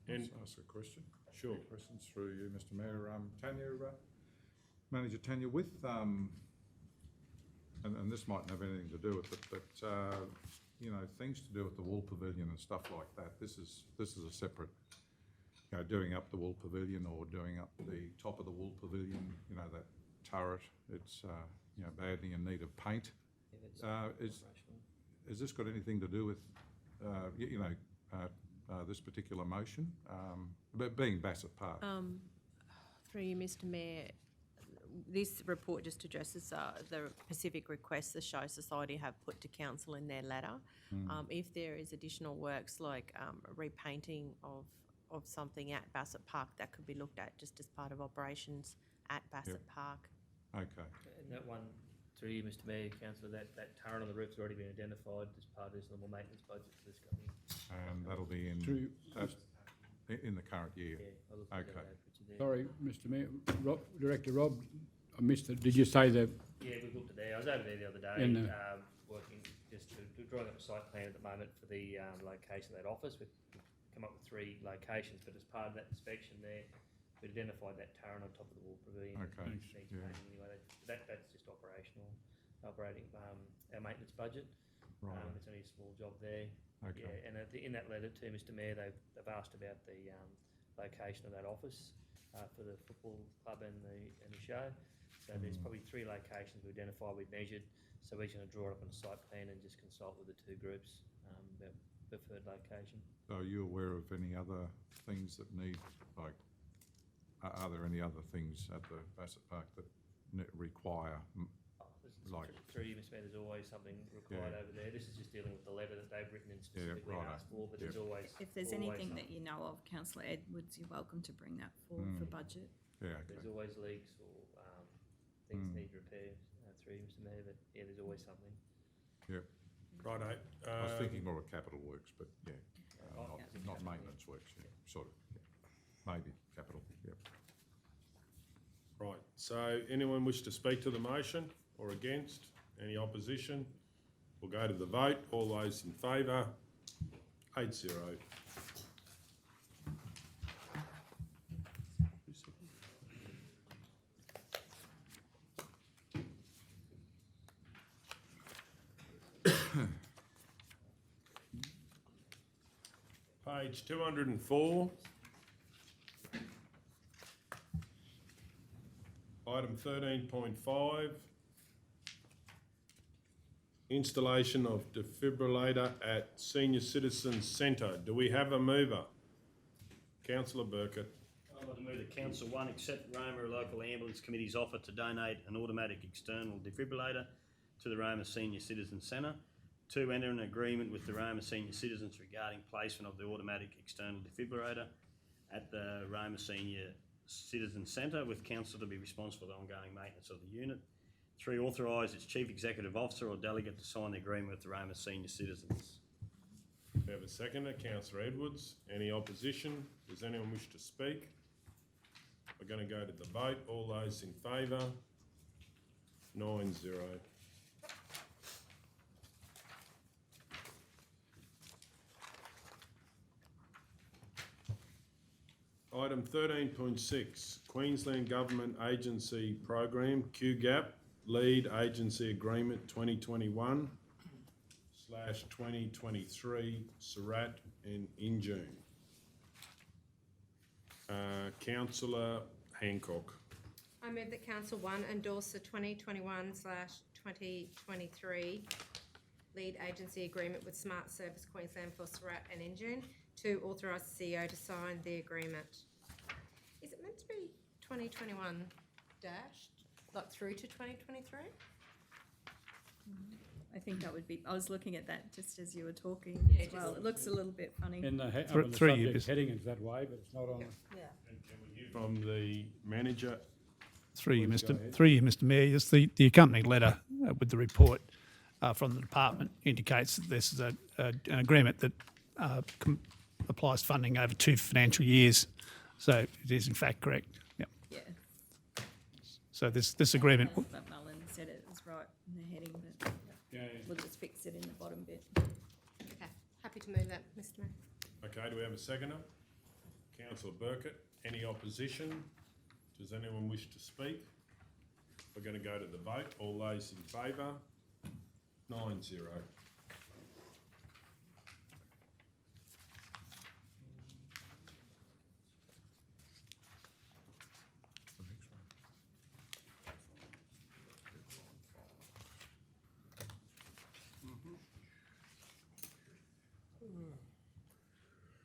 And Ask a question. Sure. Questions through you, Mr Mayor. Tenure, Manager Tenure, with, and this mightn't have anything to do with it, but you know, things to do with the wool pavilion and stuff like that. This is a separate, you know, doing up the wool pavilion or doing up the top of the wool pavilion. You know, that turret. It's you know, badly in need of paint. Is this got anything to do with you know, this particular motion, but being Bassett Park? Through you, Mr Mayor, this report just addresses the specific requests the Show Society have put to council in their letter. If there is additional works like repainting of something at Bassett Park, that could be looked at just as part of operations at Bassett Park. Okay. And that one, through you, Mr Mayor, Councillor, that turret on the roof's already been identified as part of this normal maintenance budget for this company. And that'll be in the current year. Yeah, I'll look Okay. at that picture there. Sorry, Mr Mayor, Director Rob, I missed it. Did you say that? Yeah, we looked at there. I was over there the other day, working just to drawing up a site plan at the moment for the location of that office. We've come up with 3 locations, but as part of that inspection there, we identified that turret on top of the wall pavilion. Okay. Needs painting anyway. That's just operating our maintenance budget. Right. It's only a small job there. Okay. Yeah, and in that letter to Mr Mayor, they've asked about the location of that office for the football club and the show. So there's probably 3 locations we identified, we've measured. So we're going to draw it up on a site plan and just consult with the 2 groups about preferred location. So are you aware of any other things that need, like, are there any other things at the Bassett Park that require, like... Through you, Mr Mayor, there's always something required over there. This is just dealing with the letter that they've written in specifically righto. asked for, but there's always. If there's always anything something. that you know of, councillor Edwards, you're welcome to bring that forward for budget. Yeah, okay. There's always leaks or things need repair through Mr Mayor, but yeah, there's always something. Yep. Righto. I was thinking more of capital works, but yeah, Oh, not maintenance works, yeah, sort of, yeah. Maybe capital, yep. Right, so anyone wish to speak to the motion or against? Any opposition? We'll go to the vote. All those in favour? 8-0. Page 204. Item 13.5. Installation of defibrillator at Senior Citizens Centre. Do we have a mover? Councillor Burkett. I'd like to move that Council 1 accept Roma Local Ambulance Committee's offer to donate an automatic external defibrillator to the Roma Senior Citizens Centre. 2, enter an agreement with the Roma Senior Citizens regarding placement of the automatic external defibrillator at the Roma Senior Citizens Centre, with Council to be responsible for the ongoing maintenance of the unit. 3, authorise its Chief Executive Officer or delegate to sign the agreement with the Roma Senior Citizens. We have a seconder, Councillor Edwards. Any opposition? Does anyone wish to speak? We're going to go to the vote. All those in favour? 9-0. Item 13.6, Queensland Government Agency Program, QGAP, Lead Agency Agreement 2021/2023, Surat and Injune. Councillor Hancock. I move that Council 1 endorse the 2021/2023 lead agency agreement with Smart Service Queensland for Surat and Injune. 2, authorise the CEO to sign the agreement. Is it meant to be 2021 dashed, like through to 2023? I think that would be, I was looking at that just as you were talking Yeah, as well. just- It looks a little bit funny. In the, up Thr- in the three subject years. heading, it's that way, but it's not on. Yeah. And can we hear from the manager? Through you, Please go Mr. ahead. Through you, Mr. Mayor. Yes, the accompanying letter with the report from the department indicates that this is an agreement that applies funding over 2 financial years. So it is in fact correct. Yep. Yeah. So this agreement. Councillor Mullen said it was right in the heading, but we'll just fix it in the bottom bit. Okay, happy to move that, Mr Mayor. Okay, do we have a seconder? Councillor Burkett. Any opposition? Does anyone wish to speak? We're going to go to the vote. All those in favour? 9-0.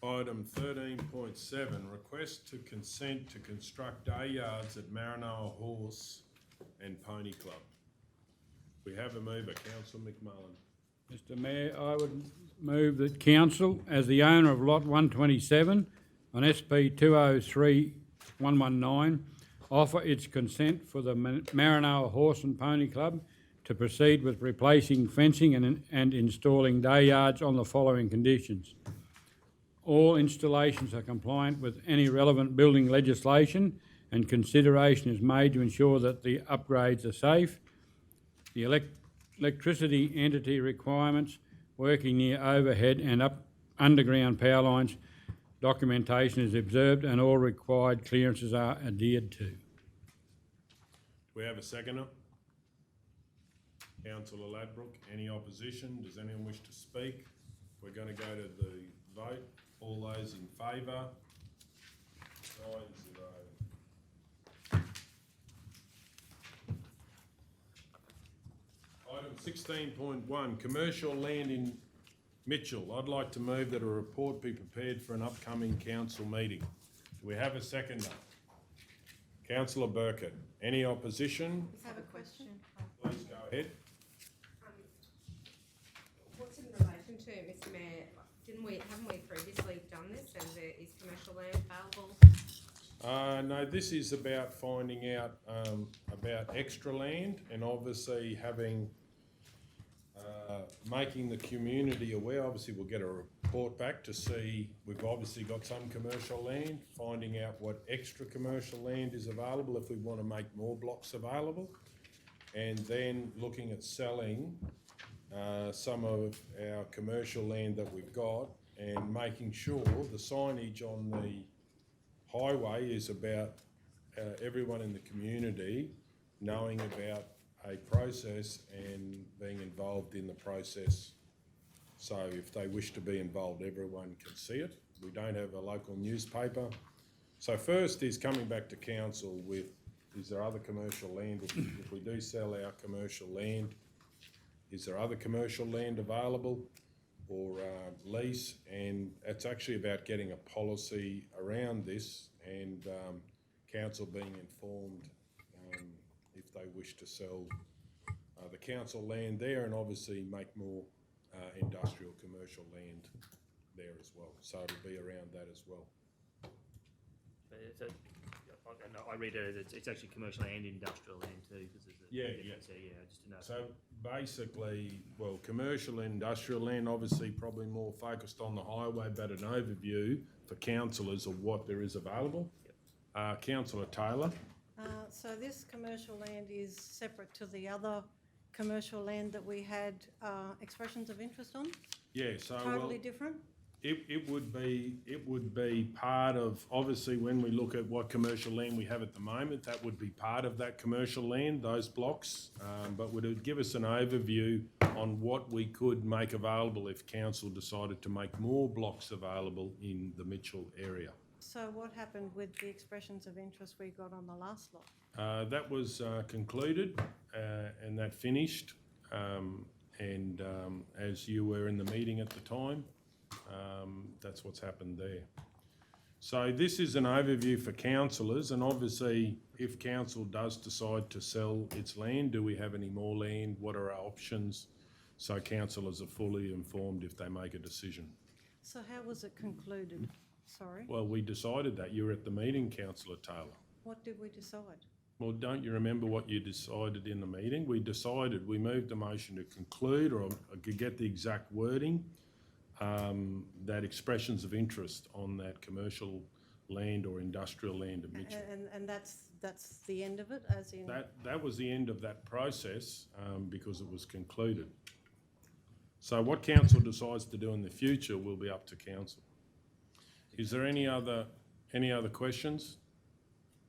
Item 13.7, request to consent to construct day yards at Maranoa Horse and Pony Club. We have a mover, Councillor McMullen. Mr Mayor, I would move that council, as the owner of lot 127 on SP 203119, offer its consent for the Maranoa Horse and Pony Club to proceed with replacing fencing and installing day yards on the following conditions. All installations are compliant with any relevant building legislation, and consideration is made to ensure that the upgrades are safe. The electricity entity requirements working near overhead and underground power lines documentation is observed and all required clearances are adhered to. Do we have a seconder? Councillor Ladbrook. Any opposition? Does anyone wish to speak? We're going to go to the vote. All those in favour? 9-0. Item 16.1, commercial land in Mitchell. I'd like to move that a report be prepared for an upcoming council meeting. Do we have a seconder? Councillor Burkett. Any opposition? I have a question. Please go ahead. What's in relation to, Mr Mayor, Haven't we previously done this, and there is commercial land available? No, this is about finding out about extra land and obviously having, making the community aware. Obviously, we'll get a report back to see, we've obviously got some commercial land, finding out what extra commercial land is available if we want to make more blocks available, and then looking at selling some of our commercial land that we've got and making sure the signage on the highway is about everyone in the community knowing about a process and being involved in the process. So if they wish to be involved, everyone can see it. We don't have a local newspaper. So first is coming back to council with, is there other commercial land? If we do sell our commercial land, is there other commercial land available or lease? And it's actually about getting a policy around this and council being informed if they wish to sell the council land there, and obviously make more industrial commercial land there as well. So it'll be around that as well. I read it, it's actually commercial and industrial land too, because there's a difference there, just to know. So basically, well, commercial and industrial land, obviously probably more focused on the highway, but an overview for councillors of what there is available. Councillor Taylor. So this commercial land is separate to the other commercial land that we had expressions of interest on? Yeah, so Totally different? It would be part of, obviously when we look at what commercial land we have at the moment, that would be part of that commercial land, those blocks, but would it give us an overview on what we could make available if council decided to make more blocks available in the Mitchell area. So what happened with the expressions of interest we got on the last lot? That was concluded and that finished, as you were in the meeting at the time, that's what's happened there. So this is an overview for councillors, and obviously if council does decide to sell its land, do we have any more land? What are our options? So councillors are fully informed if they make a decision. So how was it concluded? Sorry? Well, we decided that. You were at the meeting, Councillor Taylor. What did we decide? Well, don't you remember what you decided in the meeting? We decided, we moved a motion to conclude, or I could get the exact wording, that expressions of interest on that commercial land or industrial land of Mitchell. And that's the end of it, as in? That was the end of that process because it was concluded. So what council decides to do in the future will be up to council. Is there any other questions?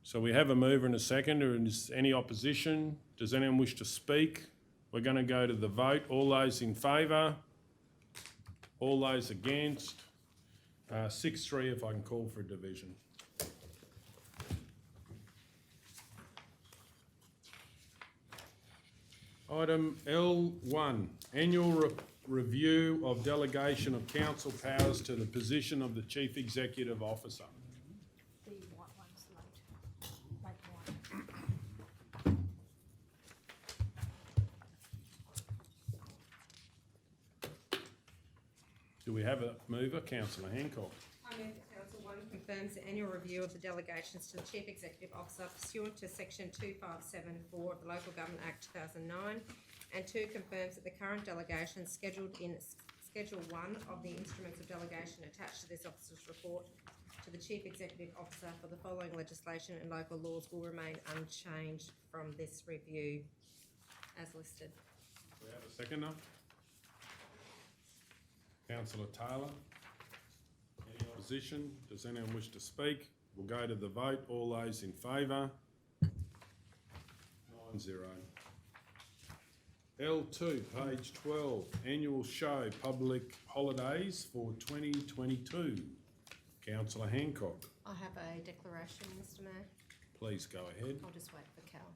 So we have a mover and a seconder, and is any opposition? Does anyone wish to speak? We're going to go to the vote. All those in favour? All those against? 6-3 if I can call for a division. Item L1, annual review of delegation of council powers to the position of the Chief Executive Officer. The white one's late. Do we have a mover? Councillor Hancock. I move that Council 1 confirms the annual review of the delegations to the Chief Executive Officer pursuant to Section 2574 of the Local Government Act 2009, and 2 confirms that the current delegation scheduled in Schedule 1 of the instruments of delegation attached to this officer's report to the Chief Executive Officer for the following legislation and local laws will remain unchanged from this review as listed. Do we have a seconder? Councillor Taylor. Any opposition? Does anyone wish to speak? We'll go to the vote. All those in favour? 9-0. L2, page 12, annual show public holidays for 2022. Councillor Hancock. I have a declaration, Mr Mayor. Please go ahead. I'll just wait for Cal.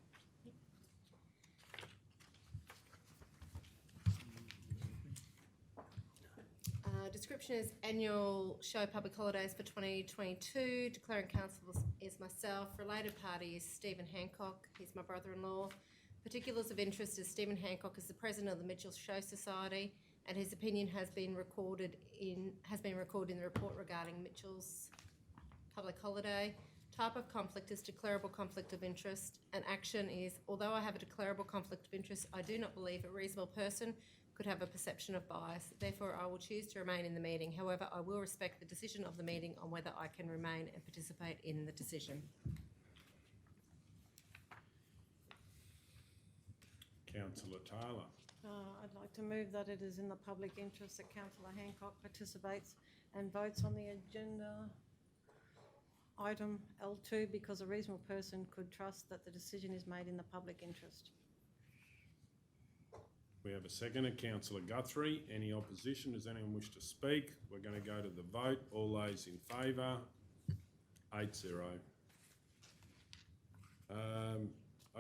Description is annual show public holidays for 2022. Declaring council is myself. Related party is Stephen Hancock. He's my brother-in-law. Particulars of interest is Stephen Hancock is the president of the Mitchell Show Society and his opinion has been recorded in the report regarding Mitchell's public holiday. Type of conflict is declarable conflict of interest, and action is, although I have a declarable conflict of interest, I do not believe a reasonable person could have a perception of bias. Therefore, I will choose to remain in the meeting. However, I will respect the decision of the meeting on whether I can remain and participate in the decision. Councillor Taylor. I'd like to move that it is in the public interest that Councillor Hancock participates and votes on the agenda item L2 because a reasonable person could trust that the decision is made in the public interest. We have a seconder, Councillor Guthrie. Any opposition? Does anyone wish to speak? We're going to go to the vote. All those in favour? 8-0.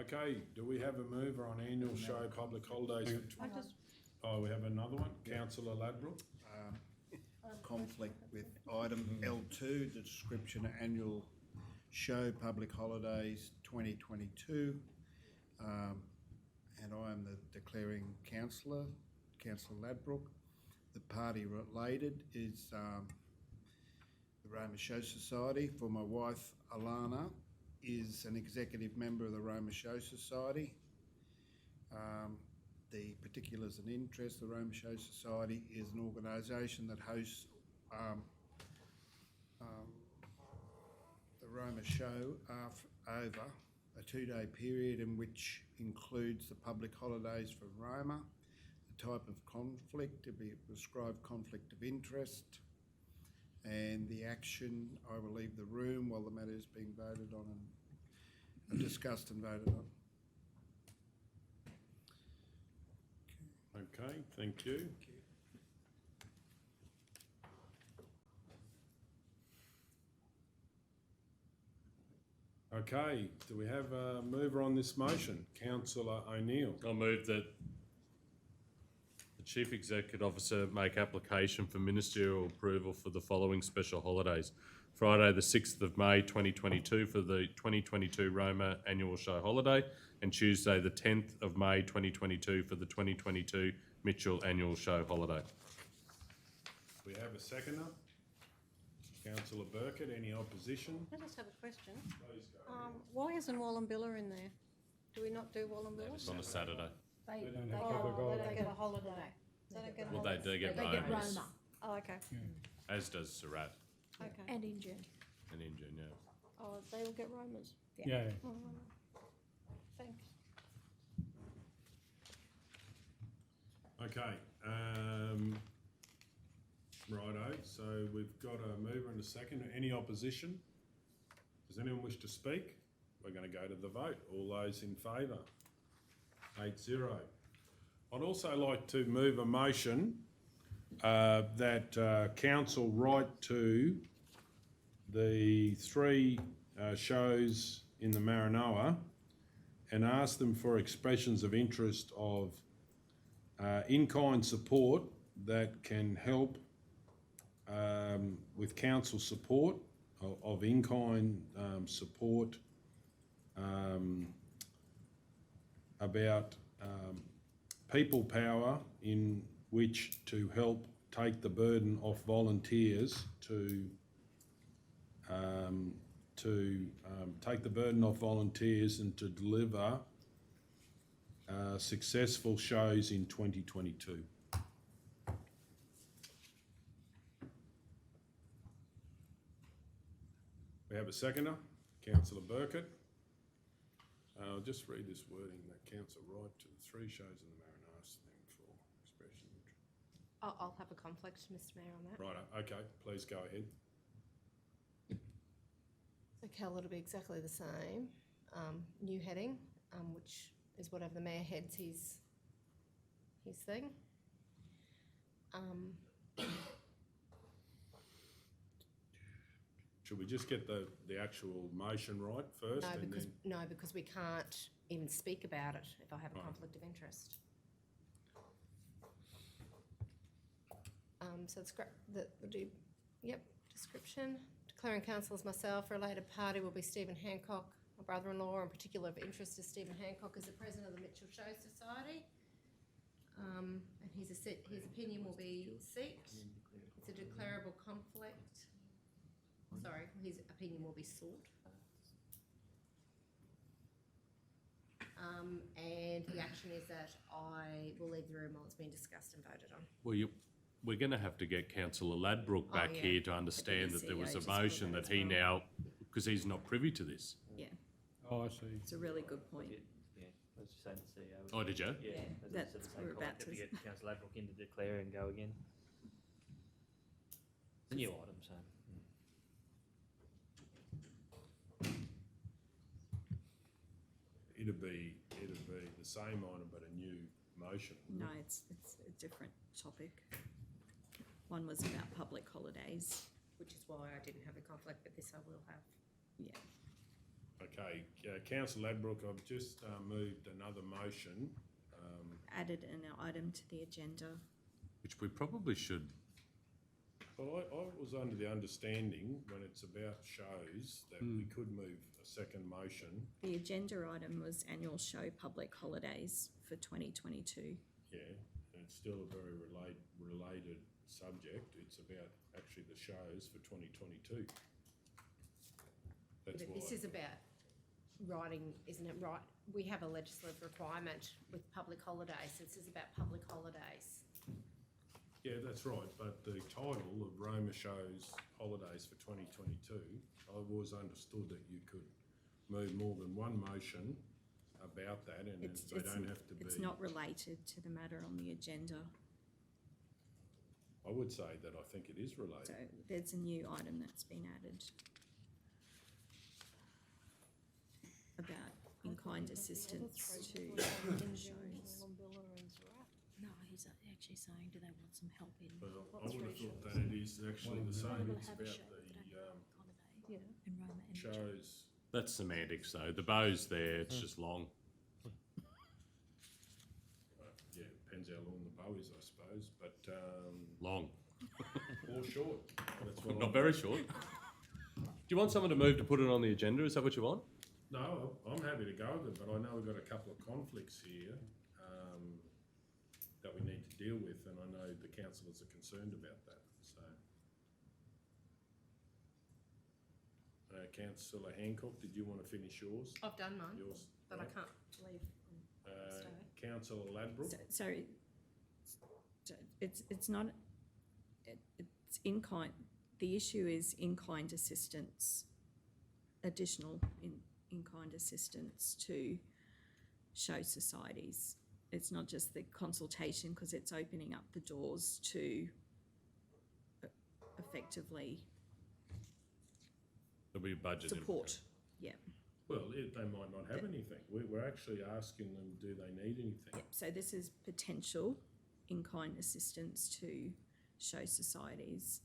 Okay, do we have a mover on annual show public holidays? Oh, we have another one? Councillor Ladbrokes? Conflict with item L2, the description of annual show public holidays 2022. And I am the declaring councillor, Councillor Ladbrokes. The party related is the Roma Show Society. For my wife, Alana, is an executive member of the Roma Show Society. The particulars and interest, the Roma Show Society is an organisation that hosts the Roma Show over a 2-day period, in which includes the public holidays for Roma, the type of conflict to be prescribed conflict of interest, and the action. I will leave the room while the matter is being voted on and discussed and voted on. Okay, thank you. Okay, do we have a mover on this motion? Councillor O'Neill. I'll move that the Chief Executive Officer make application for ministerial approval for the following special holidays. Friday the 6th of May 2022 for the 2022 Roma Annual Show holiday, and Tuesday the 10th of May 2022 for the 2022 Mitchell Annual Show holiday. We have a seconder. Councillor Burkett, any opposition? I just have a question. Please go. Why isn't Wallumbilla in there? Do we not do Wallumbilla? It's on a Saturday. They don't don't have public get a holiday. They don't get a Well, holiday. they do get They get Romas, Roma Oh, okay. as does Surat Okay. and Injune. and Injune, yeah. Oh, they all get Romas. Yeah. Oh, thanks. Okay, righto, so we've got a mover and a second. Any opposition? Does anyone wish to speak? We're going to go to the vote. All those in favour? 8-0. I'd also like to move a motion that council write to the 3 shows in the Maranoa and ask them for expressions of interest of in-kind support that can help with council support of in-kind support about people power in which to help take the burden off volunteers to take the burden off volunteers and to deliver successful shows in 2022. We have a seconder, Councillor Burkett. I'll just read this wording that council write to the 3 shows in the Maranoa thing for expression of interest. I'll have a conflict, Mr Mayor, on that. Right, okay, please go ahead. So Cal, it'll be exactly the same. New heading, which is whatever the mayor heads his thing. Should we just get the actual motion right first? No, because we can't even speak about it if I have a Right. conflict of interest. So it's great that we'll do, description. Declaring council as myself, related party will be Stephen Hancock. My brother-in-law, in particular of interest is Stephen Hancock, is the president of the Mitchell Show Society. And his opinion will be sought. It's a declarable conflict. Sorry, his opinion will be sought. And the action is that I will leave the room while it's been discussed and voted on. Well, we're going to have to get Councillor Ladbrook back yeah. here to understand that there was a motion that he now, because he's not privy to this. Yeah, Oh, I see. it's a really good point. Yeah, I was just saying the CEO. Oh, did you? Yeah, Yeah, as I said, the we're same about concept, to- we get Councillor Ladbrook in to declare and go again. It's a new item, so. It'd be the same item but a new motion. No, it's a different topic. One was about public holidays. Which is why I didn't have a conflict, but this I will have. Yeah. Okay, Councillor Ladbrook, I've just moved another motion. Added an item to the agenda. Which we probably should. Well, I was under the understanding when it's about shows that we could move a second motion. The agenda item was annual show public holidays for 2022. Yeah, and it's still a very related subject. It's about actually the shows for 2022. That's But why. this is about writing, isn't it right? We have a legislative requirement with public holidays. This is about public holidays. Yeah, that's right, but the title of Roma shows holidays for 2022, I've always understood that you could move more than one motion about that and they don't have to be. It's not related to the matter on the agenda. I would say that I think it is So related. there's a new item that's been added about in-kind assistance to shows. No, he's actually saying, do they want some help in? Well, I would have thought that it is actually the same, it's about In Roma the shows. That's semantics though. The bow's there, it's just long. Yeah, depends how long the bow is, I suppose, but Long. or short. That's what Not very short. Do you want someone to move to put it on the agenda? Is that what you want? No, I'm happy to go with it, but I know we've got a couple of conflicts here that we need to deal with, and I know the councillors are concerned about that, so. Councillor Hancock, did you want to finish yours? I've done mine, Yours, but I right. can't leave. Councillor Ladbrook? Sorry, it's not, it's in-kind, the issue is in-kind assistance, additional in-kind assistance to show societies. It's not just the consultation, because it's opening up the doors to effectively There'll be a budget. support. Yeah. Well, they might not have anything. We're actually asking them, do they need anything? Yep. So this is potential in-kind assistance to show societies.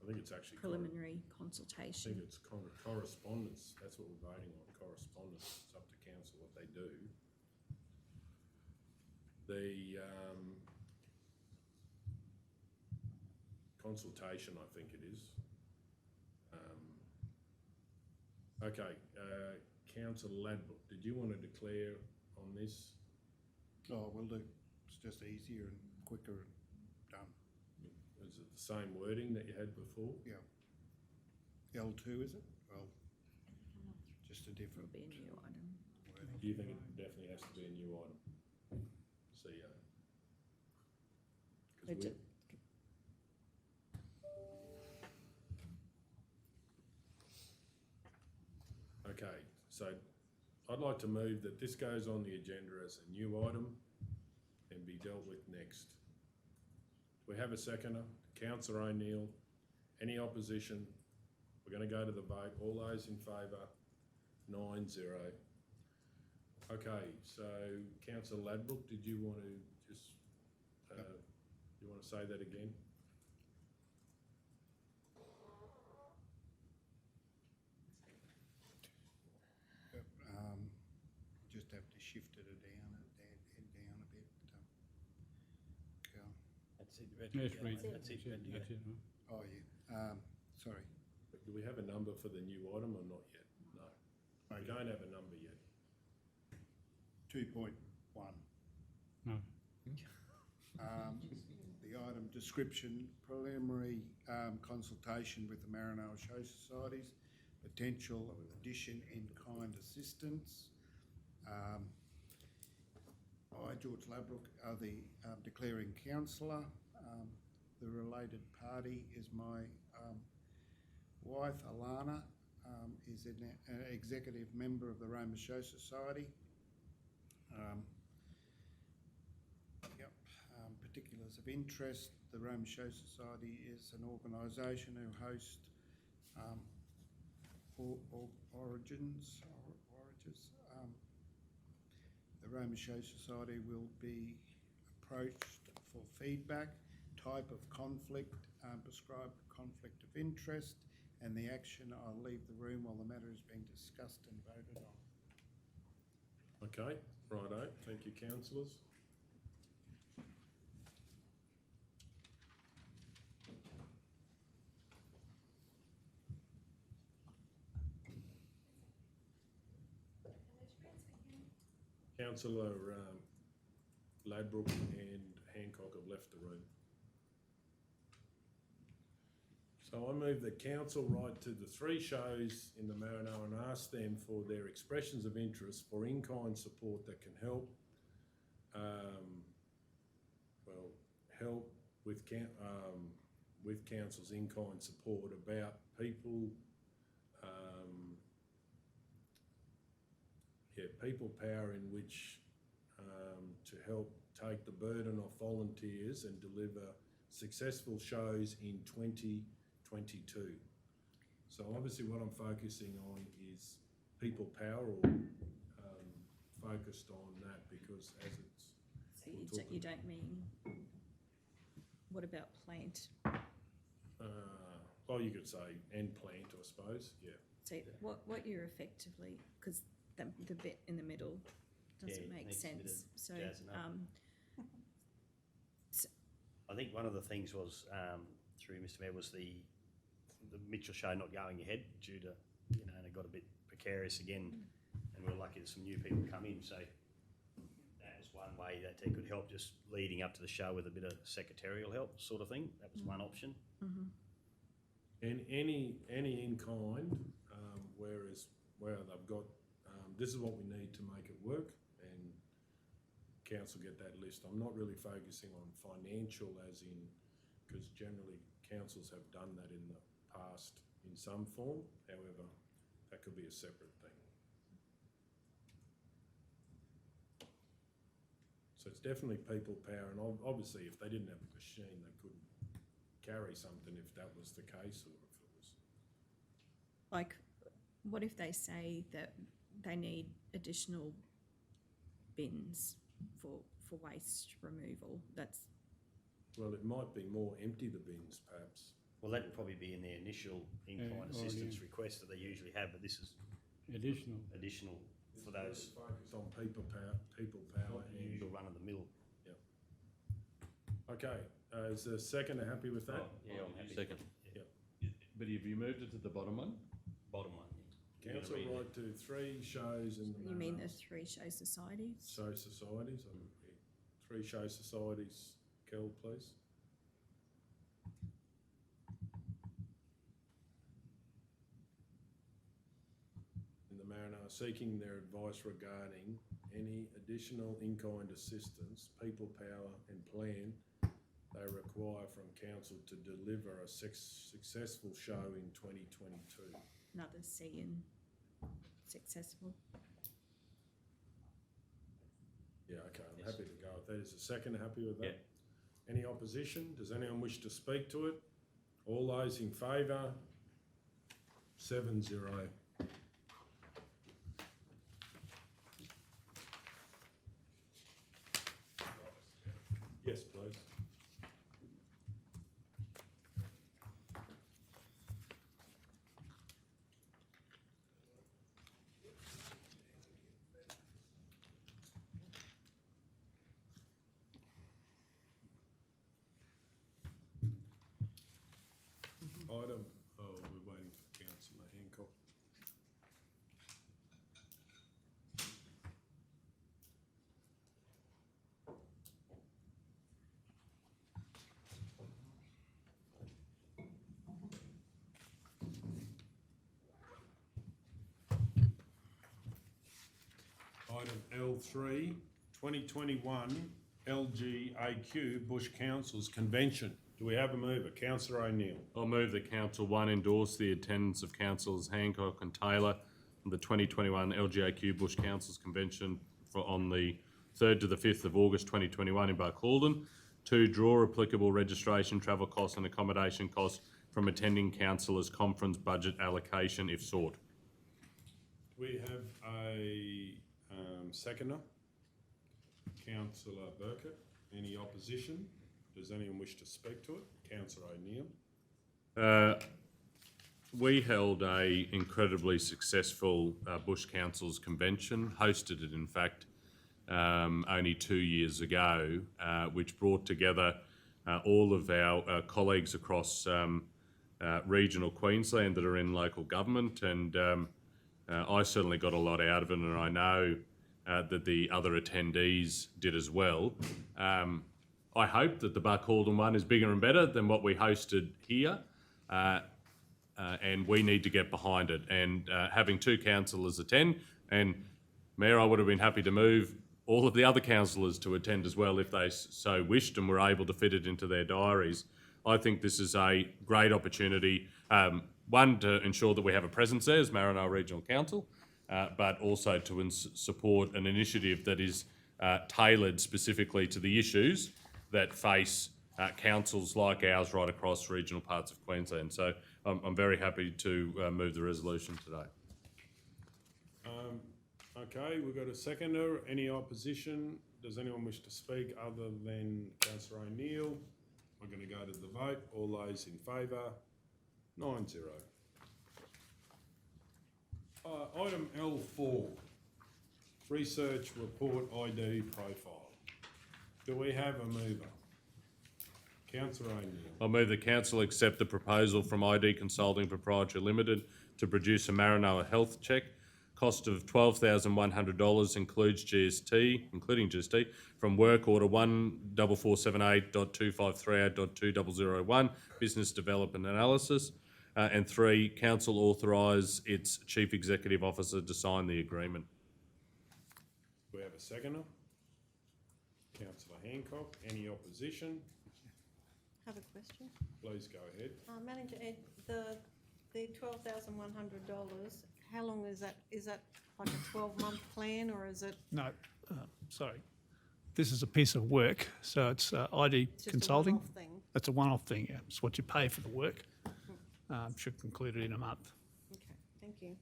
I think it's actually Preliminary I consultation. think it's correspondence. That's what we're voting on, correspondence. It's up to council what they do. The consultation, I think it is. Okay, Councillor Ladbrook, did you want to declare on this? Oh, will do. It's just easier and quicker and done. Is it the same wording that you had before? Yeah. L2, is it? Well, just a different. It'll be a new item. wording. Do you think it definitely has to be a new item? CO? 'Cause It we- ju- Okay, so I'd like to move that this goes on the agenda as a new item and be dealt with next. We have a seconder, Councillor O'Neill. Any opposition? We're going to go to the vote. All those in favour? 9-0. Okay, so Councillor Ladbrook, did you want to just, you want to say that again? Just have to shift it down, head down a bit. That's it, ready Yes, to go. read. That's it, ready to go. That's it, right. Oh, yeah, sorry. Do we have a number for the new item or not yet? No. We don't have a number yet. 2.1. No. The item description, preliminary consultation with the Maranoa Show Societies, potential addition in kind assistance. I, George Ladbrook, are the declaring councillor. The related party is my wife, Alana, is an executive member of the Roma Show Society. Particulars of interest, the Roma Show Society is an organisation who hosts Origins. The Roma Show Society will be approached for feedback, type of conflict, prescribed conflict of interest, and the action. I'll leave the room while the matter is being discussed and voted on. Okay, righto. Thank you, councillors. Councillor Ladbrook and Hancock have left the room. So I move that council write to the three shows in the Maranoa and ask them for their expressions of interest for in-kind support that can help, help with council's in-kind support about people, people power in which to help take the burden off volunteers and deliver successful shows in 2022. So obviously what I'm focusing on is people power, or focused on that, because as it's... So you don't mean, what about plant? Well, you could say and plant, I suppose, yeah. So what you're effectively, because the bit in the middle doesn't make sense. So, I think one of the things was, through Mr Mayor, was the Mitchell show not going ahead due to, and it got a bit precarious again, and we were lucky that some new people come in. So that was one way that they could help, just leading up to the show with a bit of secretarial help, sort of thing. That was one option. And any in kind, where they've got, this is what we need to make it work, and council get that list. I'm not really focusing on financial as in, because generally councils have done that in the past in some form. However, that could be a separate thing. So it's definitely people power, and obviously if they didn't have a machine, they couldn't carry something if that was the case, or if it was... Like, what if they say that they need additional bins for waste removal? That's... Well, it might be more empty the bins, perhaps. Well, that would probably be in their initial in-kind assistance request that they usually have, but this is additional for those. Focused on people power and usual run of the mill. Yeah. Okay. Is the second happy with that? Yeah, I'm happy. Second. Yeah. But have you moved it to the bottom one? Bottom one. Council right to three shows in the... You mean the three show societies? Show societies. Three show societies. Kel, please. In the Maranoa, seeking their advice regarding any additional in-kind assistance, people power and plan they require from council to deliver a successful show in 2022. Another C in successful. Yeah, okay, I'm happy to go with that. Is the second happy with that? Yeah. Any opposition? Does anyone wish to speak to it? All those in favour? 7-0. Yes, please. Item, we're waiting for Councillor Hancock. L.3 2021 LGAQ Bush Councils Convention. Do we have a mover? Councillor O'Neill. I'll move that Council 1 endorse the attendance of Councillors Hancock and Taylor on the 2021 LGAQ Bush Councils Convention on the 3rd to the 5th of August 2021 in Barcaldine. 2, draw applicable registration, travel costs and accommodation costs from attending councillors' conference budget allocation if sought. Do we have a seconder? Councillor Burkett. Any opposition? Does anyone wish to speak to it? Councillor O'Neill. We held a incredibly successful Bush Councils convention, hosted it in fact only 2 years ago, which brought together all of our colleagues across regional Queensland that are in local government, and I certainly got a lot out of it, and I know that the other attendees did as well. I hope that the Barcaldine one is bigger and better than what we hosted here, and we need to get behind it. And having 2 councillors attend, and Mayor, I would have been happy to move all of the other councillors to attend as well if they so wished and were able to fit it into their diaries. I think this is a great opportunity, one, to ensure that we have a presence there as Maranoa Regional Council, but also to support an initiative that is tailored specifically to the issues that face councils like ours right across regional parts of Queensland. So I'm very happy to move the resolution today. Okay, we've got a seconder. Any opposition? Does anyone wish to speak other than Councillor O'Neill? We're going to go to the vote. All those in favour? 9-0. Item L4, Research Report ID Profile. Do we have a mover? Councillor O'Neill. I'll move the council accept the proposal from ID Consulting Proprietary Limited to produce a Maranoa health check. Cost of $12,100 including GST, from work order 14478.2538.2001, business development analysis. And 3, council authorise its chief executive officer to sign the agreement. Do we have a seconder? Councillor Hancock. Any opposition? Have a question. Please go ahead. Manager Ed, the $12,100, how long is that? Is that like a 12-month plan, or is it? No, sorry. This is a piece of work, so it's ID Consulting. It's just a one-off thing? That's a one-off thing, yeah. It's what you pay for the work. Should conclude it in a month. Okay, thank you.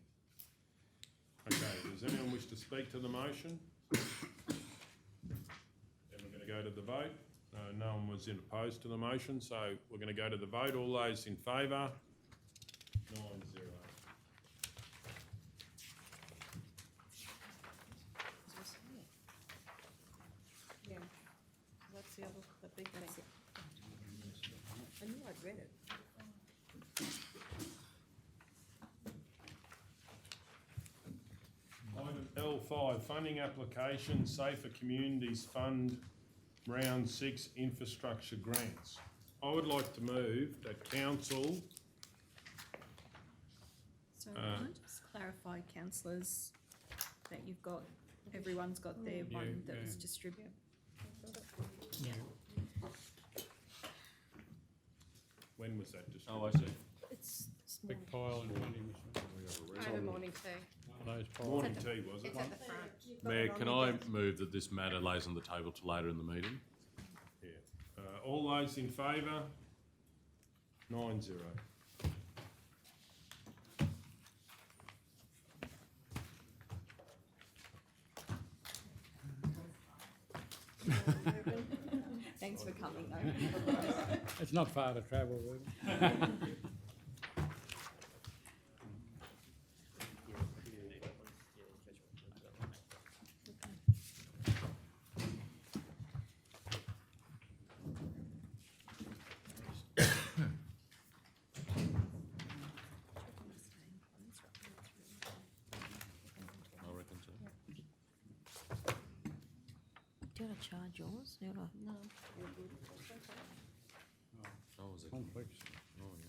Okay, does anyone wish to speak to the motion? Then we're going to go to the vote. No one was opposed to the motion, so we're going to go to the vote. All those in favour? 9-0. Yeah, that's the other, the big thing. I knew I'd read it. Item L5, Funding Application, Safer Communities Fund, Round 6 Infrastructure Grants. I would like to move that council... So can I just clarify, councillors, that you've got, everyone's got their one that was distributed? When was that distributed? Oh, I see. It's Big pile in front of you. Over morning tea. Those piles. Morning tea, was it? It's at the front. Mayor, can I move that this matter lays on the table till later in the meeting? Yeah. All those in favour? 9-0. Thanks for coming though. It's not far to travel, really. Do you want to charge yours? No. Oh, is it? Complex. Oh, yeah.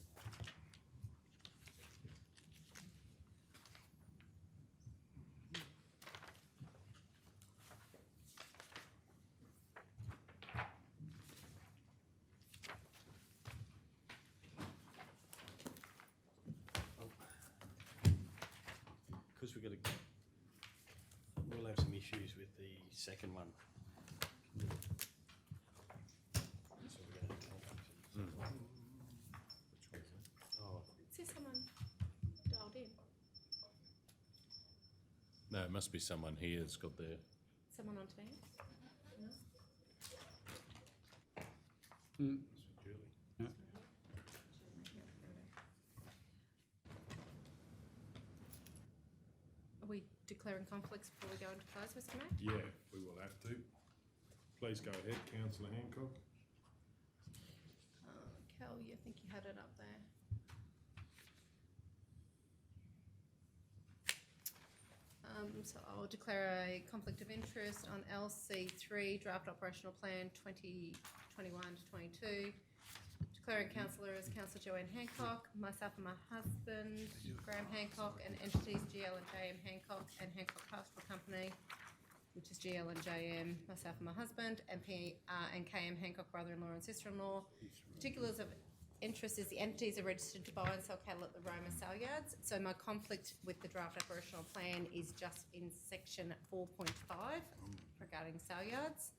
issues with the second one. So we're gonna Oh, Is there someone dialed in? No, it must be someone here that's got their. Someone on Teams? No? Mm. Yeah. Are we declaring conflicts before we go into close, Mr Mayor? Yeah, we will have to. Please go ahead, councillor Hancock. Cal, I think you had it up there. So I'll declare a conflict of interest on LC3 Draft Operational Plan 2021 to 22. Declaring councillor as Councillor Joanne Hancock, myself and my husband, Graham Hancock, and entities GL and JM Hancock and Hancock Pastoral Company, which is GL and JM, myself and my husband, and and KM Hancock, brother-in-law and sister-in-law. Particulars of interest is the entities are registered to buy and sell cattle at the Roma sale yards. So my conflict with the draft operational plan is just in section 4.5 regarding sale yards.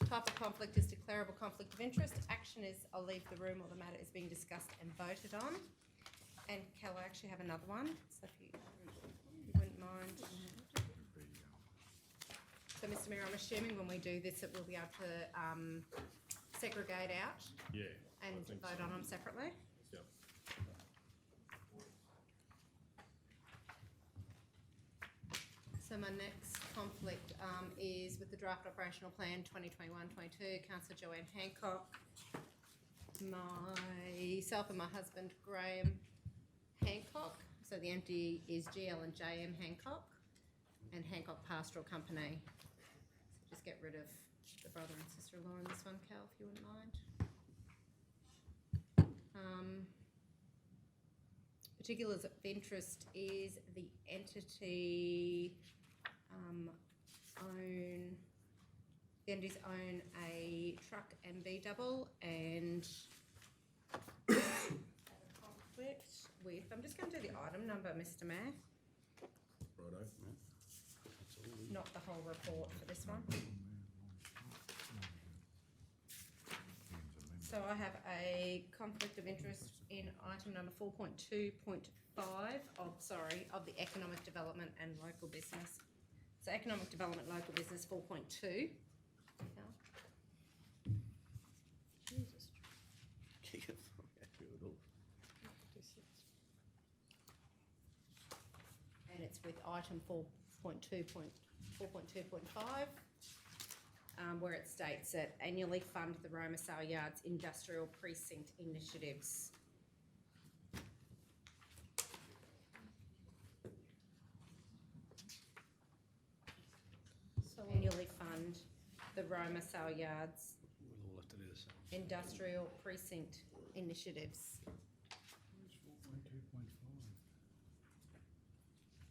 Type of conflict is declarable conflict of interest. Action is I'll leave the room or the matter is being discussed and voted on. And Cal, I actually have another one, so if you wouldn't mind. So, Mr Mayor, I'm assuming when we do this, it will be able to segregate out and vote on them separately. Yep. So my next conflict is with the draft operational plan 2021-22, Councillor Joanne Hancock, myself and my husband Graham Hancock. So the entity is GL and JM Hancock and Hancock Pastoral Company. So just get rid of the brother and sister-in-law in this one, Cal, if you wouldn't mind. Particulars of interest is the entity own a truck MV double and conflict with, I'm just going to do the item number, Mr Mayor, Righto. not the whole report for this one. So I have a conflict of interest in item number 4.2.5 of the economic development and local business. So economic development, local business 4.2. Jesus. And it's with item 4.2.5. Where it states that annually fund the Roma sale yards industrial precinct initiatives. So annually fund the Roma sale yards We'll all have to do the same. industrial precinct initiatives.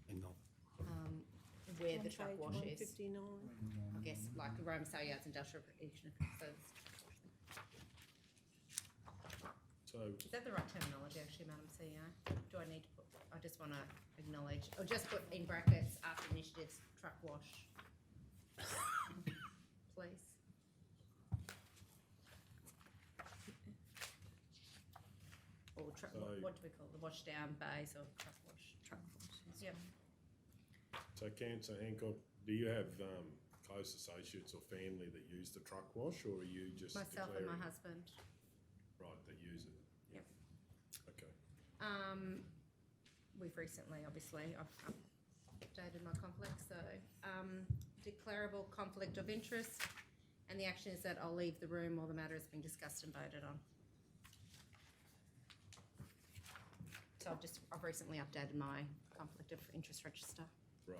And not. On Where the truck page wash is. 159. I guess like the Roma sale yards industrial precinct. So Is that the right terminology actually, Madam CEO? Do I need to put, I just want to acknowledge, or just put in brackets after initiatives, truck wash. Please. Or truck, what do we call it, the wash down bays or truck wash? Truck wash. Yep. So Councillor Hancock, do you have close associates or family that use the truck wash, or are you just Myself and my declaring- husband. Right, that use it? Yep. Okay. We've recently, obviously, I've updated my conflict, so declarable conflict of interest, and the action is that I'll leave the room while the matter is being discussed and voted on. So I've recently updated my conflict of interest register. Right.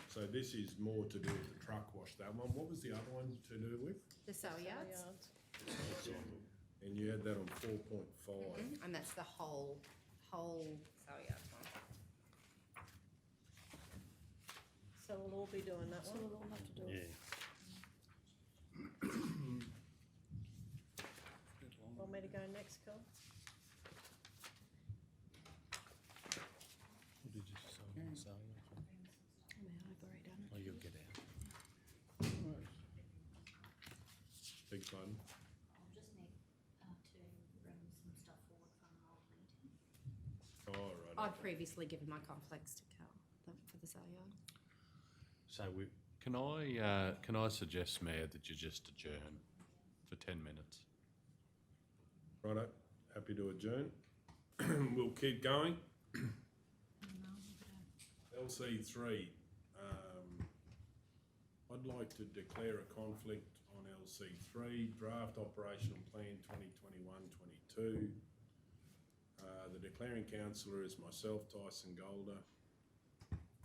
So this is more to do with the truck wash, that one. What was the other one to do with? The sale yards. And you had that on 4.5. And that's the whole sale yards one. So we'll all be doing that one? So we'll all have to do it. Want me to go next, Cole? I've already done it. Oh, you'll get out. Beg your pardon? I'll just need to bring some stuff forward from an old meeting. Oh, right. I've previously given my conflicts to Cal for the sale yard. So can I suggest, Mayor, that you just adjourn for 10 minutes? Righto, happy to adjourn. We'll keep going. LC3, I'd like to declare a conflict on LC3, Draft Operational Plan 2021-22. The declaring councillor is myself, Tyson Golder.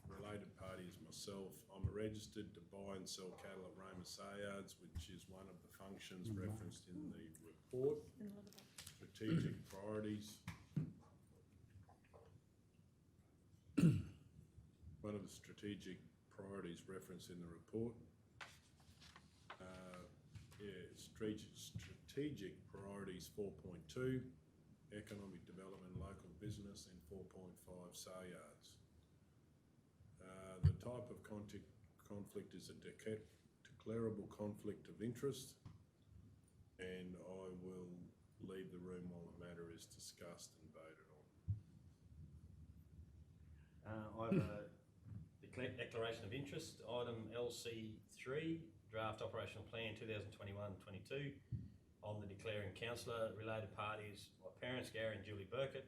Related party is myself. I'm registered to buy and sell cattle at Roma sale yards, which is one of the functions referenced in the report. Strategic priorities. One of the strategic priorities referenced in the report. Strategic priorities 4.2, economic development, local business, and 4.5, sale yards. The type of conflict is a declarable conflict of interest, and I will leave the room while the matter is discussed and voted on. I have a declaration of interest, item LC3, Draft Operational Plan 2021-22, on the declaring councillor. Related parties, my parents, Gary and Julie Burkett.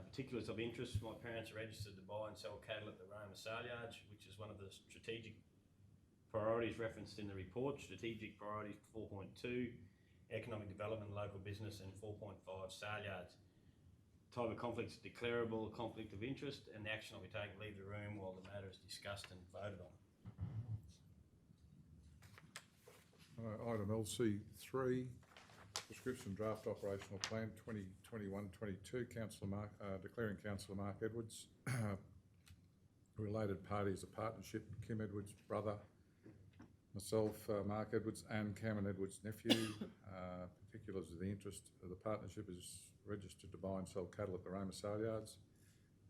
Particulars of interest, my parents are registered to buy and sell cattle at the Roma sale yards, which is one of the strategic priorities referenced in the report. Strategic priorities 4.2, economic development, local business, and 4.5, sale yards. Type of conflict is declarable conflict of interest, and the action will be taken, leave the room while the matter is discussed and voted on. Item LC3, description draft operational plan 2021-22, declaring Councillor Mark Edwards. Related parties, a partnership, Kim Edwards' brother, myself, Mark Edwards, and Cameron Edwards' nephew. Particulars of the interest of the partnership is registered to buy and sell cattle at the Roma sale yards,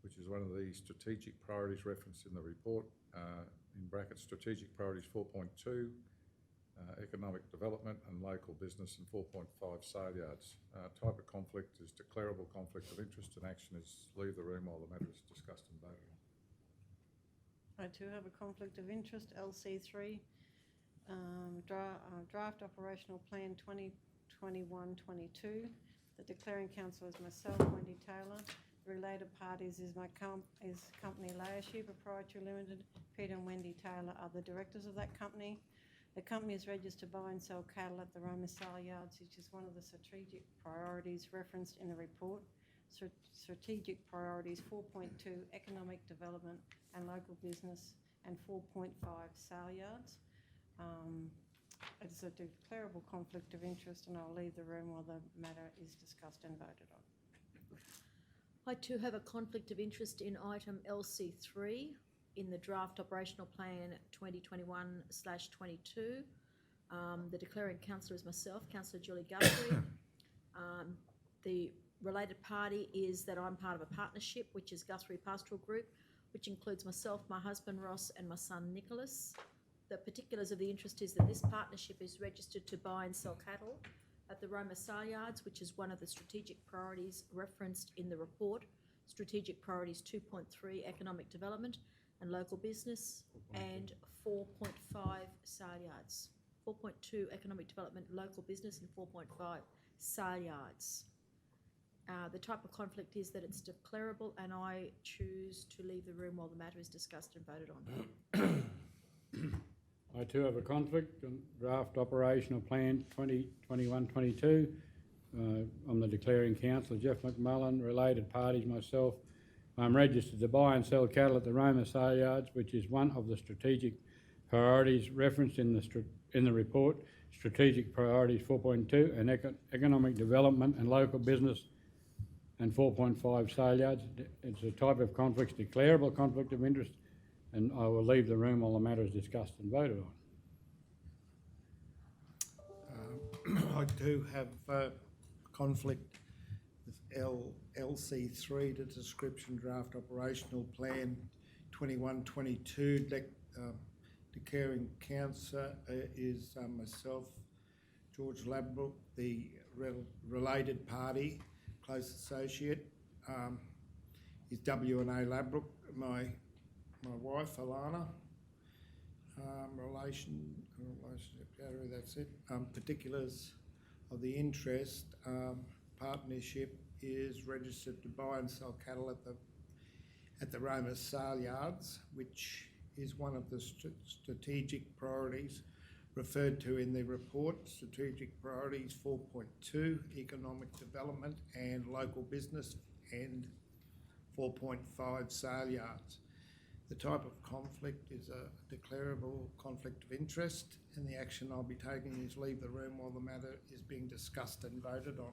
which is one of the strategic priorities referenced in the report. In brackets, strategic priorities 4.2, economic development and local business, and 4.5, sale yards. Type of conflict is declarable conflict of interest, and action is leave the room while the matter is discussed and voted on. I too have a conflict of interest, LC3, Draft Operational Plan 2021-22. The declaring councillor is myself, Wendy Taylor. Related parties is company Laoshi Proprietary Limited. Peter and Wendy Taylor are the directors of that company. The company is registered to buy and sell cattle at the Roma sale yards, which is one of the strategic priorities referenced in the report. Strategic priorities 4.2, economic development and local business, and 4.5, sale yards. It's a declarable conflict of interest, and I'll leave the room while the matter is discussed and voted on. I too have a conflict of interest in item LC3 in the draft operational plan 2021/22. The declaring councillor is myself, Councillor Julie Guthrie. The related party is that I'm part of a partnership, which is Guthrie Pastoral Group, which includes myself, my husband Ross, and my son Nicholas. The particulars of the interest is that this partnership is registered to buy and sell cattle at the Roma sale yards, which is one of the strategic priorities referenced in the report. Strategic priorities 2.3, economic development and local business, and 4.5, sale yards. 4.2, economic development, local business, and 4.5, sale yards. The type of conflict is that it's declarable, and I choose to leave the room while the matter is discussed and voted on. I too have a conflict on draft operational plan 2021-22. I'm the declaring councillor, Jeff McMullen. Related parties, myself. I'm registered to buy and sell cattle at the Roma sale yards, which is one of the strategic priorities referenced in the report. Strategic priorities 4.2, and economic development and local business, and 4.5, sale yards. It's a type of conflict, declarable conflict of interest, and I will leave the room while the matter is discussed and voted on. I do have conflict with LC3, the description draft operational plan 21-22, declaring councillor is myself, George Ladbrook, the related party, close associate is W&A Ladbrook, my wife Alana. Relationship category, that's it. Particulars of the interest, partnership is registered to buy and sell cattle at the Roma sale yards, which is one of the strategic priorities referred to in the report. Strategic priorities 4.2, economic development and local business, and 4.5, sale yards. The type of conflict is a declarable conflict of interest, and the action I'll be taking is leave the room while the matter is being discussed and voted on.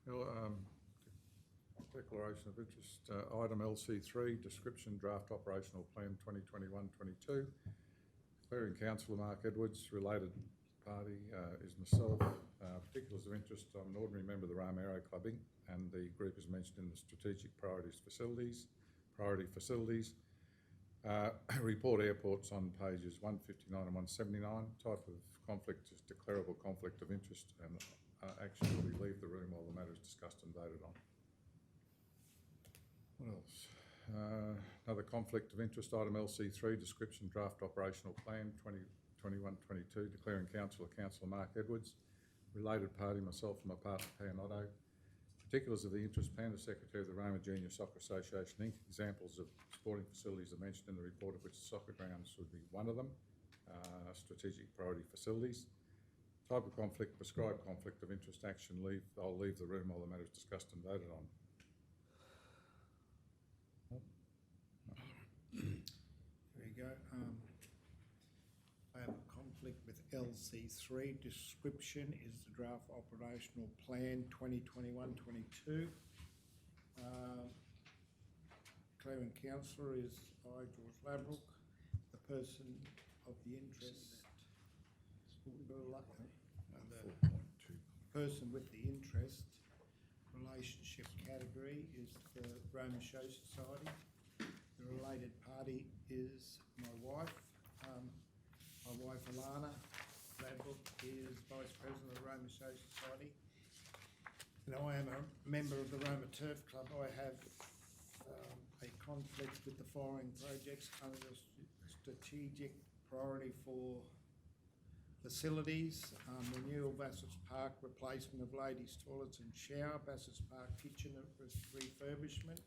Righto. Declaration of interest, item LC3, description draft operational plan 2021-22. Declaring councillor Mark Edwards, related party is myself. Particulars of interest, I'm an ordinary member of the Roma Aero Clubbing, and the group is mentioned in the strategic priority facilities. Report airports on pages 159 and 179. Type of conflict is declarable conflict of interest, and action will be leave the room while the matter is discussed and voted on. What else? Another conflict of interest, item LC3, description draft operational plan 2021-22, declaring councillor Mark Edwards, related party myself and my partner Pan Otto. Particulars of the interest, Pan, the Secretary of the Roma Junior Soccer Association Inc. Examples of sporting facilities are mentioned in the report, of which the soccer grounds would be one of them. Strategic priority facilities. Type of conflict, prescribed conflict of interest, action, I'll leave the room while the matter is discussed and voted on. There you go. I have a conflict with LC3. Description is the draft operational plan 2021-22. Declaring councillor is I, George Ladbrook. The person of the interest. The person with the interest relationship category is the Roma Show Society. The related party is my wife. My wife Alana Ladbrook is Vice President of the Roma Show Society. And I am a member of the Roma Turf Club. I have a conflict with the following projects under the strategic priority for facilities, renewal Bassett Park, replacement of ladies' toilets and shower, Bassett Park kitchen refurbishment,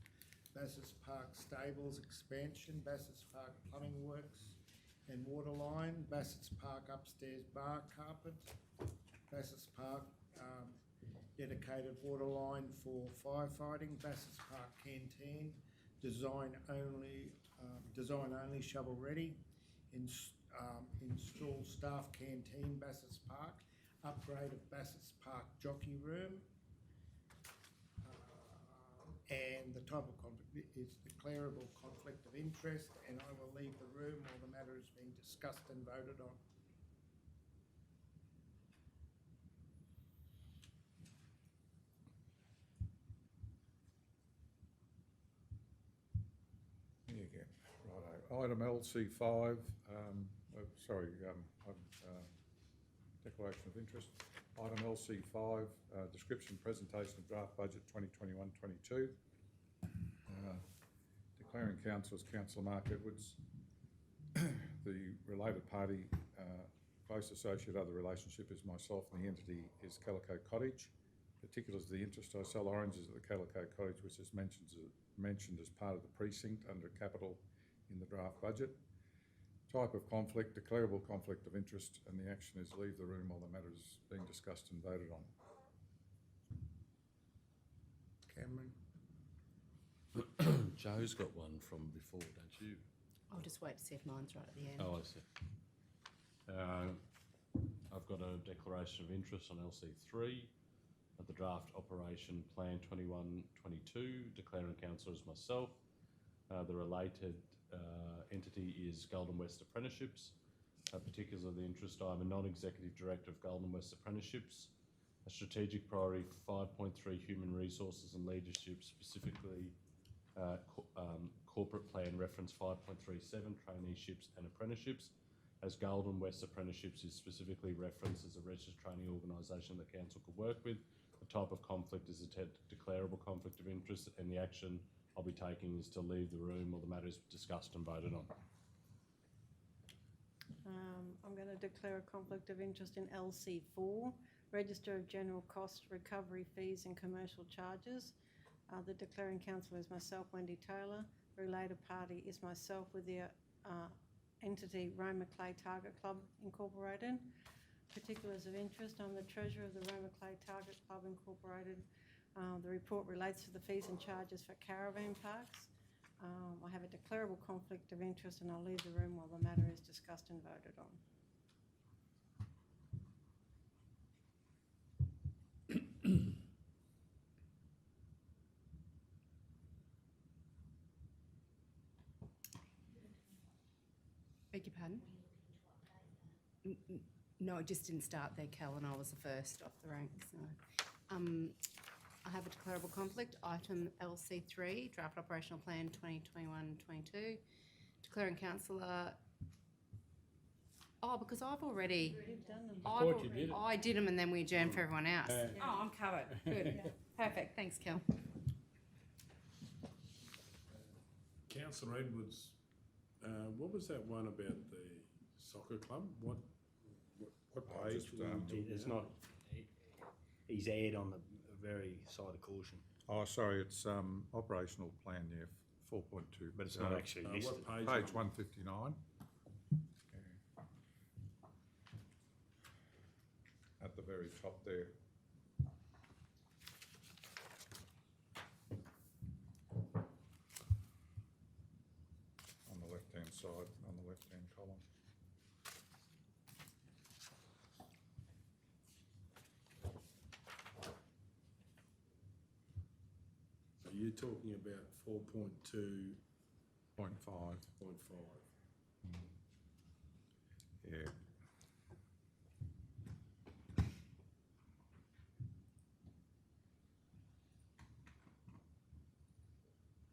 Bassett Park stables expansion, Bassett Park plumbing works and water line, Bassett Park upstairs bar carpet, Bassett Park dedicated water line for firefighting, Bassett Park canteen, design only shovel ready, install staff canteen, Bassett Park, upgrade of Bassett Park jockey room, and the type of conflict is declarable conflict of interest, and I will leave the room while the matter is being discussed and voted on. There you go. Righto. Item LC5, declaration of interest. Item LC5, description presentation of draft budget 2021-22. Declaring councillors councillor Mark Edwards, the related party, close associate other relationship is myself, and the entity is Calico Cottage. Particulars of the interest, I sell oranges at the Calico Cottage, which is mentioned as part of the precinct under capital in the draft budget. Type of conflict, declarable conflict of interest, and the action is leave the room while the matter is being discussed and voted on. Cameron? Joe's got one from before, don't you? I'll just wait to see if mine's right at the end. Oh, I see. I've got a declaration of interest on LC3 at the draft operation plan 21-22, declaring councillor as myself. The related entity is Golden West Apprenticeships. particulars of the interest. I am a non-executive director of Golden West Apprenticeships. A strategic priority for 5.3 human resources and leadership, specifically corporate plan reference 5.37 traineeships and apprenticeships, as Golden West Apprenticeships is specifically referenced as a registered training organisation the council could work with. The type of conflict is a declarable conflict of interest, and the action I'll be taking is to leave the room or the matter is discussed and voted on. I'm going to declare a conflict of interest in LC4, Register of General Cost Recovery Fees and Commercial Charges. The declaring council is myself, Wendy Taylor. The related party is myself with the entity Roma Clay Target Club Incorporated. Particulars of interest, I'm the treasurer of the Roma Clay Target Club Incorporated. The report relates to the fees and charges for caravan parks. I have a declarable conflict of interest, and I'll leave the room while the matter is discussed and voted on. Beg your pardon? No, it just didn't start there, Cal, and I was the first off the ranks. So. I have a declarable conflict, item LC3, Draft Operational Plan 2021-22. Declaring councillor... Oh, because I've already... I did them and then we adjourned for everyone else. Oh, I'm covered. Good. Perfect. Thanks, Kel. Councillor Edwards, what was that one about the soccer club? What page? It's not... He's aired on the very side of caution. Oh, sorry, it's operational plan, yeah, 4.2. But it's not actually listed. What page? Page 159. At the very top there. On the left-hand side, on the left-hand column. So you're talking about 4.2.5. 0.5. Yeah.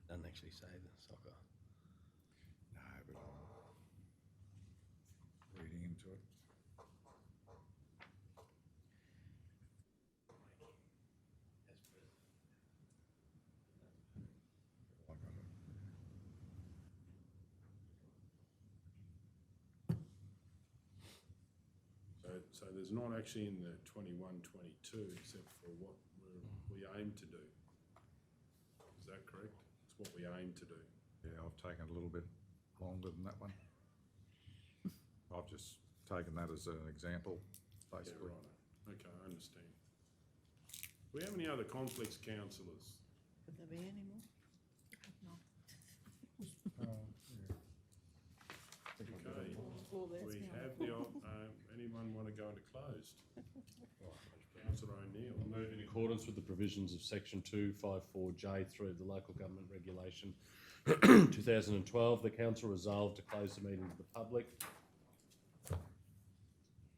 Doesn't actually say the soccer. No, but reading into it. So there's not actually in the 21-22 except for what we aim to do. Is that correct? It's what we aim to do. Yeah, I've taken a little bit longer than that one. I've just taken that as an example, basically. Yeah, right. Okay, I understand. Do we have any other conflicts, councillors? Would there be any more? No. Okay, we have the, anyone want to go into closed? Councillor O'Neill. Move in accordance with the provisions of section 254J3 of the Local Government Regulation 2012, the council resolved to close the meeting to the public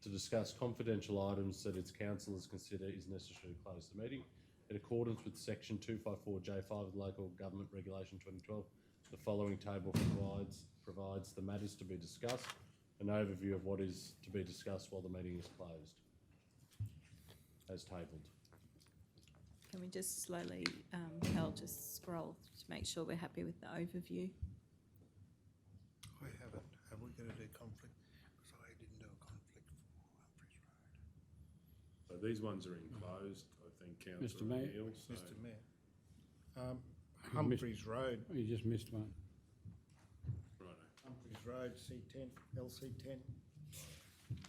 to discuss confidential items that its councillors consider is necessary to close the meeting. In accordance with section 254J5 of the Local Government Regulation 2012, the following table provides the matters to be discussed, an overview of what is to be discussed while the meeting is closed, as tabled. Can we just slowly, Cal, just scroll to make sure we're happy with the overview? I haven't. Have we got to do conflict? Because I didn't do a conflict for Humphreys Road. So these ones are enclosed, I think, Mr. Councillor Mayor. O'Neill. So Mr. Mayor. Humphreys Road. You just missed one. righto. Humphreys Road, C10, LC10.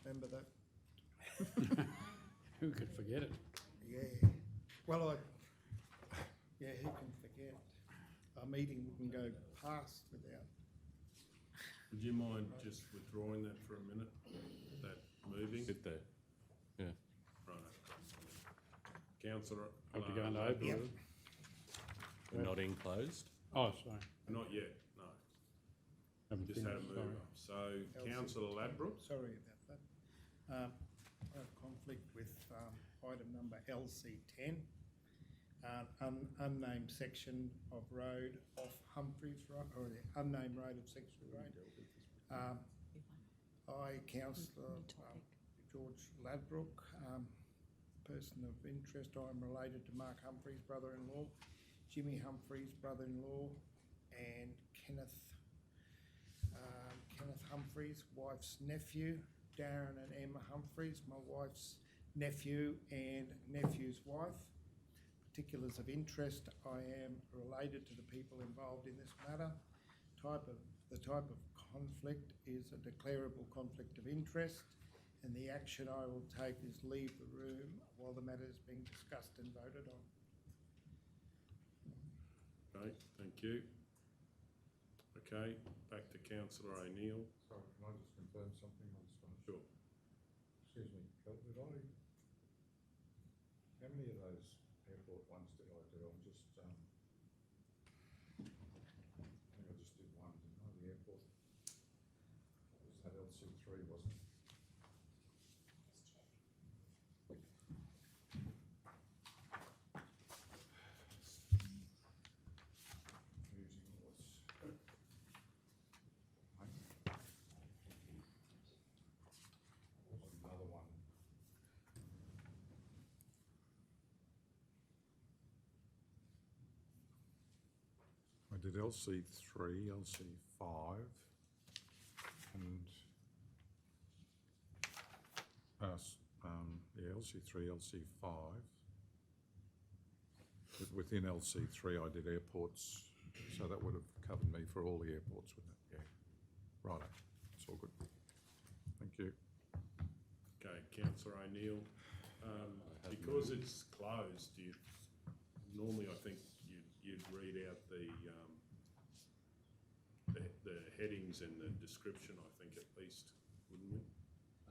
Remember that? Who could forget it? Yeah. Well, yeah, who can forget? A meeting wouldn't go past without. Would you mind just withdrawing that for a minute? That moving? Sit there. Yeah. Righto. Councillor. Hope you're going to open Yep. it. We're not enclosed. Oh, sorry. Not yet, no. Just had a move up. So, councillor Ladbrokes? Sorry about that. I have conflict with item number LC10, unnamed section of road off Humphreys Road, or the unnamed road of section of road. I, councillor George Ladbroke, person of interest, I'm related to Mark Humphreys, brother-in-law, Jimmy Humphreys, brother-in-law, and Kenneth Humphreys, wife's nephew, Darren and Emma Humphreys, my wife's nephew and nephew's wife. Particulars of interest, I am related to the people involved in this matter. The type of conflict is a declarable conflict of interest, and the action I will take is leave the room while the matter is being discussed and voted on. Okay, thank you. Okay, back to councillor O'Neill. Sorry, can I just confirm something? I just want to... Sure. Excuse me, did I... How many of those airport ones did I do? I'm just... I think I just did one, didn't I? The airport. Was that LC3, wasn't it? Another one. I did LC3, LC5, and LC3, LC5. Within LC3, I did airports, so that would have covered me for all the airports, wouldn't it? Yeah. Right. It's all good. Thank you. Okay, councillor O'Neill. Because it's closed, normally I think you'd read out the headings and the description, I think, at least, wouldn't we?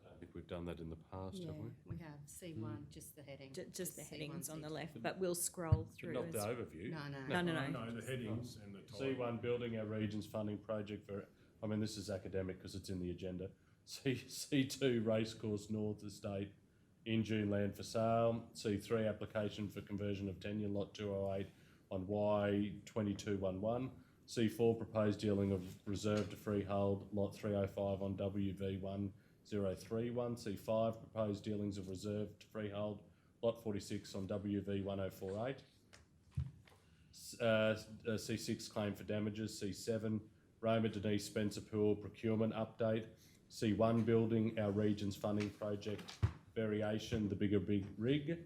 I think we've done that in the past, have we? We have. C1, just the heading. Just the headings C1, on the C2. left, but we'll scroll through. Not the overview. No, No, the headings and the title. C1, building our region's funding project for, I mean, this is academic because it's in the agenda. C2, Racecourse North Estate, Injune land for sale. C3, application for conversion of tenure lot 208 on Y2211. C4, proposed dealing of reserve to freehold lot 305 on WV1031. C5, proposed dealings of reserve to freehold lot 46 on WV1048. C6 claim for damages. C7, Roma, Denise, Spencer Pool procurement update. C1, building our region's funding project variation, the bigger big rig.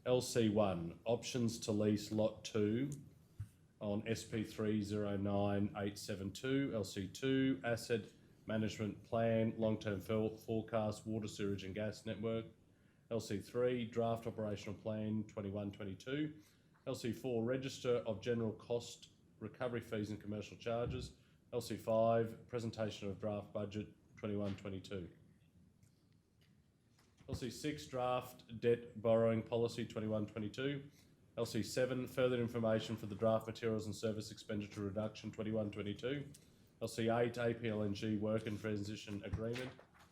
LC1, options to lease lot 2 on SP309872. LC2, asset management plan, long-term forecast, water, sewage and gas network. LC3, draft operational plan 2122. LC4, register of general cost, recovery fees and commercial charges. LC5, presentation of draft budget 2122. LC6, draft debt borrowing policy 2122. LC7, further information for the draft materials and service expenditure reduction 2122. LC8, APLNG work and transition agreement.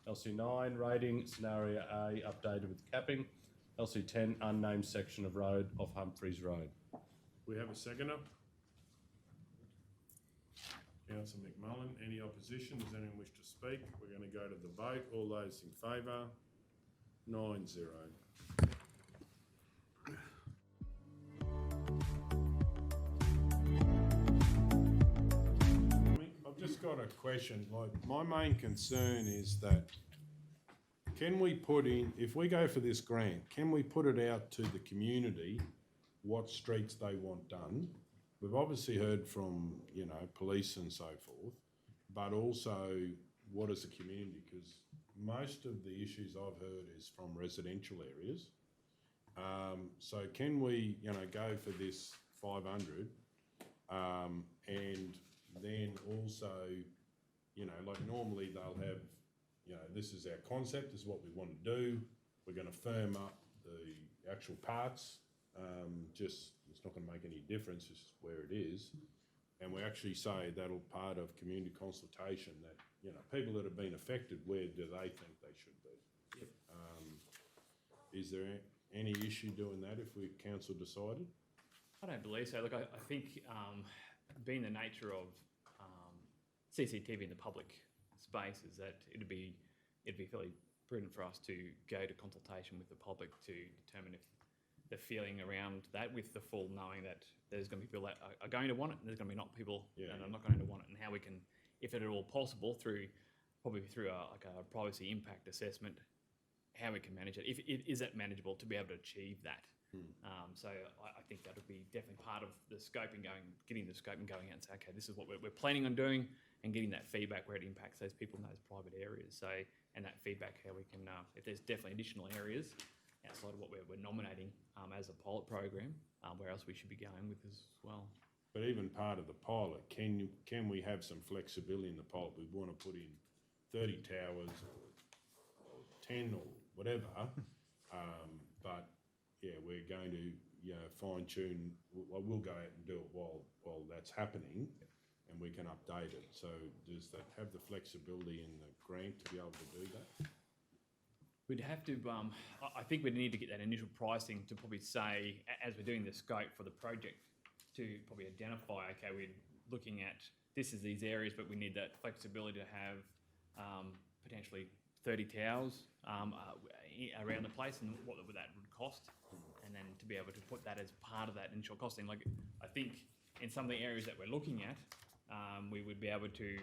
LC9, rating scenario A updated with capping. LC10, unnamed section of road off Humphreys Road. We have a seconder. Councillor McMullen, any opposition? Does anyone wish to speak? We're going to go to the vote. All those in favour? 9-0. I've just got a question. Like, my main concern is that can we put in, if we go for this grant, can we put it out to the community what streets they want done? We've obviously heard from, police and so forth, but also what is the community? Because most of the issues I've heard is from residential areas. So can we, go for this 500, and then also, like normally they'll have, this is our concept, this is what we want to do. We're going to firm up the actual parts. It's not going to make any difference, it's where it is. And we actually say that'll part of community consultation that, people that have been affected, where do they think they should be? Yep. Is there any issue doing that if council decided? I don't believe so. Look, I think being the nature of CCTV in the public space is that it'd be fairly prudent for us to go to consultation with the public to determine if the feeling around that, with the full knowing that there's going to be people that are going to want it and there's going to be not people that are not going to want it, and how we can, if at all possible, through a privacy impact assessment, how we can manage it. Is that manageable to be able to achieve that? So I think that would be definitely part of the scoping getting the scoping going out and say, okay, this is what we're planning on doing, and getting that feedback where it impacts those people in those private areas. So, and that feedback, how we can, if there's definitely additional areas outside of what we're nominating as a pilot program, where else we should be going with as well. But even part of the pilot, can we have some flexibility in the pilot? We want to put in 30 towers or 10 or whatever, but yeah, we're going to fine tune. We'll go out and do it while that's happening, and we can update it. So does that have the flexibility in the grant to be able to do that? We'd have to, I think we'd need to get that initial pricing to probably say, as we're doing the scope for the project, to probably identify, okay, we're looking at, this is these areas, but we need that flexibility to have potentially 30 towers around the place, and what that would cost, and then to be able to put that as part of that initial costing. Like, I think in some of the areas that we're looking at, we would be able to,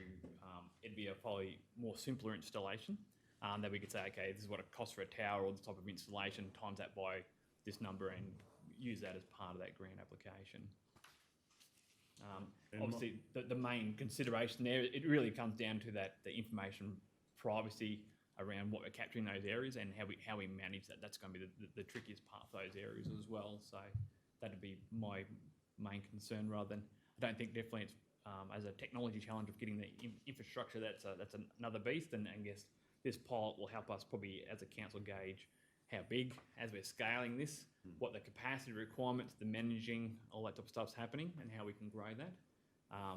it'd be a probably more simpler installation, that we could say, okay, this is what it costs for a tower or this type of installation, times that by this number, and use that as part of that grant application. Obviously, the main consideration there, it really comes down to that, the information privacy around what we're capturing in those areas, and how we manage that. That's going to be the trickiest part of those areas as well. So that'd be my main concern, rather than, I don't think definitely it's as a technology challenge of getting the infrastructure, that's another beast, and I guess this pilot will help us probably as a council gauge how big, as we're scaling this, what the capacity requirements, the managing, all that type of stuff's happening, and how we can grow that.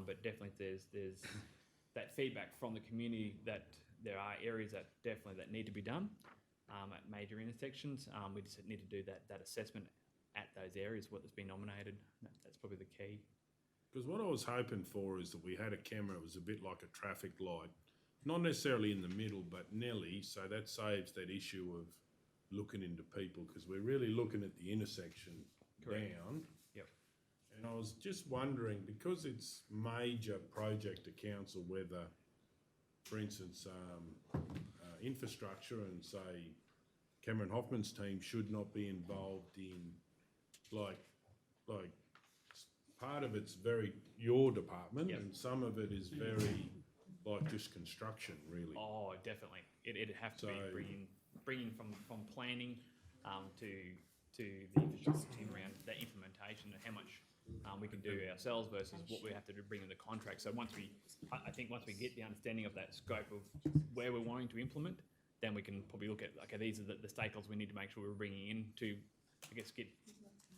But definitely there's that feedback from the community that there are areas that need to be done at major intersections. We just need to do that assessment at those areas, what has been nominated. That's probably the key. Because what I was hoping for is that we had a camera, it was a bit like a traffic light, not necessarily in the middle, but nearly, so that saves that issue of looking into people, because we're really looking at the intersection down. Yep. And I was just wondering, because it's major project to council, whether, for instance, infrastructure and say Cameron Hoffman's team should not be involved in, like part of it's very your department, and some of it is very like just construction, really. Oh, definitely. It'd have to be bringing from planning to the infrastructure team around that implementation, and how much we can do ourselves versus what we have to bring in the contract. So I think once we get the understanding of that scope of where we're wanting to implement, then we can probably look at, okay, these are the stakeholders we need to make sure we're bringing in to, I guess, get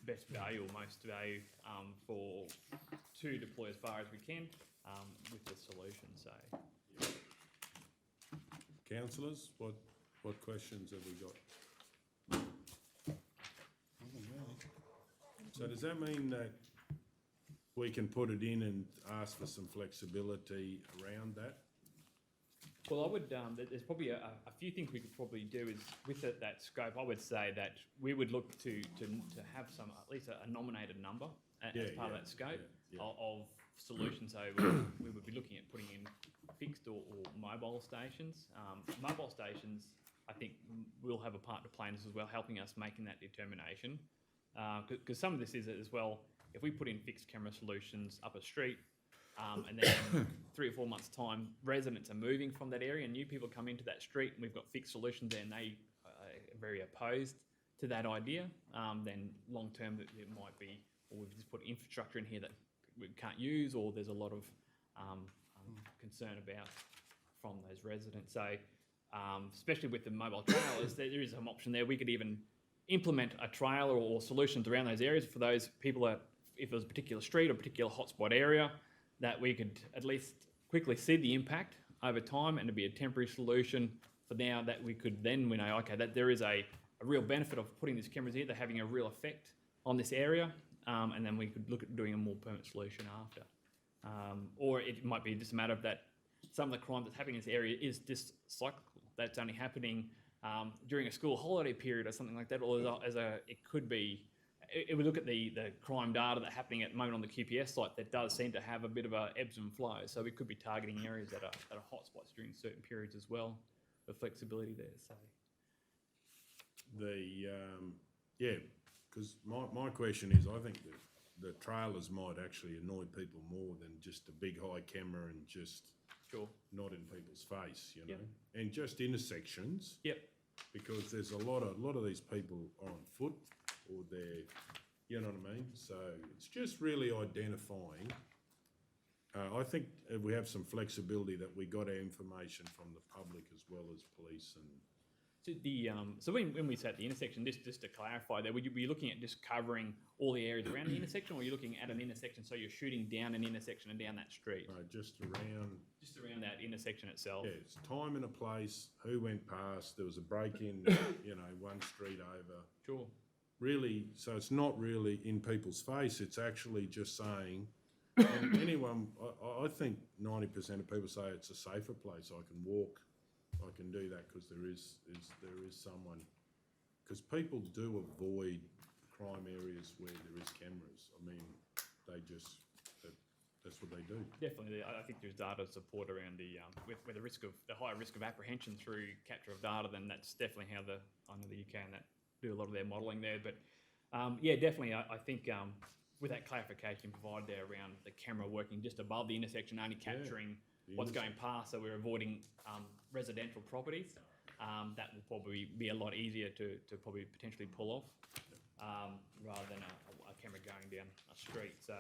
best value or most value to deploy as far as we can with the solution. So, Councillors, what questions have we got? So does that mean that we can put it in and ask for some flexibility around that? Well, I would, there's probably a few things we could probably do is with that scope. I would say that we would look to have at least a nominated number as part of that scope of solutions. So we would be looking at putting in fixed or mobile stations. Mobile stations, I think, will have a part to play in this as well, helping us making that determination. Because some of this is as well, if we put in fixed camera solutions up a street, and then 3 or 4 months' time, residents are moving from that area and new people come into that street, and we've got fixed solutions there, and they are very opposed to that idea, then long term it might be, or we've just put infrastructure in here that we can't use, or there's a lot of concern about from those residents. So especially with the mobile trailers, there is some option there. We could even implement a trailer or solutions around those areas for those people that, if there's a particular street or particular hotspot area, that we could at least quickly see the impact over time and to be a temporary solution for now, that we could then, we know, okay, that there is a real benefit of putting these cameras here, they're having a real effect on this area, and then we could look at doing a more permanent solution after. Or it might be just a matter of that some of the crime that's happening in this area is just cyclical. That's only happening during a school holiday period or something like that, or it could be, if we look at the crime data that's happening at the moment on the QPS site, that does seem to have a bit of a ebbs and flows. So we could be targeting areas that are hotspots during certain periods as well, with flexibility there. So because my question is, I think the trailers might actually annoy people more than just a big high camera and just not in people's face, you know, and just intersections. Yep. Because there's a lot of these people are on foot, or they're, you know what I mean. So it's just really identifying. I think if we have some flexibility, that we got our information from the public as well as police and. So when we say at the intersection, just to clarify there, would you be looking at just covering all the areas around the intersection, or are you looking at an intersection, so you're shooting down an intersection and down that street? No, just around that intersection itself. Yeah, it's time and a place, who went past, there was a break-in, you know, one street over. Sure. Really, so it's not really in people's face, it's actually just saying, and anyone, I think 90% of people say it's a safer place, I can walk, I can do that because there is someone, because people do avoid crime areas where there is cameras. I mean, that's what they do. Definitely, I think there's data support around with the higher risk of apprehension through capture of data. Then that's definitely how I know the UK and that do a lot of their modelling there. But yeah, definitely, I think with that clarification provided there around the camera working just above the intersection, only capturing what's going past, so we're avoiding residential properties. That will probably be a lot easier to probably potentially pull off rather than a camera going down a street. So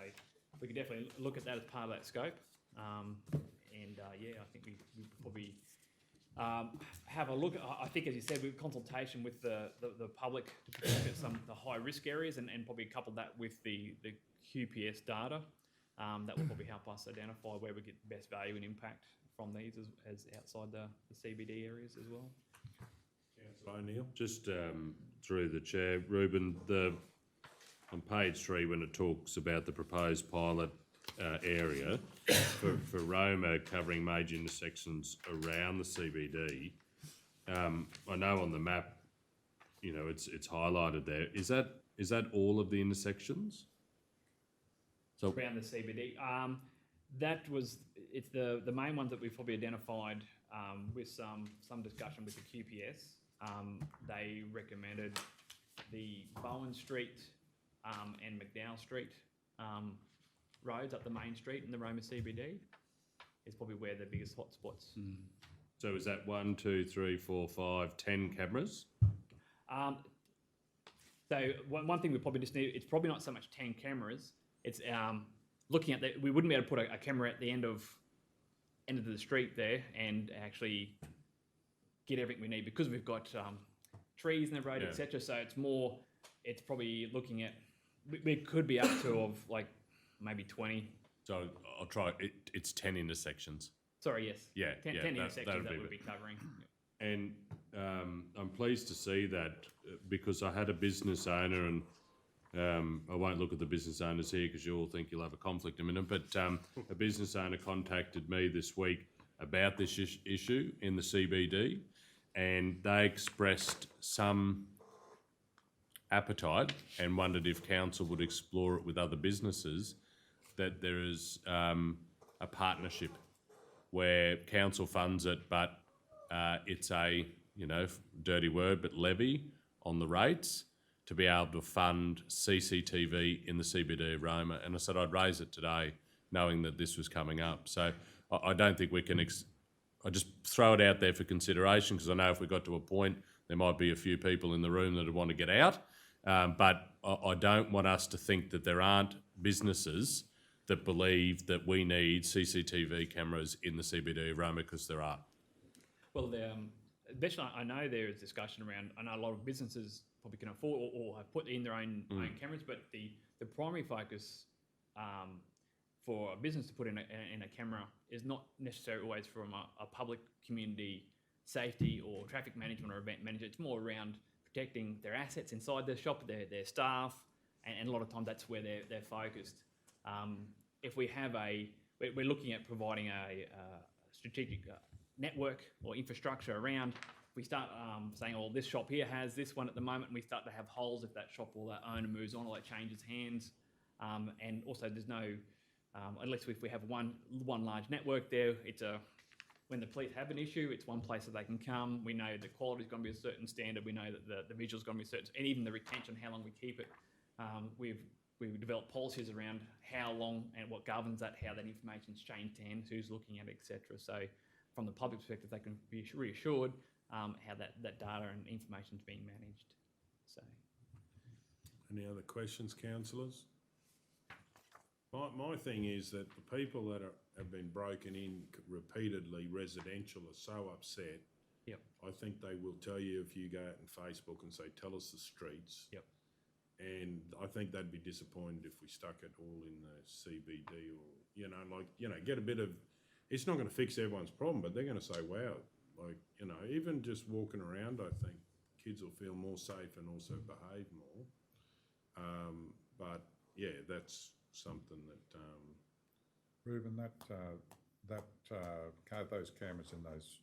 we could definitely look at that as part of that scope. Yeah, I think we probably have a look. I think, as you said, with consultation with the public to look at some of the high risk areas and probably couple that with the QPS data. That will probably help us identify where we get the best value and impact from these as outside the CBD areas as well. Councillor O'Neill. Just through the chair, Ruben, on page 3 when it talks about the proposed pilot area for Roma covering major intersections around the CBD, I know on the map, you know, it's highlighted there. Is that all of the intersections? So around the CBD, it's the main ones that we've probably identified with some discussion with the QPS. They recommended the Bowen Street and McDowell Street roads up the main street in the Roma CBD is probably where the biggest hotspots. So is that 1, 2, 3, 4, 5, 10 cameras? So one thing we probably just need, it's probably not so much 10 cameras. It's looking at that. We wouldn't be able to put a camera at the end of the street there and actually get everything we need because we've got trees in the road, etc. So it's probably looking at, we could be up to of like maybe 20. So I'll try. It's 10 intersections. Sorry, yes. 10 intersections that would be covering. And I'm pleased to see that because I had a business owner and. I won't look at the business owners here because you all think you'll have a conflict in a minute, but a business owner contacted me this week about this issue in the CBD, and they expressed some appetite and wondered if council would explore it with other businesses, that there is a partnership where council funds it, but it's a, you know, dirty word, but levy on the rates to be able to fund CCTV in the CBD of Roma. And I said I'd raise it today, knowing that this was coming up. So I don't think we can, I just throw it out there for consideration because I know if we got to a point, there might be a few people in the room that would want to get out. But I don't want us to think that there aren't businesses that believe that we need CCTV cameras in the CBD of Roma, because there are. Well, especially I know there is discussion around, I know a lot of businesses probably can afford or have put in their own cameras, but the primary focus for a business to put in a camera is not necessarily always from a public community safety or traffic management or event manager. It's more around protecting their assets inside their shop, their staff, and a lot of times that's where they're focused. If we have we're looking at providing a strategic network or infrastructure around. We start saying, oh, this shop here has this one at the moment, and we start to have holes if that shop or that owner moves on or that changes hands. And also there's no, unless if we have one large network there, it's when the police have an issue, it's one place that they can come. We know the quality is going to be a certain standard. We know that the visual is going to be certain, and even the retention, how long we keep it. We've developed policies around how long and what governs that, how that information's changed hands, who's looking at it, etc. So from the public perspective, they can be reassured how that data and information is being managed. So, any other questions, councillors? My thing is that the people that have been broken in repeatedly, residential, are so upset. Yep. I think they will tell you if you go out on Facebook and say, tell us the streets. Yep. And I think they'd be disappointed if we stuck it all in the CBD or, get a bit of, it's not going to fix everyone's problem, but they're going to say, wow, even just walking around, I think kids will feel more safe and also behave more. But yeah, that's something that, Ruben, those cameras in those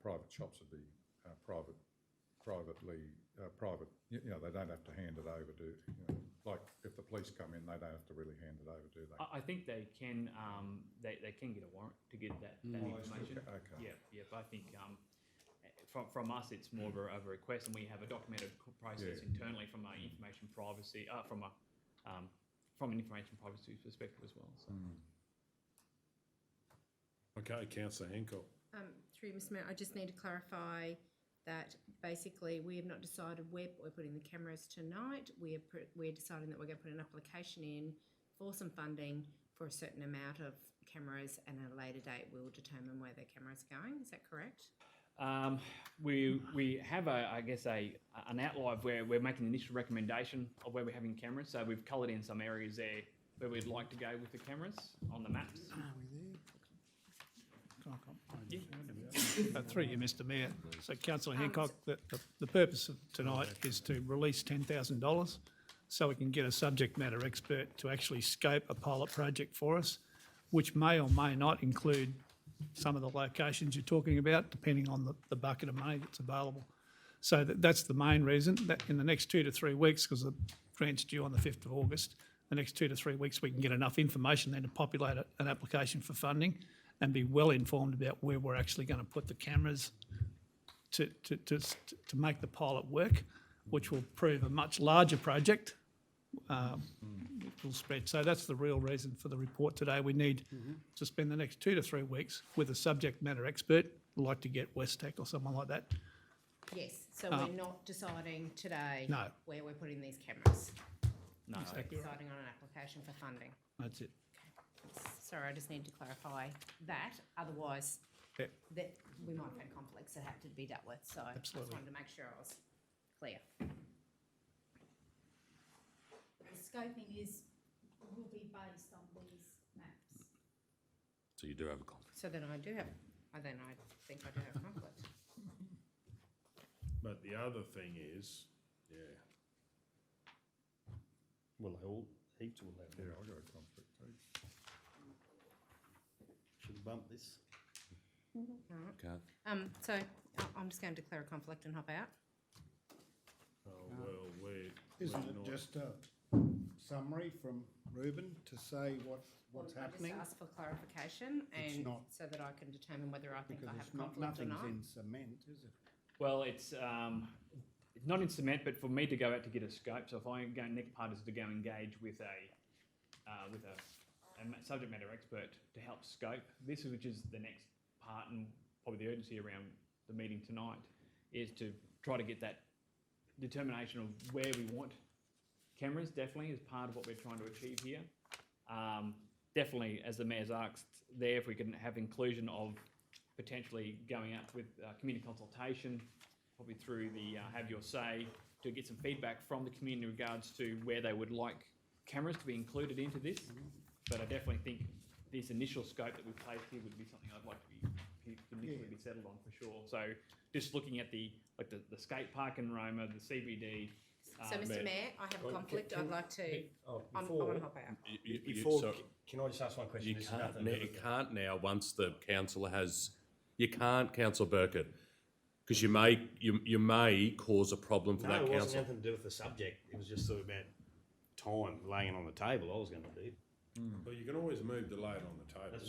private shops would be private. They don't have to hand it over, like if the police come in, they don't have to really hand it over, do they? I think they can they can get a warrant to get that information. Okay. Yeah. But I think from us, it's more of a request, and we have a documented process internally from an information privacy from an information privacy perspective as well. So. Okay, Councillor Hancock. Through Mr. Mayor, I just need to clarify that basically we have not decided where we're putting the cameras tonight. We're deciding that we're going to put an application in for some funding for a certain amount of cameras, and at a later date we'll determine where the cameras are going. Is that correct? We have an outline where we're making an initial recommendation of where we're having cameras. So we've coloured in some areas there where we'd like to go with the cameras on the maps. Through you, Mr Mayor. So Councillor Hancock, the purpose of tonight is to release $10,000 so we can get a subject matter expert to actually scope a pilot project for us, which may or may not include some of the locations you're talking about, depending on the bucket of money that's available. So that's the main reason, that in the next 2 to 3 weeks, because the grant's due on the 5th of August, the next 2 to 3 weeks we can get enough information then to populate an application for funding and be well informed about where we're actually going to put the cameras to make the pilot work, which will prove a much larger project. It will spread. So that's the real reason for the report today. We need to spend the next 2 to 3 weeks with a subject matter expert, like to get Westec or someone like that. Yes, so we're not deciding today No. where we're putting these cameras. No. We're deciding on an application for funding. That's it. Sorry, I just need to clarify that. Otherwise, Yep. that we might have had conflicts that had to be dealt with. So I just Absolutely. wanted to make sure I was clear. The scoping will be based on these maps. So you do have a conflict. So then I think I do have a conflict. But the other thing is, Well, they all, heaps will have. Yeah, I've got a conflict too. Should have bumped this. Alright. So I'm just going to declare a conflict and hop out. Isn't it just a summary from Ruben to say what's happening? I just ask for clarification It's and not- so that I can determine whether I think Because I have it's not, conflict or nothing's not. in cement, is it? Well, it's not in cement, but for me to go out to get a scope. So if I go, next part is to go engage with a subject matter expert to help scope this, which is the next part and probably the urgency around the meeting tonight, is to try to get that determination of where we want cameras. Definitely is part of what we're trying to achieve here. Definitely, as the Mayor's asked there, if we can have inclusion of potentially going out with community consultation, probably through the Have Your Say, to get some feedback from the community in regards to where they would like cameras to be included into this. But I definitely think this initial scope that we've placed here would be something I'd like to be initially be settled on for sure. So just looking at the skate park in Roma, the CBD. So, Mr. Mayor, I have a conflict. I'd like to. I want to hop out. Can I just ask one question? You can't now, once the councillor has, you can't, Councillor Burkett, because you may cause a problem for that council. No, it wasn't anything to do with the subject. It was just sort of about time laying on the table. I was going to do. Well, you can always move the load on the table.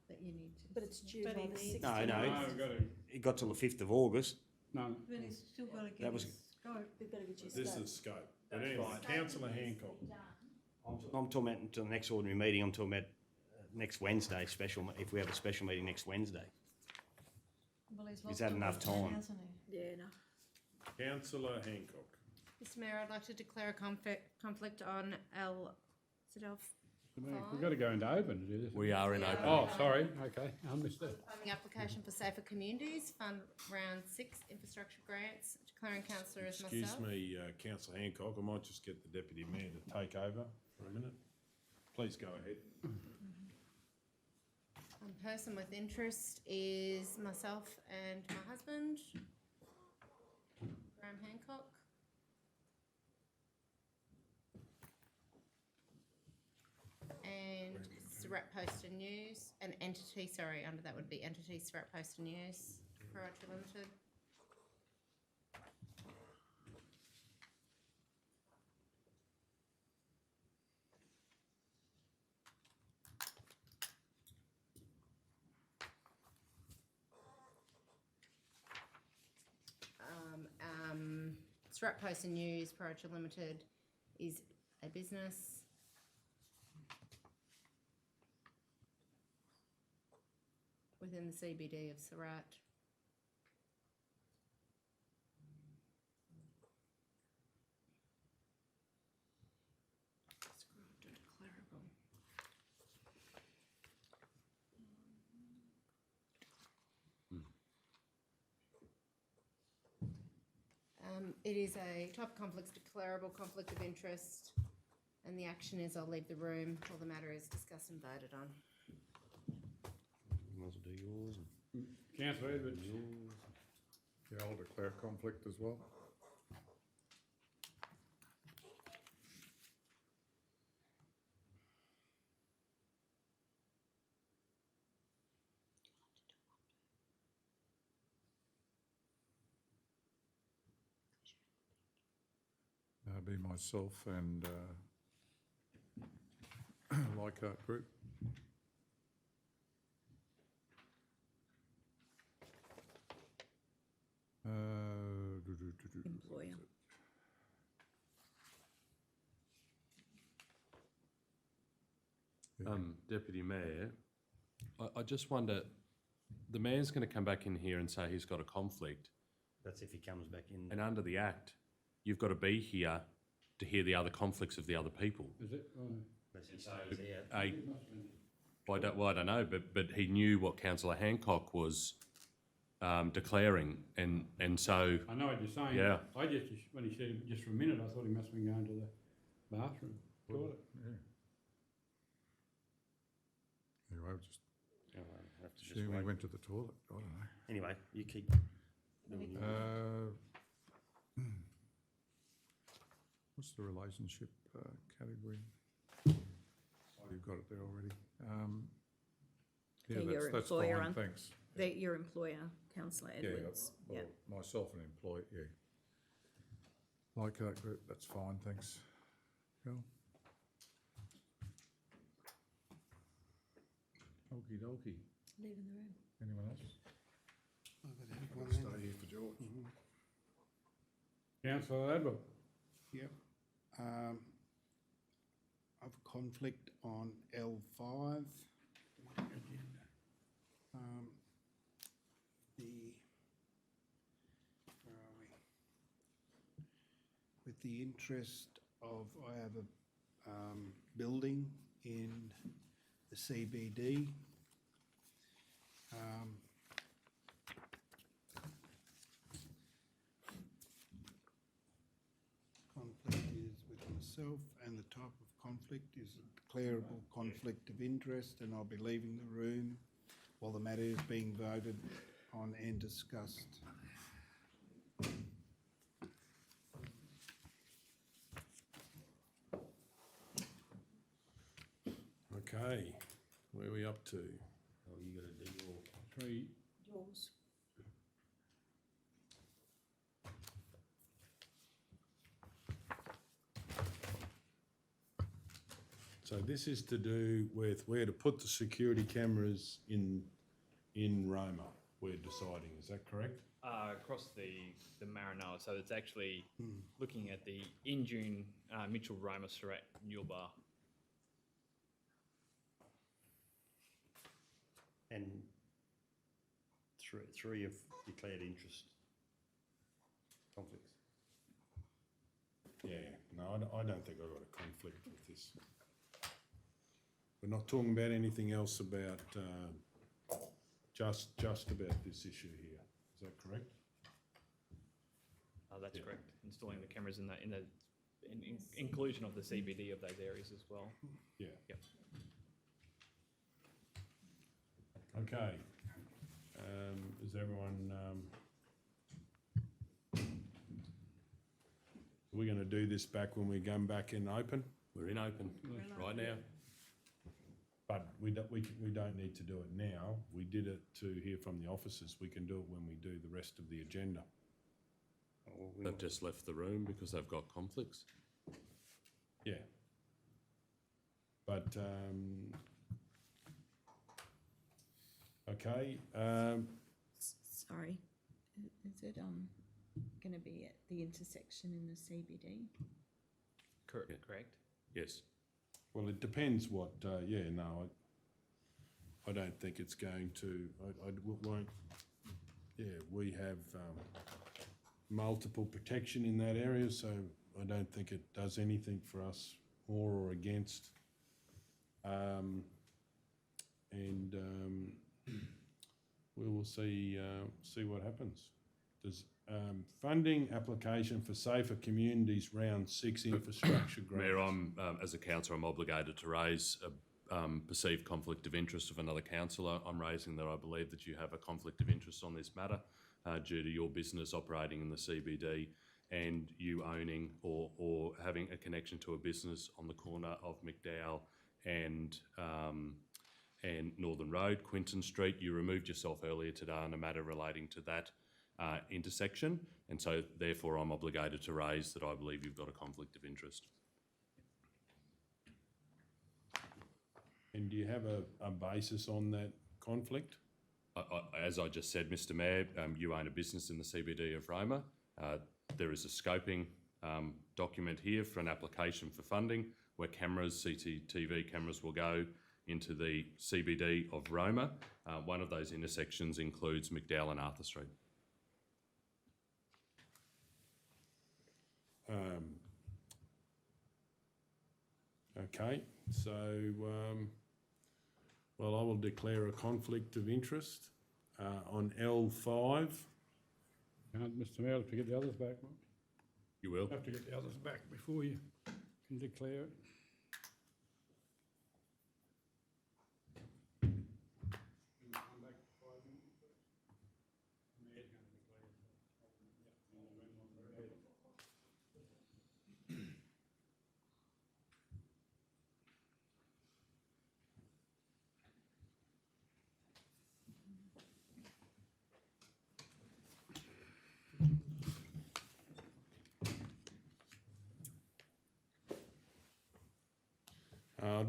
But you need to. But it's due by the 6th. No. It got till the 5th of August. No. But he's still got to get That was- his scope. We've got to get you This is scope. But anyway, Councillor Hancock. I'm talking about until the next ordinary meeting. I'm talking about next Wednesday special. If we have a special meeting next Wednesday. Well, he's Is lost that all enough the time, time? hasn't he? Yeah, no. Councillor Hancock. Mr. Mayor, I'd like to declare a conflict on L4. We've got to go into open to do this. We are in open. Oh, sorry, okay, I missed that. Funding application for Safer Communities, Fund Round 6 Infrastructure Grants, declaring councillor as myself. Excuse me, Councillor Hancock, I might just get the Deputy Mayor to take over for a minute. Please go ahead. Person with interest is myself and my husband, Graham Hancock. And Surat Post and News, an entity, sorry, under that would be entity Surat Post and News, Rotary Limited. Surat Post and News, Rotary Limited is a business. Within the CBD of Surat. Declarable. It is a type of conflict, declarable conflict of interest, and the action is I'll leave the room till the matter is discussed and voted on. You might as well do yours. Councillor Edwards. Yeah, I'll declare conflict as well. Be myself and LGAQ Group. Employer. Deputy Mayor, I just wonder, the Mayor's going to come back in here and say he's got a conflict. That's if he comes back in. And under the Act, you've got to be here to hear the other conflicts of the other people. Is it? I don't know, but he knew what Councillor Hancock was declaring, and so. I know what you're saying. Yeah. I just, when he said it just for a minute, I thought he must have been going to the bathroom, toilet. Yeah. Anyway, we'll just have to assume he went to the toilet. I don't know. Anyway, you keep. What's the relationship category? Oh, you've got it there already. Your that's employer, fine, thanks. Your employer, Councillor Edwards. Yeah, well, myself and employee, yeah. LGAQ Group, that's fine, thanks. Phil? Okie dokie. Leaving the room. Anyone else? I'll stay here for George. Councillor Ladwell. Yep. I've conflict on L5. Where are we? With the interest of, I have a building in the CBD. Conflict is with myself, and the type of conflict, is a declarable conflict of interest, and I'll be leaving the room while the matter is being voted on and discussed. Okay, where are we up to? Oh, you got to do your Three. Yours. So this is to do with where to put the security cameras in Roma. We're deciding, is that correct? Across the Maranoa, so it's actually looking at the Injune, Mitchell, Roma, Surat, Newbar. And three have declared interest conflicts. Yeah, no, I don't think I've got a conflict with this. We're not talking about anything else about, just about this issue here. Is that correct? That's correct. Installing the cameras in inclusion of the CBD of those areas as well. Yeah. Yep. Okay. Is everyone, we're going to do this back when we go back in open? We're in open right now. But we don't need to do it now. We did it to hear from the officers. We can do it when we do the rest of the agenda. They've just left the room because they've got conflicts. Yeah. But, okay. Sorry, is it going to be at the intersection in the CBD? Correct. Yes. Well, it depends what, I don't think it's going to, won't, we have multiple protection in that area, so I don't think it does anything for us, more or against. We will see what happens. Does funding application for Safer Communities Round 6 infrastructure grants? Mayor, I'm, as a councillor, I'm obligated to raise a perceived conflict of interest of another councillor. I'm raising that I believe that you have a conflict of interest on this matter due to your business operating in the CBD and you owning or having a connection to a business on the corner of McDowell and Northern Road, Quinton Street. You removed yourself earlier today on a matter relating to that intersection, and so therefore I'm obligated to raise that I believe you've got a conflict of interest. And do you have a basis on that conflict? As I just said, Mr Mayor, you own a business in the CBD of Roma. There is a scoping document here for an application for funding where cameras, CCTV cameras will go into the CBD of Roma. One of those intersections includes McDowell and Arthur Street. Okay, so, well, I will declare a conflict of interest on L5. Can't, Mr Mayor, to get the others back, Mark? You will. Have to get the others back before you can declare it.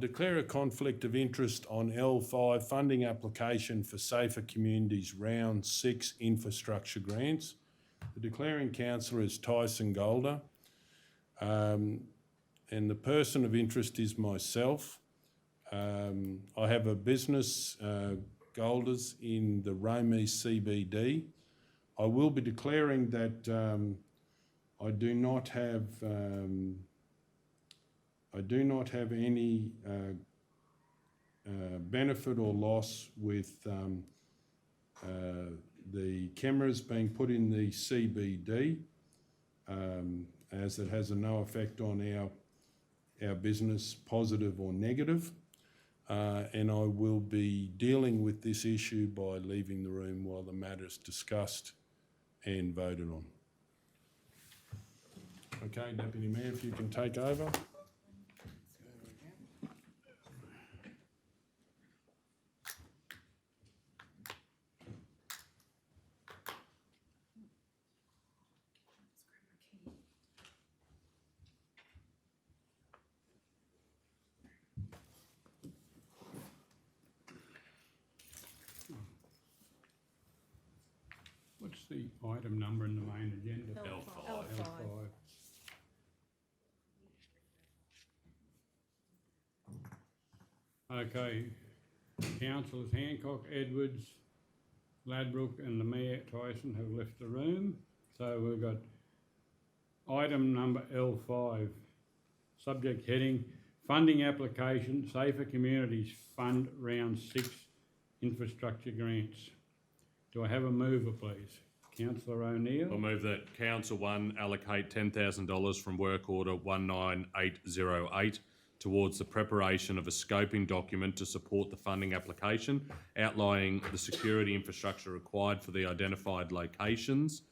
Declare a conflict of interest on L5 funding application for Safer Communities Round 6 infrastructure grants. The declaring councillor is Tyson Golder, and the person of interest is myself. I have a business, Golders, in the Roma CBD. I will be declaring that I do not have any benefit or loss with the cameras being put in the CBD, as it has no effect on our business, positive or negative. And I will be dealing with this issue by leaving the room while the matter is discussed and voted on. Okay, Deputy Mayor, if you can take over. What's the item number in the main agenda? L5. L5. Okay, councillors Hancock, Edwards, Ladbroke and the Mayor Tyson have left the room. So we've got item number L5, subject heading, funding application, Safer Communities Fund Round 6 Infrastructure Grants. Do I have a mover, please? Councillor O'Neill. I'll move that Council 1 allocate $10,000 from work order 19808 towards the preparation of a scoping document to support the funding application, outlining the security infrastructure required for the identified locations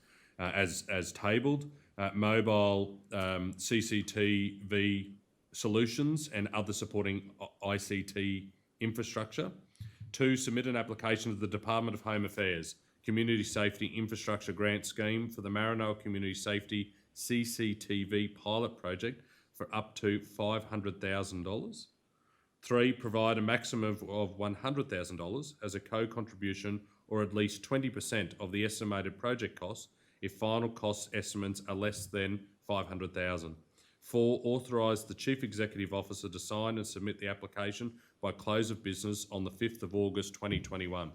as tabled, mobile CCTV solutions and other supporting ICT infrastructure. 2, submit an application to the Department of Home Affairs Community Safety Infrastructure Grant Scheme for the Maranoa Community Safety CCTV pilot project for up to $500,000. 3, provide a maximum of $100,000 as a co-contribution or at least 20% of the estimated project costs if final cost estimates are less than $500,000. 4, authorise the Chief Executive Officer to sign and submit the application by close of business on the 5th of August 2021.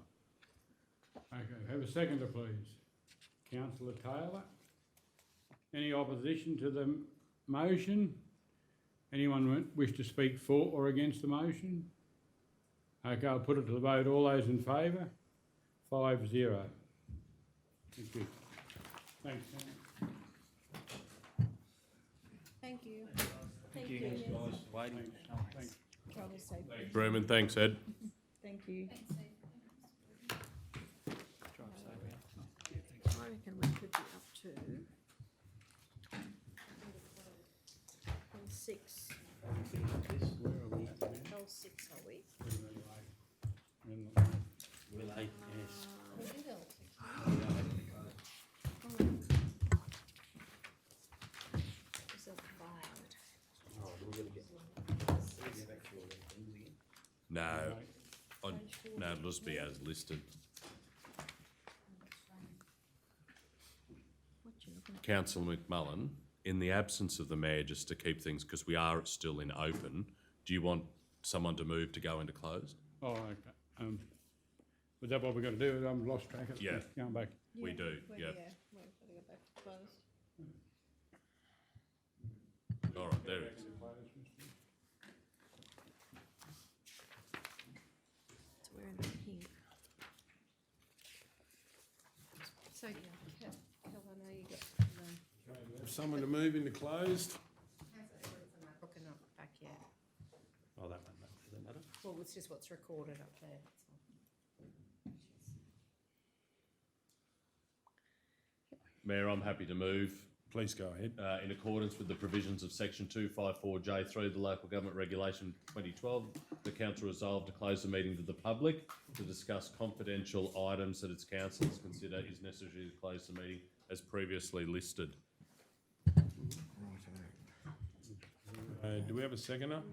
Okay, have a seconder, please. Councillor Taylor. Any opposition to the motion? Anyone wish to speak for or against the motion? Okay, I'll put it to the vote. All those in favour? 5-0. Thank you. Thanks, Sam. Thank you. Thank you. Thanks. Travel safely. Bruman, thanks, Ed. Thank you. I reckon we could be up to L6. Where are we at now? L6, are we? We're late, yes. Is that bad? No, it'll just be as listed. Councillor McMullen, in the absence of the Mayor, just to keep things, because we are still in open, do you want someone to move to go into closed? Oh, okay. Was that what we're going to do? I've lost track of it. Yeah. Going back. We do, yeah. We've got to go back to closed. All right, there it is. It's wearing the pink. So, Kel, I know you got the... Have someone to move into closed? Looking up back yet. Oh, that won't matter. Does that matter? Well, it's just what's recorded up there. Mayor, I'm happy to move. Please go ahead. In accordance with the provisions of Section 254J3 of the Local Government Regulation 2012, the Council resolved to close the meeting to the public to discuss confidential items that its councillors consider is necessary to close the meeting as previously listed. Do we have a seconder?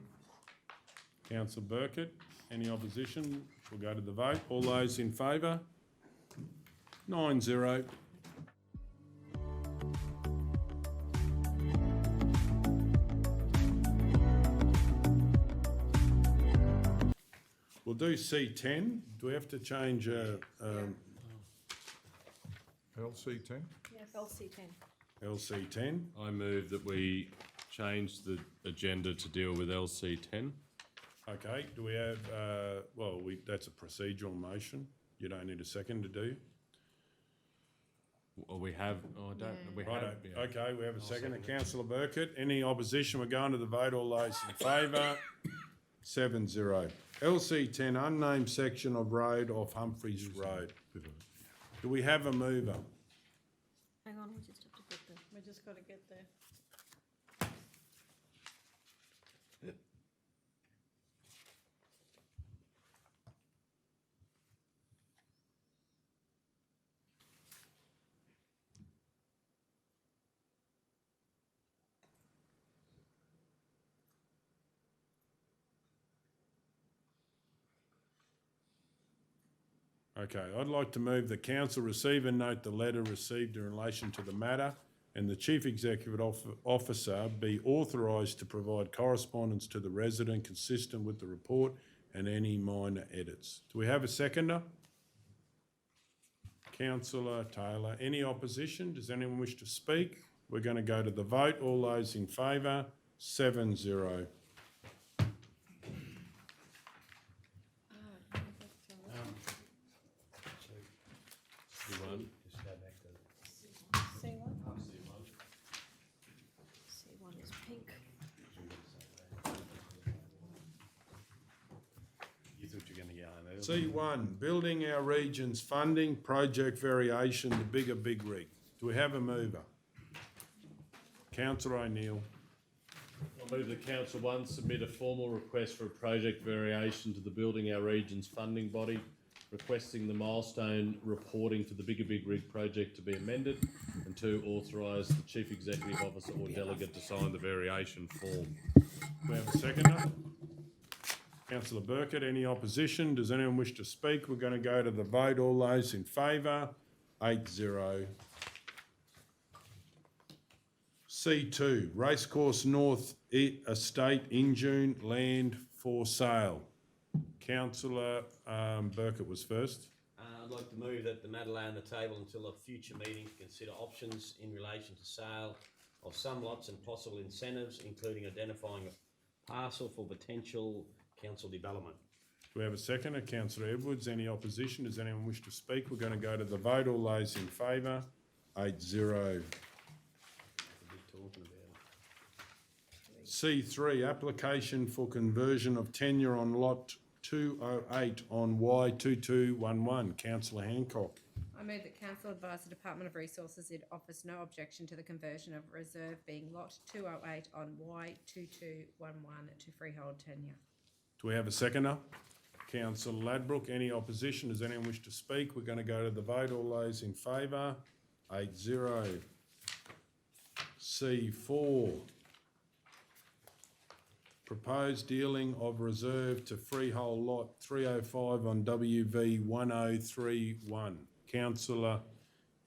Councillor Burkett. Any opposition? We'll go to the vote. All those in favour? 9-0. We'll do C10. Do we have to change LC10? Yeah, LC10. LC10? I move that we change the agenda to deal with LC10. Okay, do we have, that's a procedural motion. You don't need a second to do. Or we have, oh, I don't, we have. Righto. yeah. Okay, we have a I'll second. second it. Councillor Burkett, any opposition? We're going to the vote. All those in favour? 7-0. LC10, unnamed section of road off Humphreys Road. Do we have a mover? Hang on, we just have to get the. We just got to get there. Okay, I'd like to move the council receive and note the letter received in relation to the matter and the Chief Executive Officer be authorised to provide correspondence to the resident consistent with the report and any minor edits. Do we have a seconder? Councillor Taylor, any opposition? Does anyone wish to speak? We're going to go to the vote. All those in favour? 7-0. C1. Just go back to C1? C1 is pink. You thought you were going to go home early. C1, building our region's funding, project variation, the bigger big rig. Do we have a mover? Councillor O'Neill. I move that Council 1 submit a formal request for a project variation to the Building Our Region's funding body, requesting the milestone reporting for the Bigger Big Rig project to be amended, and 2, authorise the Chief Executive Officer or delegate to sign the variation form. Do we have a seconder? Councillor Burkett, any opposition? Does anyone wish to speak? We're going to go to the vote. All those in favour? 8-0. C2, Racecourse North Estate, Injune, land for sale. Councillor Burkett was first. I'd like to move that the matter lay on the table until a future meeting to consider options in relation to sale of some lots and possible incentives, including identifying a parcel for potential council development. Do we have a seconder? Councillor Edwards, any opposition? Does anyone wish to speak? We're going to go to the vote. All those in favour? 8-0. Talking about it. C3, application for conversion of tenure on lot 208 on Y2211. Councillor Hancock. I move that council advise the Department of Resources it offers no objection to the conversion of reserve being lot 208 on Y2211 to freehold tenure. Do we have a seconder? Councillor Ladbroke, any opposition? Does anyone wish to speak? We're going to go to the vote. All those in favour? 8-0. C4, proposed dealing of reserve to freehold lot 305 on WV 1031. Councillor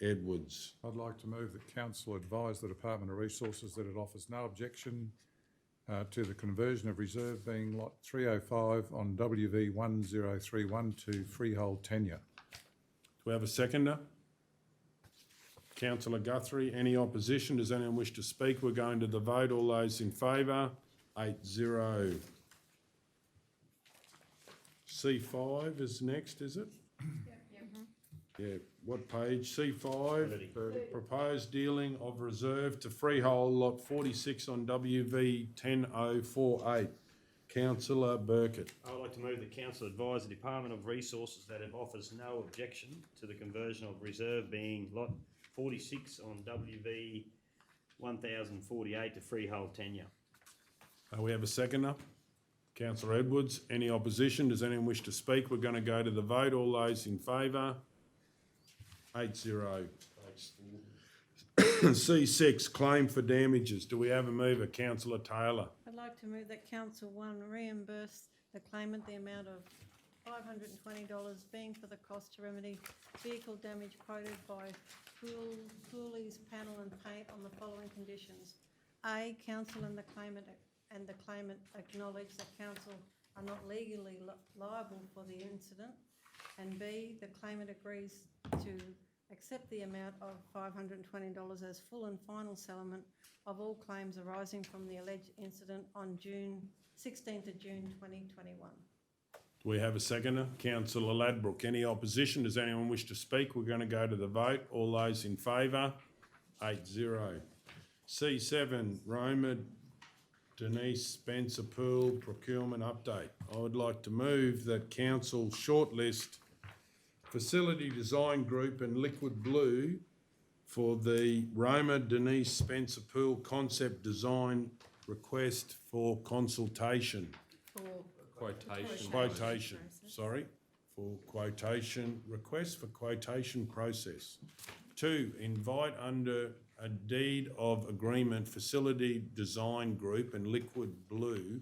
Edwards. I'd like to move that council advise the Department of Resources that it offers no objection to the conversion of reserve being lot 305 on WV 1031 to freehold tenure. Do we have a seconder? Councillor Guthrie, any opposition? Does anyone wish to speak? We're going to the vote. All those in favour? 8-0. C5 is next, is it? Yeah, what page? C5, proposed dealing of reserve to freehold lot 46 on WV 10048. Councillor Burkett. I would like to move that council advise the Department of Resources that it offers no objection to the conversion of reserve being lot 46 on WV 1048 to freehold tenure. We have a seconder. Councillor Edwards, any opposition? Does anyone wish to speak? We're going to go to the vote. All those in favour? 8-0. C6, claim for damages. Do we have a mover? Councillor Taylor. I'd like to move that Council 1 reimburse the claimant the amount of $520 being for the cost to remedy vehicle damage quoted by Cooley's panel and paint on the following conditions. A, council and the claimant acknowledge that council are not legally liable for the incident. And B, the claimant agrees to accept the amount of $520 as full and final settlement of all claims arising from the alleged incident on 16th of June 2021. Do we have a seconder? Councillor Ladbroke. Any opposition? Does anyone wish to speak? We're going to go to the vote. All those in favour? 8-0. C7, Roma, Denise, Spencer Pool, procurement update. I would like to move that council shortlist facility design group and Liquid Blue for the Roma, Denise, Spencer Pool concept design request for consultation. Quotation, sorry, for quotation, request for quotation process. 2, invite under a deed of agreement facility design group and Liquid Blue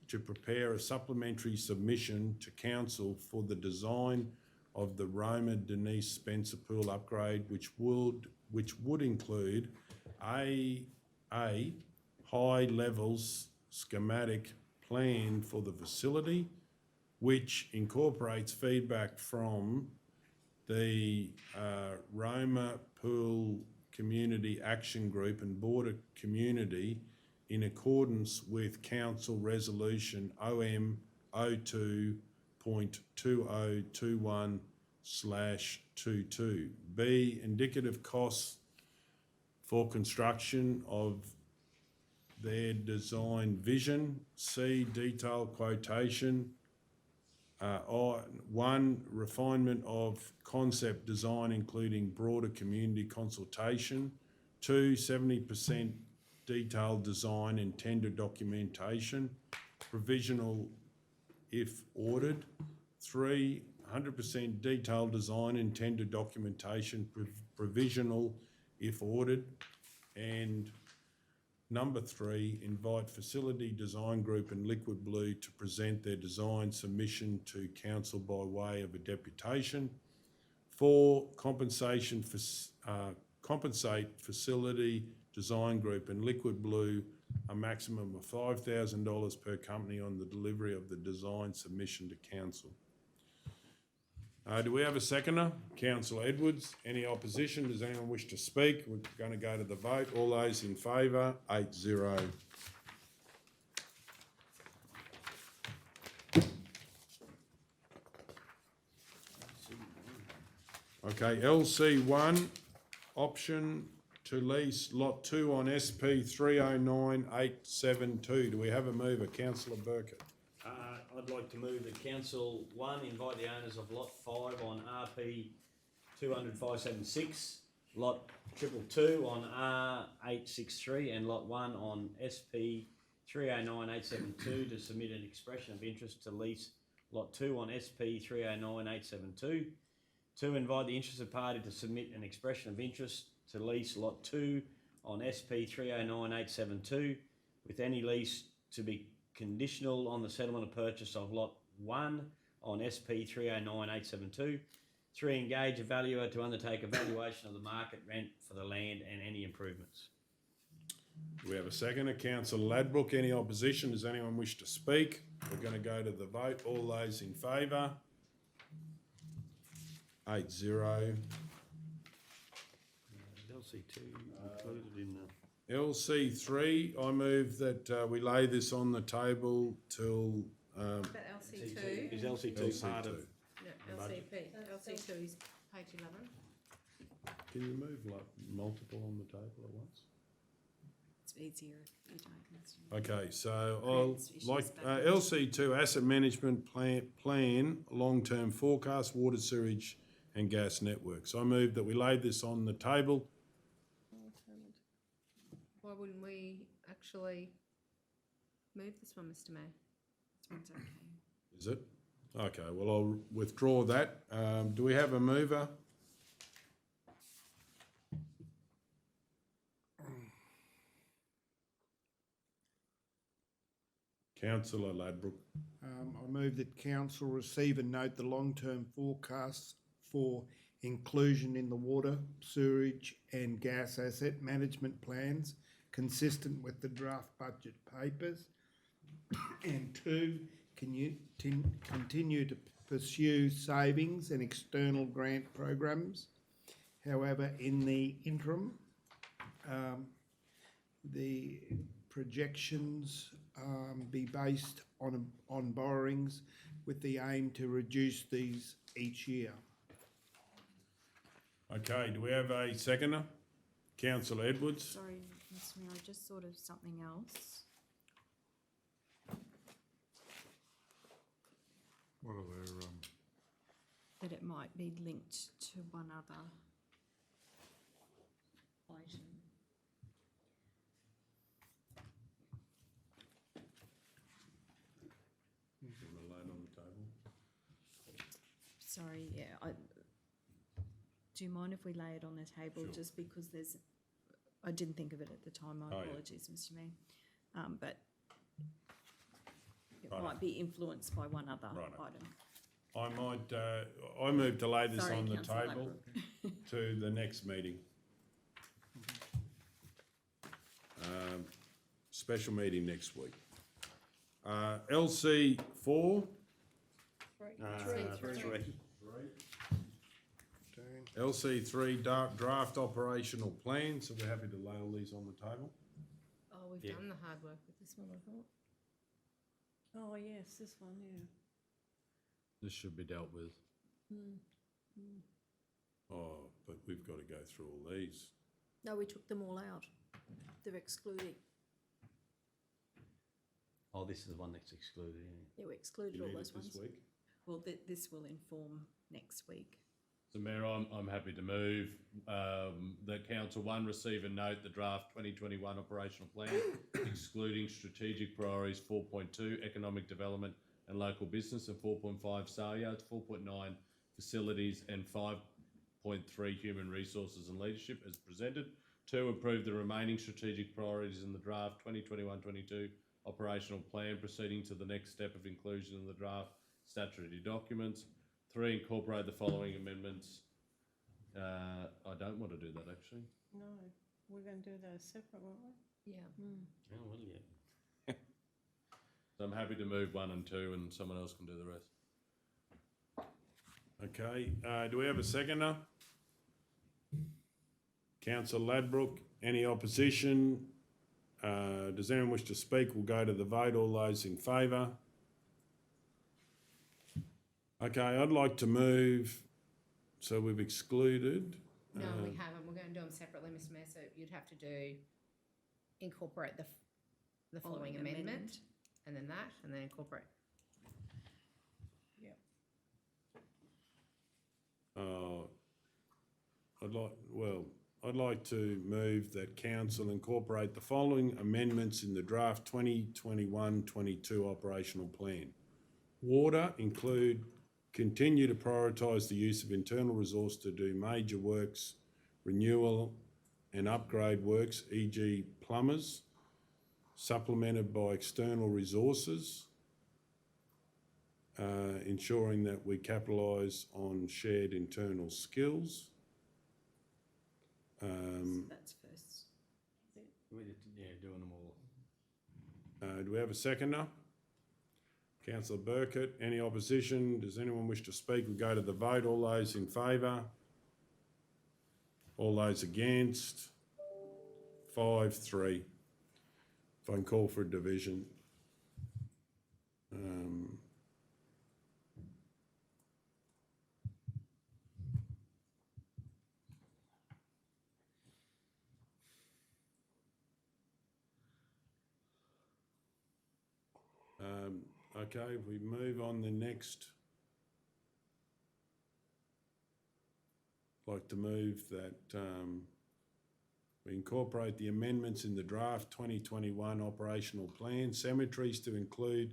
to prepare a supplementary submission to council for the design of the Roma Denise Spencer Pool upgrade, which would include a high levels schematic plan for the facility, which incorporates feedback from the Roma Pool Community Action Group and Border Community in accordance with Council Resolution OM 02.2021/22. B, indicative costs for construction of their design vision. C, detailed quotation. 1, refinement of concept design including broader community consultation. 2, 70% detailed design and tender documentation, provisional if ordered. 3, 100% detailed design and tender documentation, provisional if ordered. And number 3, invite facility design group and Liquid Blue to present their design submission to council by way of a deputation. 4, compensate facility design group and Liquid Blue a maximum of $5,000 per company on the delivery of the design submission to council. Do we have a seconder? Councillor Edwards. Any opposition? Does anyone wish to speak? We're going to go to the vote. All those in favour? 8-0. Okay, LC1, option to lease lot 2 on SP 309872. Do we have a mover? Councillor Burkett. I'd like to move that Council 1 invite the owners of Lot 5 on RP 200-576, Lot 222 on R863 and Lot 1 on SP 309872 to submit an expression of interest to lease Lot 2 on SP 309872. 2, invite the interested party to submit an expression of interest to lease Lot 2 on SP 309872 with any lease to be conditional on the settlement of purchase of Lot 1 on SP 309872. 3, engage a valuer to undertake a valuation of the market rent for the land and any improvements. We have a seconder. Councillor Ladbroke. Any opposition? Does anyone wish to speak? We're going to go to the vote. All those in favour? 8-0. LC2 included in the... LC3, I move that we lay this on the table till... But LC2? Is LC2 part of... No, LCP. LC2 is page 11. Can you move like multiple on the table at once? It's easier if you don't. Okay, so I'll like LC2 asset management plan long-term forecast water sewage and gas networks. I move that we lay this on the table. Why wouldn't we actually move this one, Mr Mayor? This one's okay. Is it? Okay, well, I'll withdraw that. Do we have a mover? Councillor Ladbroke. I move that council receive and note the long-term forecasts for inclusion in the water, sewerage and gas asset management plans consistent with the draft budget papers. And 2, continue to pursue savings and external grant programs. However, in the interim, the projections be based on borrowings with the aim to reduce these each year. Okay, do we have a seconder? Councillor Edwards? Sorry, Mr Mayor, I just thought of something else. What are their, That it might be linked to one other item. On the table. Sorry, yeah, do you mind if we lay it on the table, Sure. just because I didn't think of it at the time, my Oh, yeah. apologies, Mr Mayor. But it Righto. might be influenced by one other Righto. item. I might, I move to lay this Sorry, on the Councillor table to the next meeting. Special meeting next week. LC4, Three. LC3 draft operational plan, so we're happy to lay all these on the table. Oh, we've Yeah. done the hard work with this one, I thought. Oh, yes, this one, yeah. This should be dealt with. Oh, but we've got to go through all these. No, we took them all out. They're excluded. Oh, this is the one that's excluded, isn't it? Yeah, we excluded You all need those it this ones. week? Well, this will inform next week. So Mayor, I'm happy to move that Council 1 receive and note the draft 2021 operational plan excluding strategic priorities 4.2 economic development and local business and 4.5 sale yards, 4.9 facilities and 5.3 human resources and leadership as presented. 2, approve the remaining strategic priorities in the draft 2021-22 operational plan proceeding to the next step of inclusion in the draft statutory documents. 3, incorporate the following amendments. I don't want to do that actually. No, we're going to do those separate, weren't we? Yeah. Oh, well, yeah. So I'm happy to move 1 and 2 and someone else can do the rest. Okay, do we have a seconder? Councillor Ladbrook, any opposition? Does anyone wish to speak? We'll go to the vote. All those in favour? Okay, I'd like to move, so we've excluded. No, we haven't. We're going to do them separately, Mr Mayor, so you'd have to incorporate the following amendment, and then that, and then incorporate. Yep. I'd like to move that council incorporate the following amendments in the draft 2021-22 operational plan. Water include continue to prioritise the use of internal resource to do major works, renewal and upgrade works, e.g. plumbers, supplemented by external resources, ensuring that we capitalise on shared internal skills. That's first. Yeah, doing them all. Do we have a seconder? Councillor Burkett, any opposition? Does anyone wish to speak? We'll go to the vote. All those in favour? All those against? 5-3. If I can call for a division. Okay, if we move on the next. I'd like to move that we incorporate the amendments in the draft 2021 operational plan, cemeteries to include,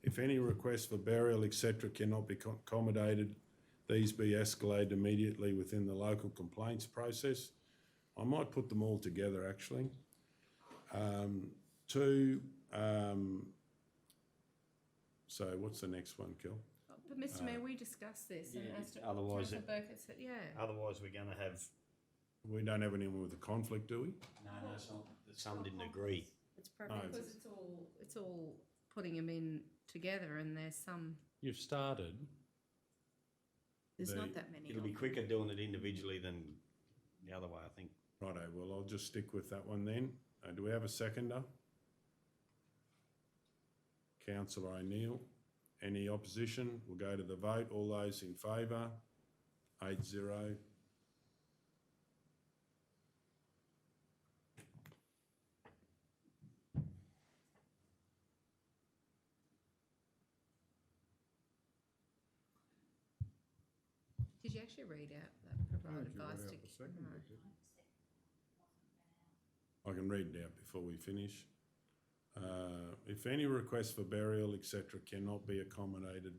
if any requests for burial, etc. cannot be accommodated, these be escalated immediately within the local complaints process. I might put them all together actually. 2, so what's the next one, Kel? But Mr Mayor, we discussed this, and yeah, as to otherwise Councillor it- Burkett said, yeah. Otherwise, we're going to have. We don't have anyone with a conflict, do we? No, some didn't agree. It's because it's all putting them in together, and there's some. You've started. There's not that many. It'll be quicker doing it individually than the other way, I think. Righto, well, I'll just stick with that one then. Do we have a seconder? Councillor O'Neill. Any opposition? We'll go to the vote. All those in favour? 8-0. Did you actually read out that provide did you advice read to? out the second bit, did I can read it out before we finish. If any request for burial, etc., cannot be accommodated,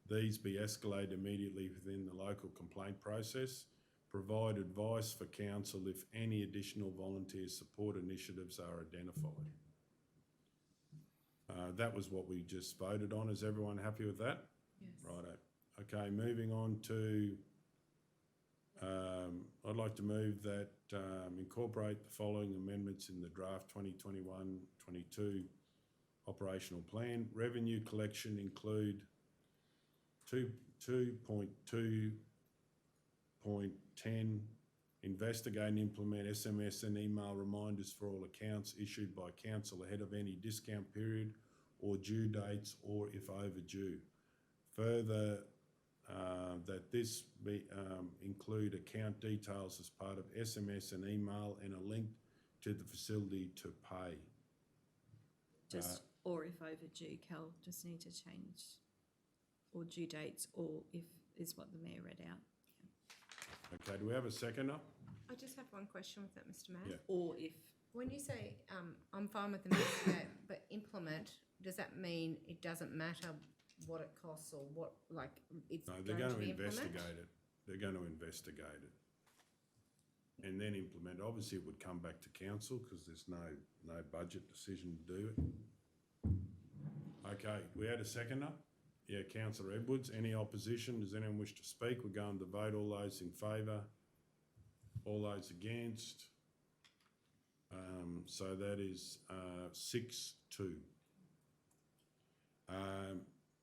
these be escalated immediately within the local complaint process. Provide advice for council if any additional volunteer support initiatives are identified. That was what we just voted on. Is everyone happy with that? Yes. Righto. Okay, moving on to, I'd like to move that incorporate the following amendments in the draft 2021-22 operational plan. Revenue collection include 2.2.10 investigate and implement SMS and email reminders for all accounts issued by council ahead of any discount period or due dates or if overdue. Further, that this be, include account details as part of SMS and email and a link to the facility to pay. Just, or if overdue, Cal, just need to change, or due dates, or if, is what the Mayor read out. Okay, do we have a seconder? I just have one question with that, Mr. Mayor. Yeah. Or if. When you say, I'm fine with the investigate, but implement, does that mean it doesn't matter what it costs or what, like, it's No, going they're to going to be implement? investigate it. They're going to investigate it. And then implement. Obviously, it would come back to council because there's no budget decision to do it. Okay, we had a seconder. Yeah, Councillor Edwards. Any opposition? Does anyone wish to speak? We're going to vote. All those in favour? All those against? So that is 6-2.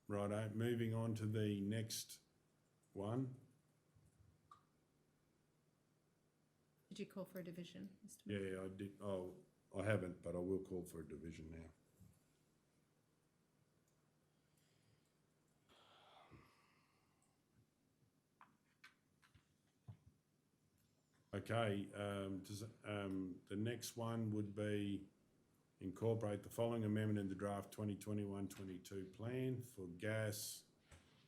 Righto, moving on to the next one. Did you call for a division, Mr. Yeah, Mayor? I did. Oh, I haven't, but I will call for a division now. Okay, the next one would be incorporate the following amendment in the draft 2021-22 plan for gas.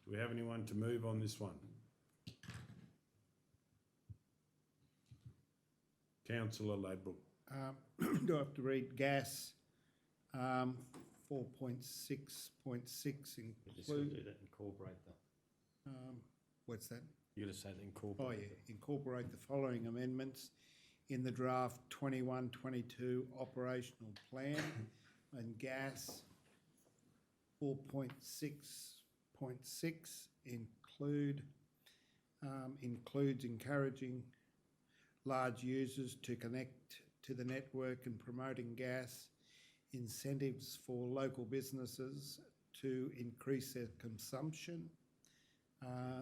Do we have anyone to move on this one? Councillor Ladbrook. Do I have to read gas 4.6.6 include? Do that, incorporate that. What's that? You're going to say that Oh, incorporate. yeah, incorporate the following amendments in the draft 21-22 operational plan and gas 4.6.6 includes encouraging large users to connect to the network and promoting gas, incentives for local businesses to increase their consumption.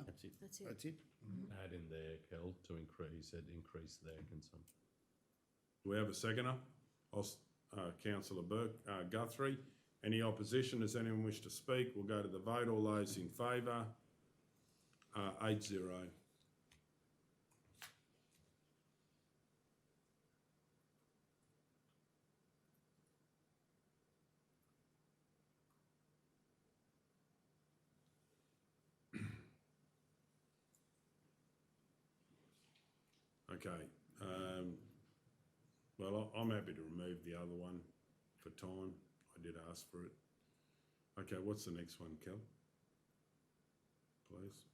That's it. That's it. That's it. Add in there, Kel, to increase their consumption. Do we have a seconder? Councillor Guthrie. Any opposition? Does anyone wish to speak? We'll go to the vote. All those in favour? 8-0. Okay. Well, I'm happy to remove the other one for time. I did ask for it. Okay, what's the next one, Kel? Please.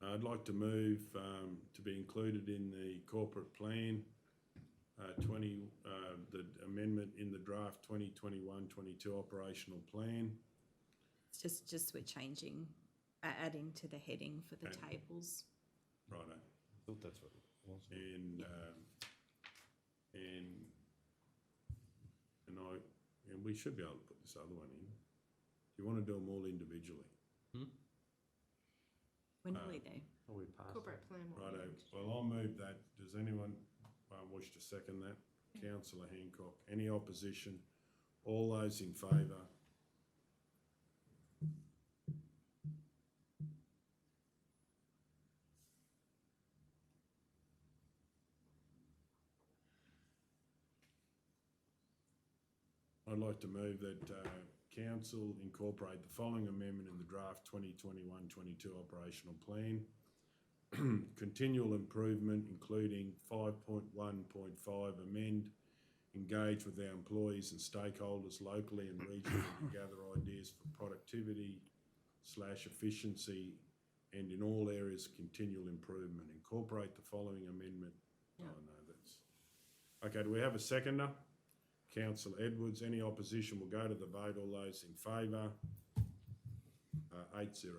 I'd like to move to be included in the corporate plan, the amendment in the draft 2021-22 operational plan. It's just we're changing, adding to the heading for the tables. Righto. I thought that's what it was. And we should be able to put this other one in. Do you want to do them all individually? We're nearly there. We passed Corporate plan. what we Righto, need to do. well, I'll move that. Does anyone wish to second that? Councillor Hancock. Any opposition? All those in favour? I'd like to move that council incorporate the following amendment in the draft 2021-22 operational plan. Continual improvement, including 5.1.5, amend, engage with our employees and stakeholders locally and regionally to gather ideas for productivity / efficiency and in all areas continual improvement. Incorporate the following amendment. Oh no, that's... Okay, do we have a seconder? Councillor Edwards. Any opposition? We'll go to the vote. All those in favour? 8-0.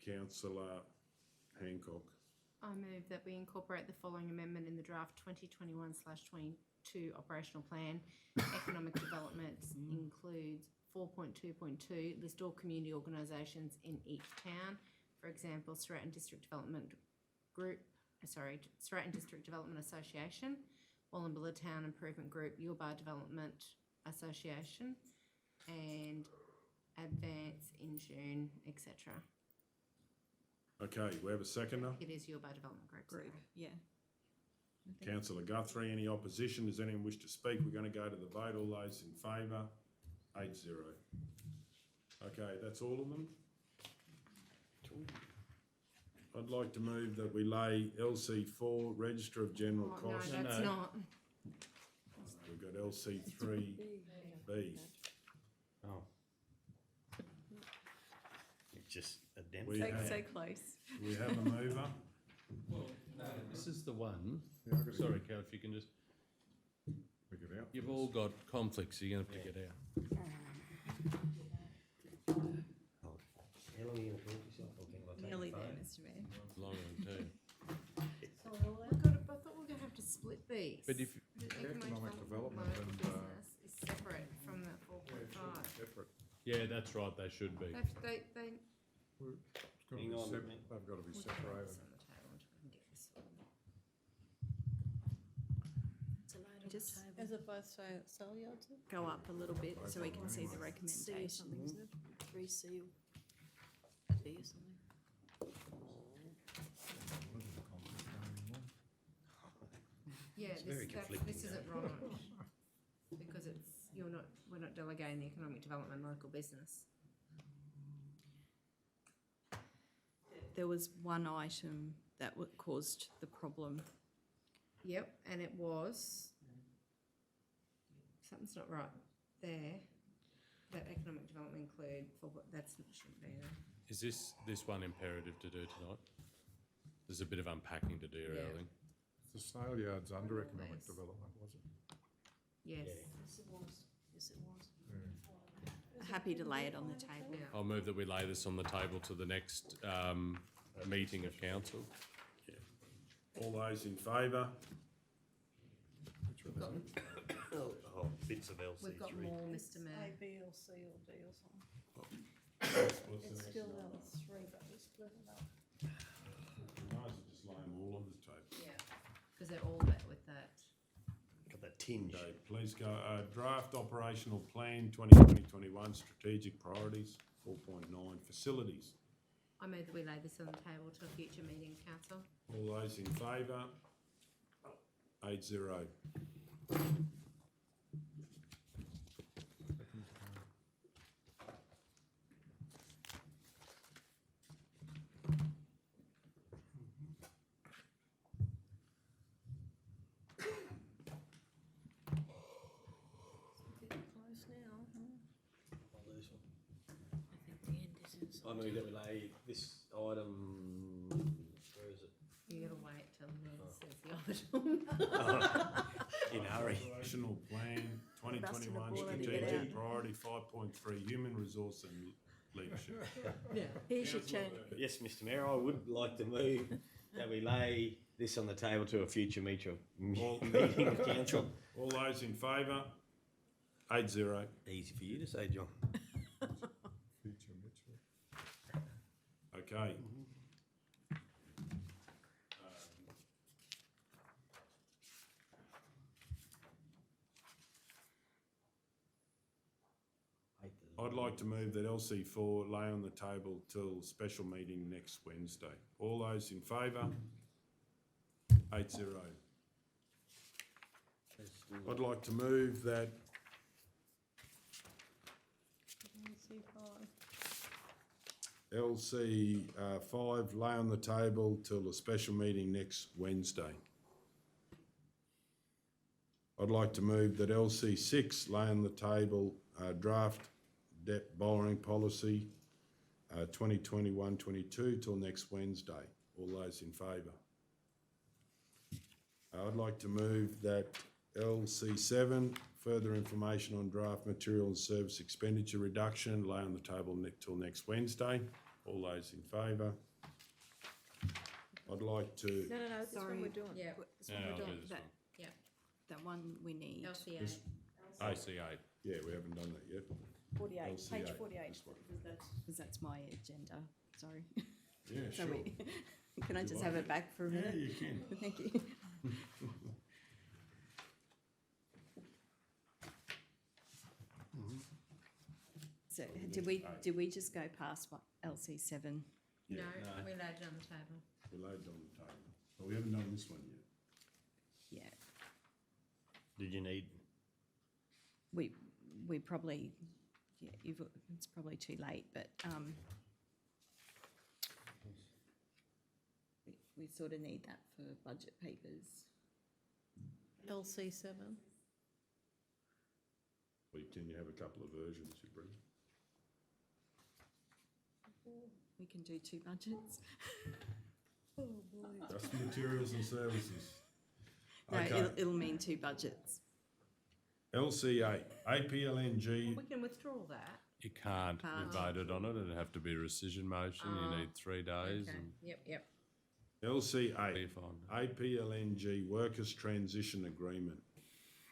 Councillor Hancock. I move that we incorporate the following amendment in the draft 2021/22 operational plan. Economic development includes 4.2.2, list all community organisations in each town. For example, Stratton District Development Association, Wallumbilla Town Improvement Group, Yuba Development Association, and Advance, Injune, etc. Okay, we have a seconder. It is Yuba Development Group. sorry. Yeah. Councillor Guthrie. Any opposition? Does anyone wish to speak? We're going to go to the vote. All those in favour? 8-0. Okay, that's all of them. I'd like to move that we lay LC4, Register of General Oh, Costs. no, that's not. We've got LC3B. Oh. It's just a dent. We have- So close. We have a mover. Well, no, this is the one. Yeah, I've got to Sorry, get- Cal, if you can just. Pick it out. You've all got conflicts, so you're going to pick it out. How long are you going to talk yourself? Or can I take Nearly the there, phone? Mr Mayor. Longer than two. I thought we were going to have to split these. But if, The Economic development local and, business is separate from the 4.5. Separate. yeah, that's right, they should be. They It's got to Hang be on a sep- minute. they've got to be we'll just put separated. this on the table until we can get this sorted. Just Is it both sale yards? go up a little bit so we can see the C or recommendation. something, isn't it? 3C or D or something. Yeah, It's very conflicting, this isn't right, because we're not delegating the economic development local business. There was one item that caused the problem. Yep, and it was, something's not right there. That economic development include, shouldn't be there. Is this one imperative to do tonight? There's a bit of unpacking to do, Yeah. really. The sale yard's under economic development, was it? Yes. Yes, it was. Yes, it was. Happy to lay it on the table. Yeah. I'll move that we lay this on the table to the next meeting of council. All those in favour? Which one is it? Oh, bits of LC3. We've got more, Mr Mayor. A, B, or C, or D or something. What's the It's next still one? L3, but we split it up. We might as well just lay them all on the table. Yeah, because they're all that with that. Got that tinge. Okay, please go, draft operational plan 2020-21, strategic priorities, 4.9, facilities. I move that we lay this on the table to a future meeting of council. All those in favour? 8-0. Getting close now. I move that we lay this item, where is it? You gotta wait till Ned says the item. In a hurry. Operational plan 2021, strategic priority 5.3, human resource and leadership. Here's your chance. Yes, Mr Mayor, I would like to move that we lay this on the table to a future meeting of council. All those in favour? 8-0. Easy for you to say, John. Okay. I'd like to move that LC4 lay on the table till special meeting next Wednesday. All those in favour? 8-0. I'd like to move that LC5 lay on the table till the special meeting next Wednesday. I'd like to move that LC6 lay on the table draft debt borrowing policy 2021-22 till next Wednesday. All those in favour? I'd like to move that LC7, further information on draft material and service expenditure reduction, lay on the table till next Wednesday. All those in favour? I'd like to... No, this one we're doing. Yeah. This one we're doing. Yeah. That one we need. LCA. AC8. Yeah, we haven't done that yet. 48, page LCA. 48. Because that's my agenda, sorry. Yeah, sure. Can I just have it back for a minute? Yeah, you can. Thank you. So did we just go past what LC7? Yeah. No, we laid it on the table. We laid it on the table. But we haven't done this one yet. Yeah, Did you need, we probably, it's probably too late, but we sort of need that for budget papers. LC7. Well, can you have a couple of versions you bring? We can do 2 budgets. Just materials and services. No, Okay. it'll mean 2 budgets. LCA, APLNG, We can withdraw that. You can't. We Can't. voted on it. It'd have to be a rescission motion. You need 3 days. Okay. And Yep. LCA, you're fine. APLNG Workers Transition Agreement.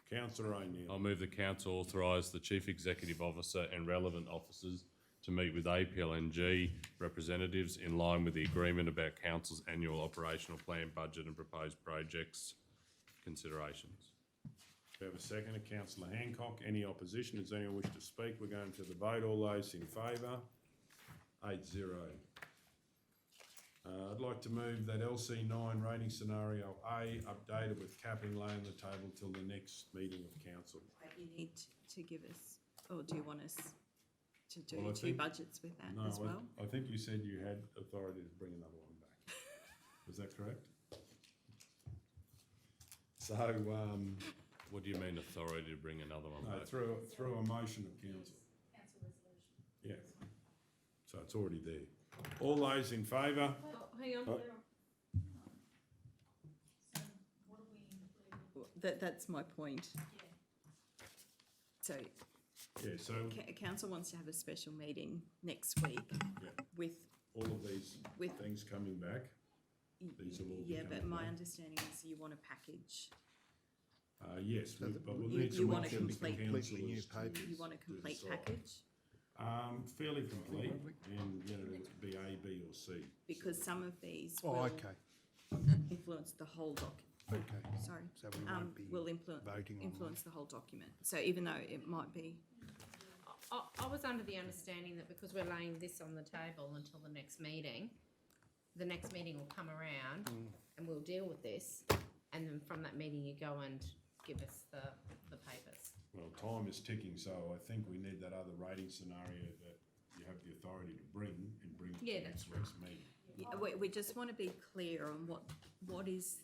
Councillor I'll O'Neill. move the council authorise the Chief Executive Officer and relevant officers to meet with APLNG representatives in line with the agreement about council's annual operational plan, budget and proposed projects considerations. We have a second, Councillor Hancock. Any opposition? Does anyone wish to speak? We're going to the vote. All those in favour? 8-0. I'd like to move that LC9 rating scenario A updated with capping lay on the table till the next meeting of council. You need to give us, or do you want us to do Well, I 2 think- budgets with that No, as well? I think you said you had authority to bring another one back. Is that correct? So, What do you mean authority to bring another one no, back? through a motion of council. Yeah. So it's already there. All those in favour? Oh, hang on. Oh. That's my point. So Yeah, so council wants to have a special meeting next week Yeah. with, all of these with, things coming back, these will all be yeah, but coming my back. understanding is you want a package. Yes, but we'll You- need you some want a options for complete- councillors new to- papers. You want a to complete decide. package? Fairly complete, and, you know, it could be A, B or C. Because some of these Oh, will okay, influence the whole okay. sorry, So we won't be will voting on influence the whole document. So even though it might be, I was under the understanding that because we're laying this on the table until the next meeting will come around and we'll deal with this. And then from that meeting, you go and give us the papers. Well, time is ticking, so I think we need that other rating scenario that you have the authority to bring to Yeah, next that's week's meeting. yeah, we just want to be clear on what is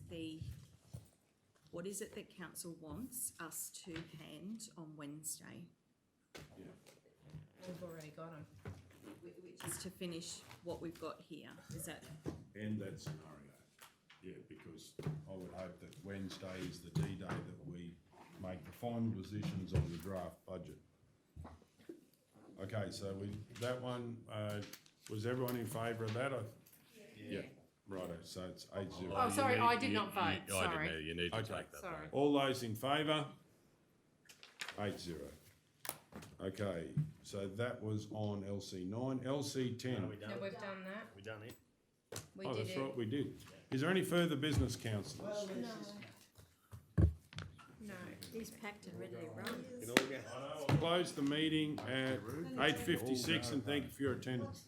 it that council wants us to hand on Wednesday? Yeah. We've already got them. Which is to finish what we've got here, is that? And that scenario, yeah, because I would hope that Wednesday is the D-Day that we make the final decisions on the draft budget. Okay, so that one, was everyone in favour of that? Yeah. Righto, so it's 8-0. Oh, sorry, I did not vote, sorry. You need to Okay. take that Sorry. vote. All those in favour? 8-0. Okay, so that was on LC 9. LC 10. No, we've done that. We done it? We Oh, did that's it. right, we did. Is there any further business, councillors? No. He's packed and ready to run. I'll close the meeting at 8:56 and thank you for your attendance.